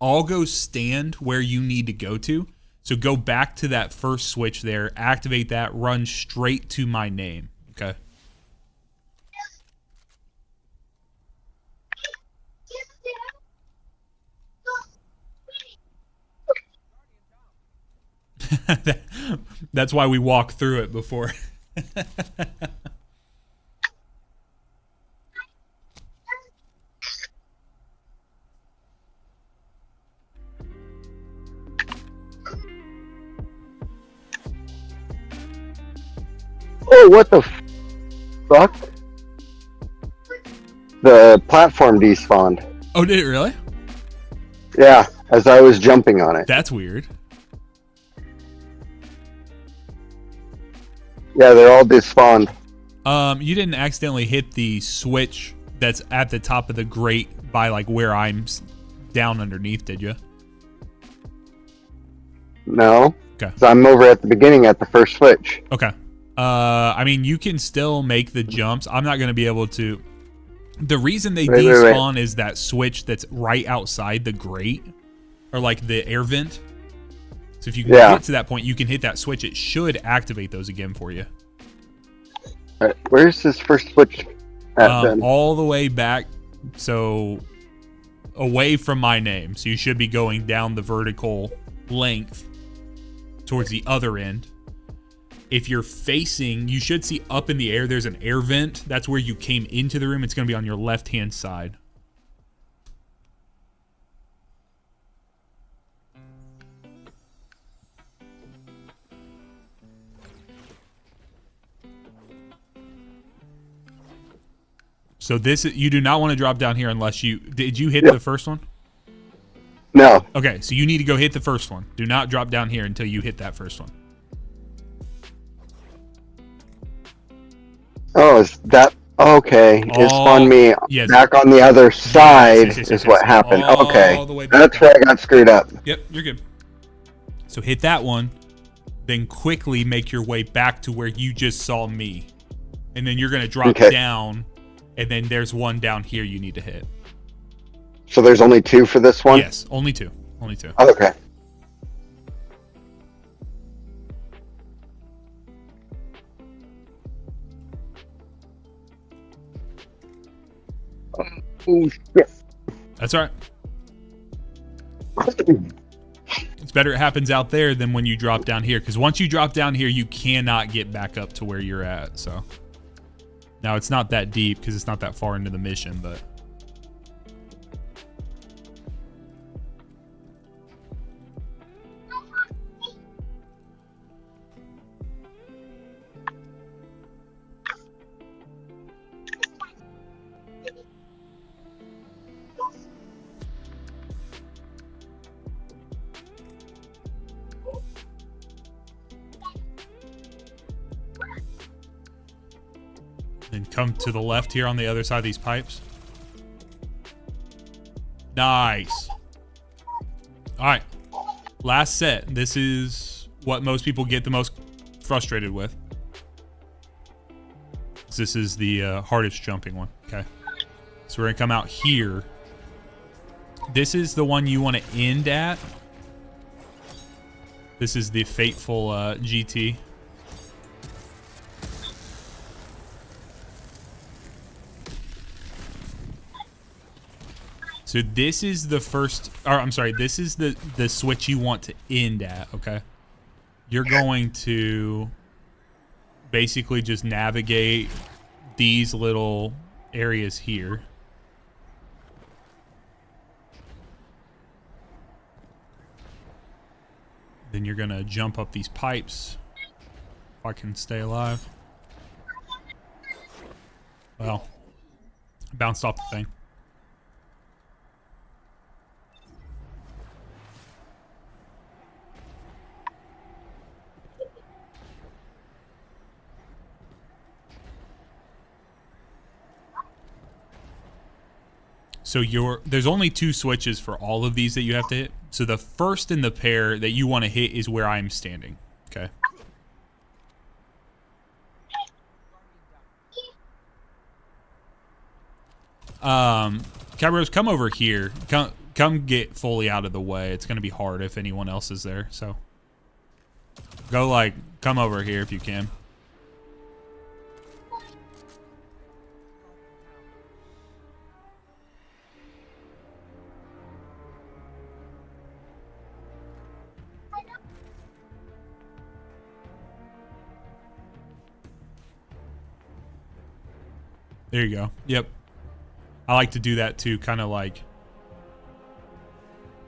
I'll go stand where you need to go to. So go back to that first switch there, activate that, run straight to my name. Okay. That's why we walk through it before. Oh, what the fuck? The platform despawned. Oh, did it really? Yeah, as I was jumping on it. That's weird. Yeah, they're all despawned. You didn't accidentally hit the switch that's at the top of the grate by like where I'm down underneath, did you? No. Okay. So I'm over at the beginning at the first switch. Okay. I mean, you can still make the jumps. I'm not going to be able to. The reason they despawn is that switch that's right outside the grate, or like the air vent. So if you can get to that point, you can hit that switch. It should activate those again for you. Where's this first switch at then? All the way back, so away from my name. So you should be going down the vertical length towards the other end. If you're facing, you should see up in the air, there's an air vent. That's where you came into the room. It's going to be on your left-hand side. So this, you do not want to drop down here unless you, did you hit Yep. the first one? No. Okay, so you need to go hit the first one. Do not drop down here until you hit that first one. Oh, is that okay? It spawned me yes. back on the other side. Yes. Is what happened. All Okay, the way back that's down. where I got screwed up. Yep, you're good. So hit that one, then quickly make your way back to where you just saw me. And then you're going to drop down, and then there's one down here you need to hit. So there's only 2 for this one? Yes, only 2. Only 2. Okay. Oh, shit. That's all right. It's better it happens out there than when you drop down here, because once you drop down here, you cannot get back up to where you're at. So now it's not that deep because it's not that far into the mission, but then come to the left here on the other side of these pipes. Nice. All right. Last set. This is what most people get the most frustrated with. This is the hardest jumping one. Okay. So we're going to come out here. This is the one you want to end at. This is the fateful GT. So this is the first, or I'm sorry, this is the switch you want to end at, okay? You're going to basically just navigate these little areas here. Then you're gonna jump up these pipes. If I can stay alive. Well, I bounced off the thing. So there's only 2 switches for all of these that you have to hit. So the first in the pair that you want to hit is where I'm standing. Okay. Cabros, come over here. Come get fully out of the way. It's gonna be hard if anyone else is there. So go come over here if you can. There you go. Yep. I like to do that too, kind of like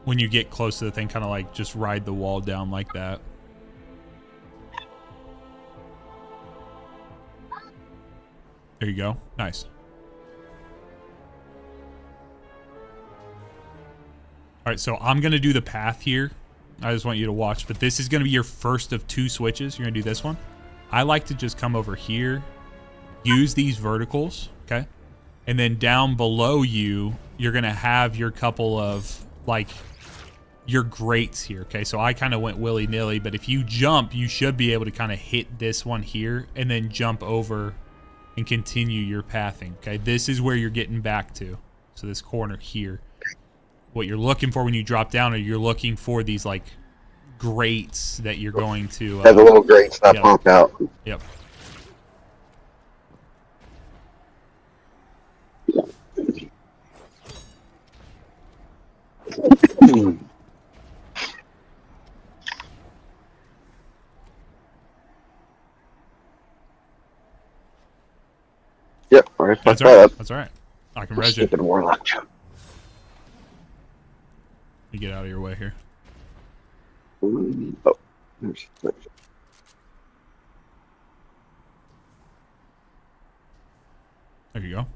when you get close to the thing, kind of like just ride the wall down like that. There you go. Nice. All right, so I'm going to do the path here. I just want you to watch, but this is going to be your first of 2 switches. You're going to do this one. I like to just come over here, use these verticals, okay? And then down below you, you're going to have your couple of, your grates here, okay? So I kind of went willy-nilly, but if you jump, you should be able to kind of hit this one here and then jump over and continue your pathing, okay? This is where you're getting back to. So this corner here. What you're looking for when you drop down, or you're looking for these, grates that you're going to... the little grates that pop out. Yep. Yep, alright, fuck That's that all right. up. That's all right. I can res you. Stupid Warlock. Let me get out of your way here. Oh, there's There you go.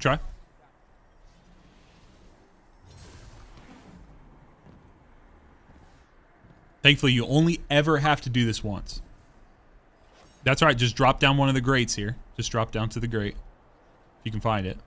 try. Thankfully, you only ever have to do this once. That's all right. Just drop down one of the grates here. Just drop down to the grate. If you can find it.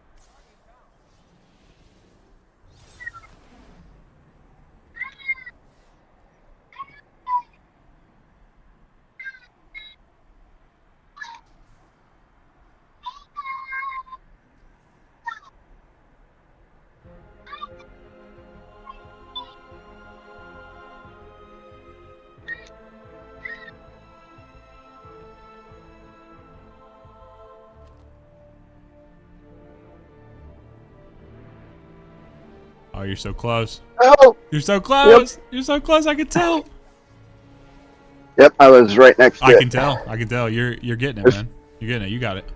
Oh, you're so close. Oh! You're so close. Yep. You're so close. I can tell. Yep, I was right next to it. I can tell. I can tell. You're getting it, man. You're getting it. You got it.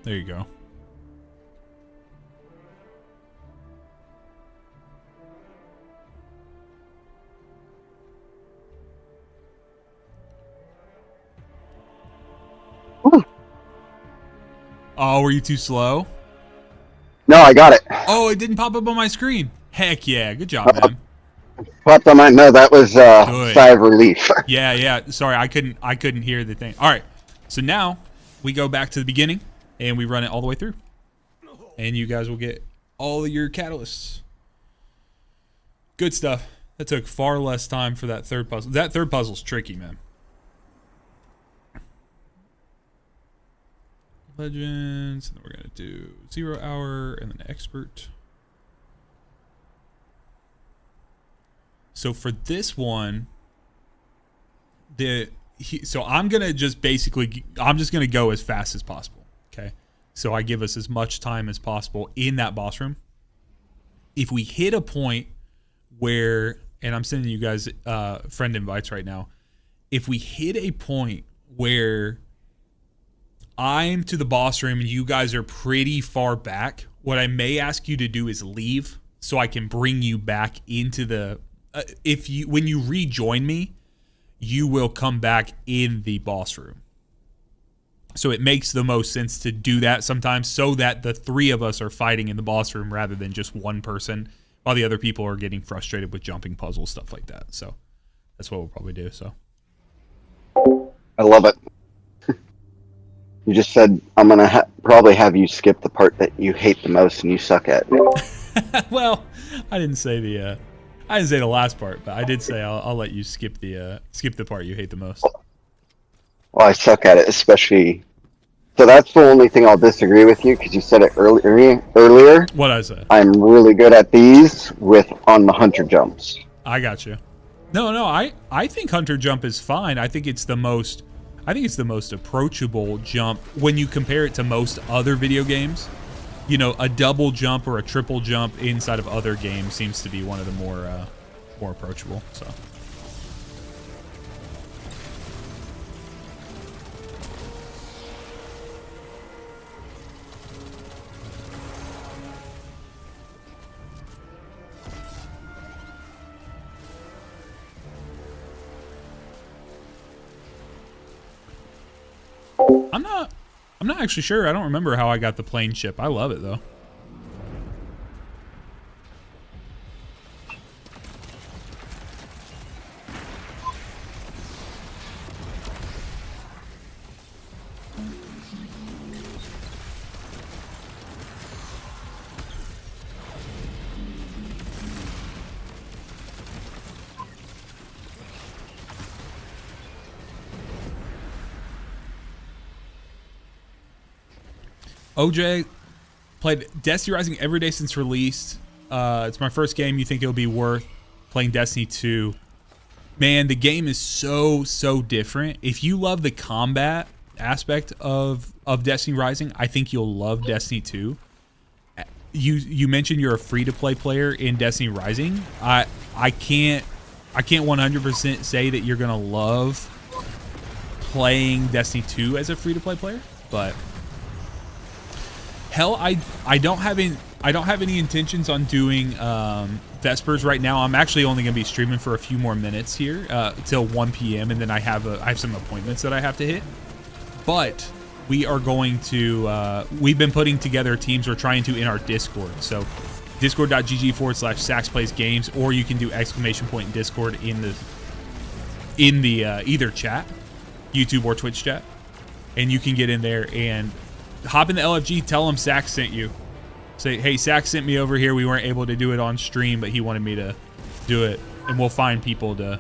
There you go. Ooh. Oh, were you too slow? No, I got it. Oh, it didn't pop up on my screen. Heck yeah. Good job, man. Popped on my, no, that was sigh of relief. Yeah. Sorry, I couldn't hear the thing. All right. So now we go back to the beginning and we run it all the way through. And you guys will get all of your catalysts. Good stuff. That took far less time for that third puzzle. That third puzzle's tricky, man. Legends, and then we're gonna do 0 hour and then expert. So for this one, so I'm gonna just I'm just gonna go as fast as possible. Okay, so I give us as much time as possible in that boss room. If we hit a point where, and I'm sending you guys friend invites right now. If we hit a point where I'm to the boss room and you guys are pretty far back, what I may ask you to do is leave so I can bring you back into the when you rejoin me, you will come back in the boss room. So it makes the most sense to do that sometimes so that the three of us are fighting in the boss room rather than just one person while the other people are getting frustrated with jumping puzzles, stuff like that. So that's what we'll probably do. So I love it. You just said I'm gonna probably have you skip the part that you hate the most and you suck at. Well, I didn't say the last part, but I did say I'll let you skip the part you hate the most. Well, I suck at it, especially. So that's the only thing I'll disagree with you because you said it earlier. What I said. I'm really good at these on the hunter jumps. I got you. No, I think hunter jump is fine. I think it's the most approachable jump when you compare it to most other video games. You know, a double jump or a triple jump inside of other games seems to be one of the more approachable. So. I'm not actually sure. I don't remember how I got the plane ship. I love it though. OJ played Destiny Rising every day since release. It's my first game. You think it'll be worth playing Destiny 2? Man, the game is so different. If you love the combat aspect of Destiny Rising, I think you'll love Destiny 2. You mentioned you're a free-to-play player in Destiny Rising. I can't 100% say that you're gonna love playing Destiny 2 as a free-to-play player, but Hell, I don't have any intentions on doing Vespers right now. I'm actually only going to be streaming for a few more minutes here till 1 p.m. and then I have some appointments that I have to hit. But we are going to we've been putting together teams we're trying to in our Discord. So discord.gg/saxplaysgames, or you can do !Discord in the either chat, YouTube or Twitch chat, and you can get in there and hop in the LFG, tell them Sax sent you. Say, hey, Sax sent me over here. We weren't able to do it on stream, but he wanted me to do it. And we'll find people to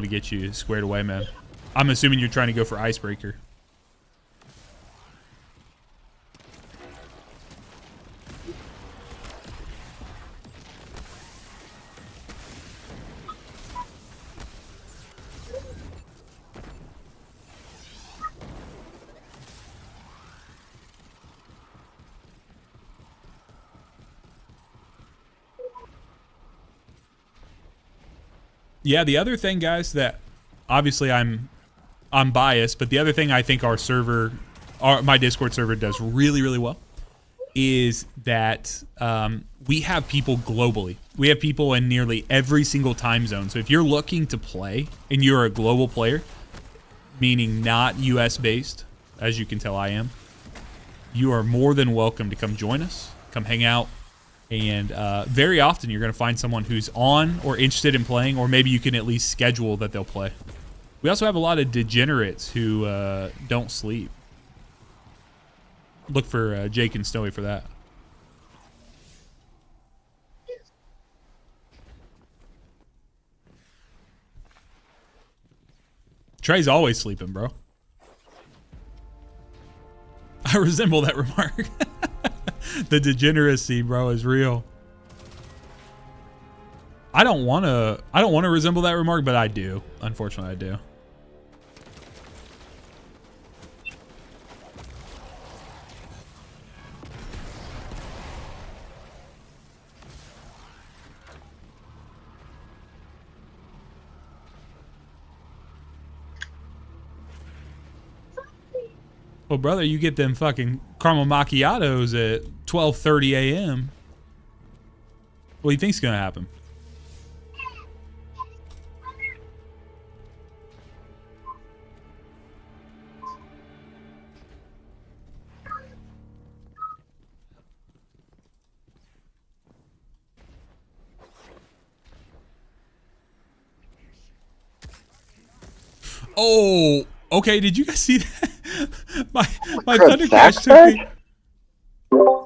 get you squared away, man. I'm assuming you're trying to go for Icebreaker. Yeah, the other thing, guys, that obviously I'm biased, but the other thing I think my Discord server does really, really well is that we have people globally. We have people in nearly every single time zone. So if you're looking to play and you're a global player, meaning not US based, as you can tell I am, you are more than welcome to come join us, come hang out. And very often you're going to find someone who's on or interested in playing, or maybe you can at least schedule that they'll play. We also have a lot of degenerates who don't sleep. Look for Jake and Snowy for that. Trey's always sleeping, bro. I resemble that remark. The degeneracy, bro, is real. I don't want to resemble that remark, but I do. Unfortunately, I do. Well, brother, you get them fucking caramel macchiatos at 12:30 a.m. What do you think's gonna happen? Oh, okay. Did you guys see that? My thunder crash took me.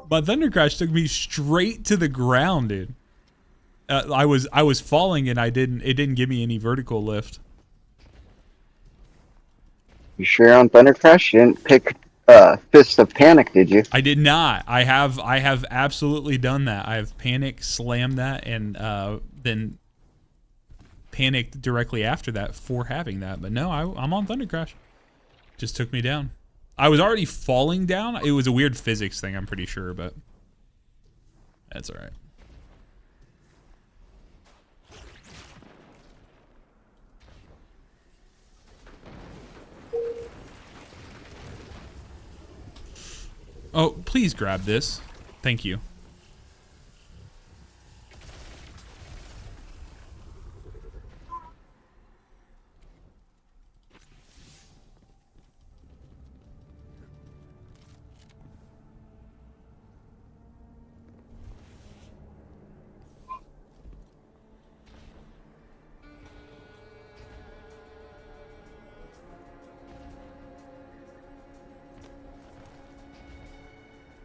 My thunder crash took me straight to the ground, dude. I was falling and it didn't give me any vertical lift. You sure on Thunder Crash? You didn't pick Fist of Panic, did you? I did not. I have absolutely done that. I have panic slammed that and then panicked directly after that for having that. But no, I'm on Thunder Crash. Just took me down. I was already falling down. It was a weird physics thing, I'm pretty sure, but that's all right. Oh, please grab this. Thank you.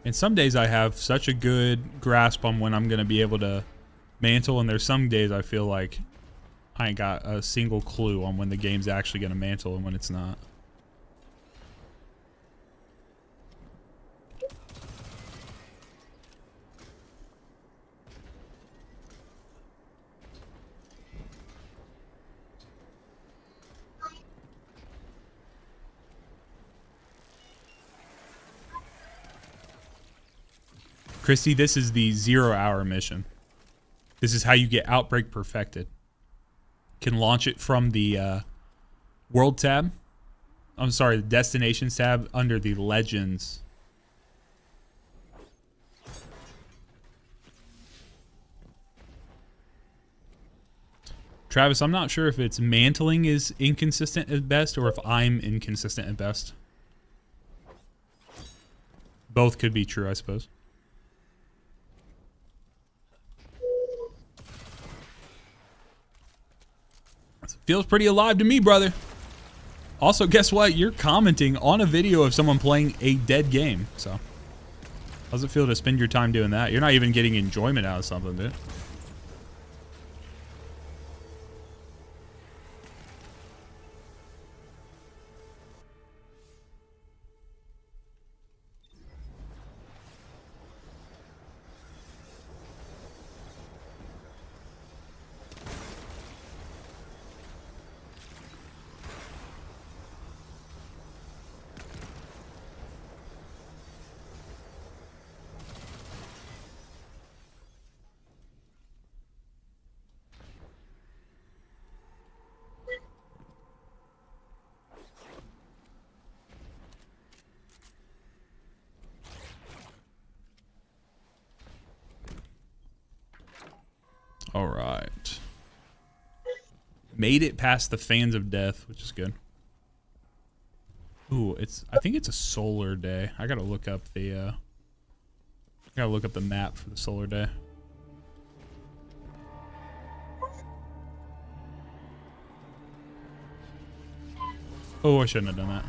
And some days I have such a good grasp on when I'm going to be able to mantle, and there's some days I feel like I ain't got a single clue on when the game's actually going to mantle and when it's not. Christy, this is the 0-hour mission. This is how you get Outbreak perfected. Can launch it from the World tab. I'm sorry, the Destinations tab under the Legends Travis, I'm not sure if it's mantling is inconsistent at best or if I'm inconsistent at best. Both could be true, I suppose. Feels pretty alive to me, brother. Also, guess what? You're commenting on a video of someone playing a dead game. So, how's it feel to spend your time doing that? You're not even getting enjoyment out of something, dude. All right. Made it past the fans of death, which is good. Ooh, I think it's a solar day. I gotta look up the map for the solar day. Oh, I shouldn't have done that.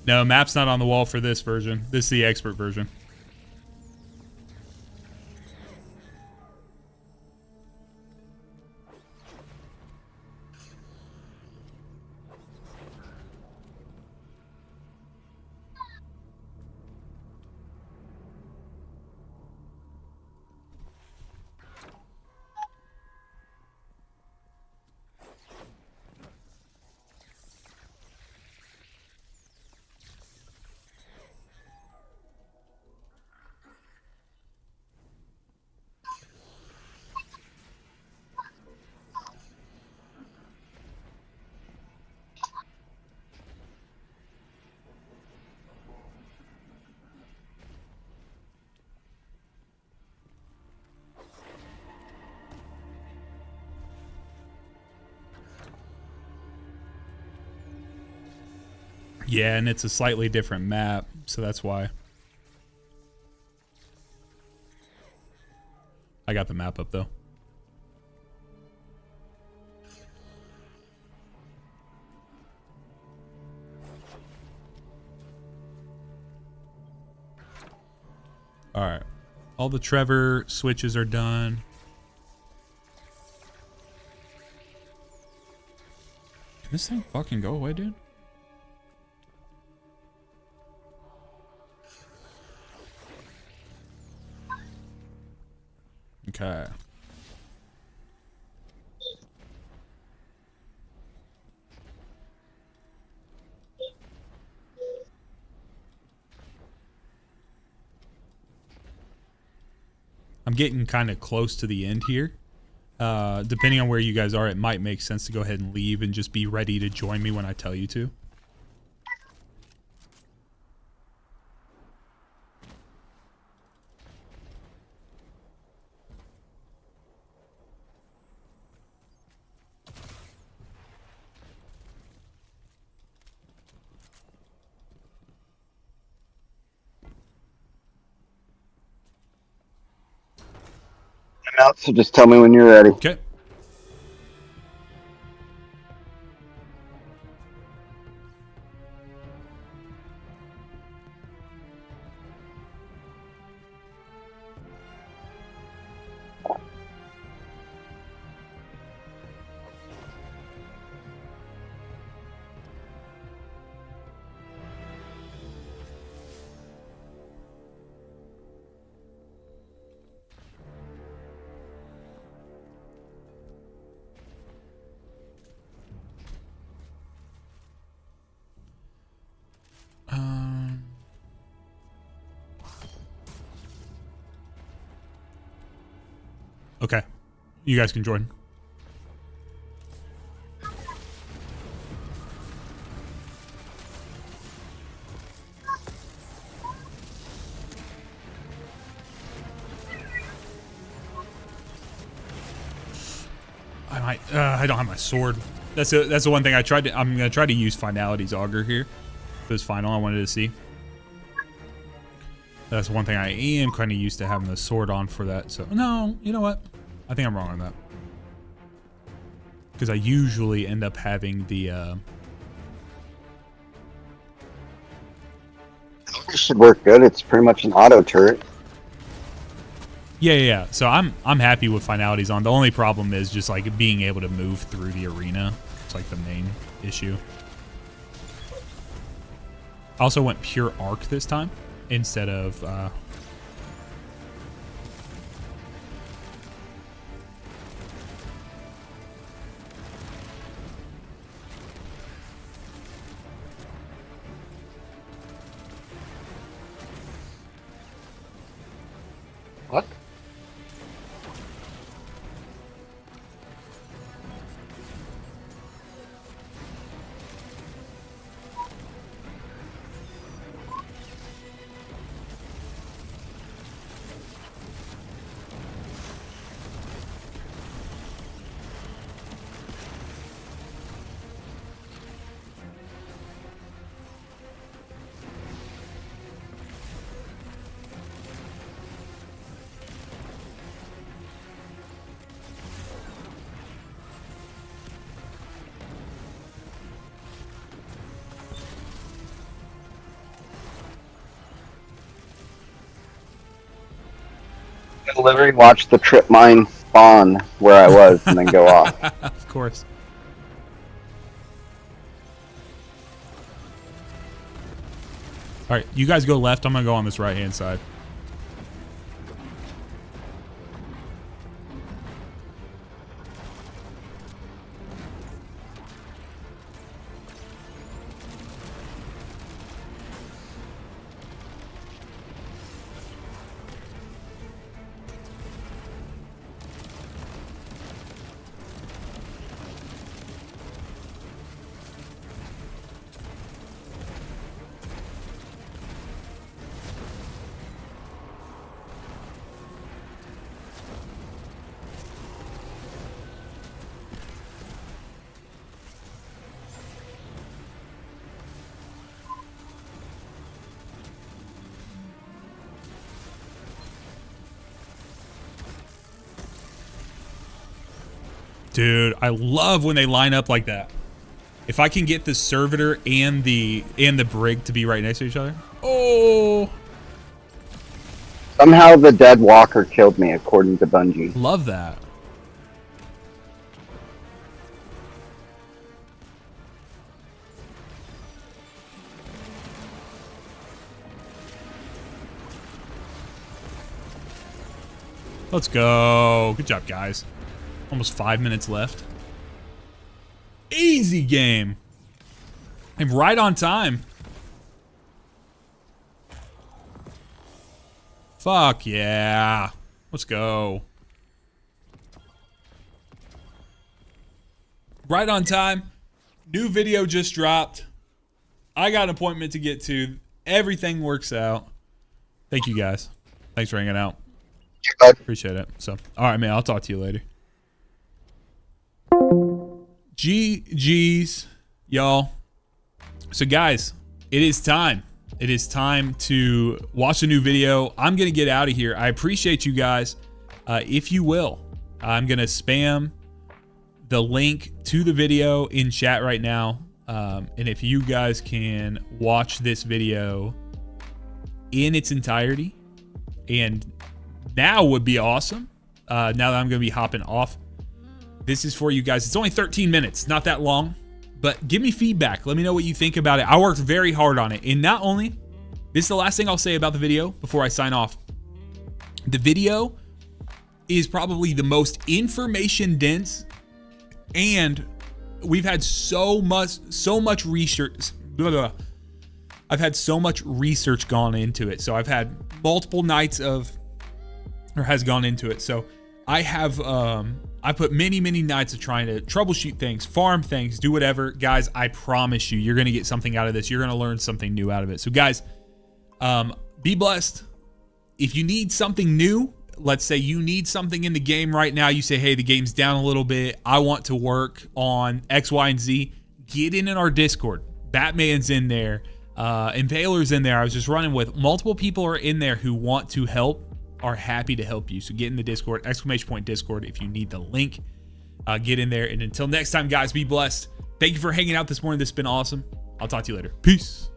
No, map's not on the wall for this version. This is the expert version. Yeah, and it's a slightly different map, so that's why. I got the map up, though. All right. All the Trevor switches are done. Can this thing fucking go away, dude? Okay. I'm getting kind of close to the end here. Depending on where you guys are, it might make sense to go ahead and leave and just be ready to join me when I tell you to. I'm out, so just tell me when you're ready. Okay. Okay. You guys can join. I don't have my sword. That's the one thing I tried to. I'm gonna try to use Finality's auger here. This final I wanted to see. That's one thing I am kind of used to having the sword on for that. So no, you know what? I think I'm wrong on that. Because I usually end up having the. It should work good. It's pretty much an auto turret. Yeah. So I'm happy with Finality's on. The only problem is just like being able to move through the arena. It's like the main issue. I also went pure arc this time instead of What? I literally watched the trip mine spawn where I was and then go off. Of course. All right, you guys go left. I'm gonna go on this right hand side. Dude, I love when they line up like that. If I can get the servitor and the brig to be right next to each other. Oh, Somehow the dead walker killed me, according to Bungie. love that. Let's go. Good job, guys. Almost 5 minutes left. Easy game. And right on time. Fuck yeah. Let's go. Right on time. New video just dropped. I got an appointment to get to. Everything works out. Thank you guys. Thanks for hanging out. Appreciate it. So, all right, man. I'll talk to you later. GG's, y'all. So, guys, it is time. It is time to watch a new video. I'm going to get out of here. I appreciate you guys. If you will, I'm going to spam the link to the video in chat right now. And if you guys can watch this video in its entirety, and now would be awesome. Now that I'm going to be hopping off. This is for you guys. It's only 13 minutes, not that long, but give me feedback. Let me know what you think about it. I worked very hard on it. And not only, this is the last thing I'll say about the video before I sign off. The video is probably the most information dense, and we've had so much research. I've had so much research gone into it. So I've had multiple nights of, or has gone into it. So I have I put many nights of trying to troubleshoot things, farm things, do whatever. Guys, I promise you, you're going to get something out of this. You're going to learn something new out of it. So guys, be blessed. If you need something new, let's say you need something in the game right now. You say, hey, the game's down a little bit. I want to work on X, Y, and Z. Get in our Discord. Batman's in there. Impaler's in there. I was just running with multiple people are in there who want to help, are happy to help you. So get in the Discord, !Discord if you need the link. Get in there. And until next time, guys, be blessed. Thank you for hanging out this morning. This has been awesome. I'll talk to you later. Peace.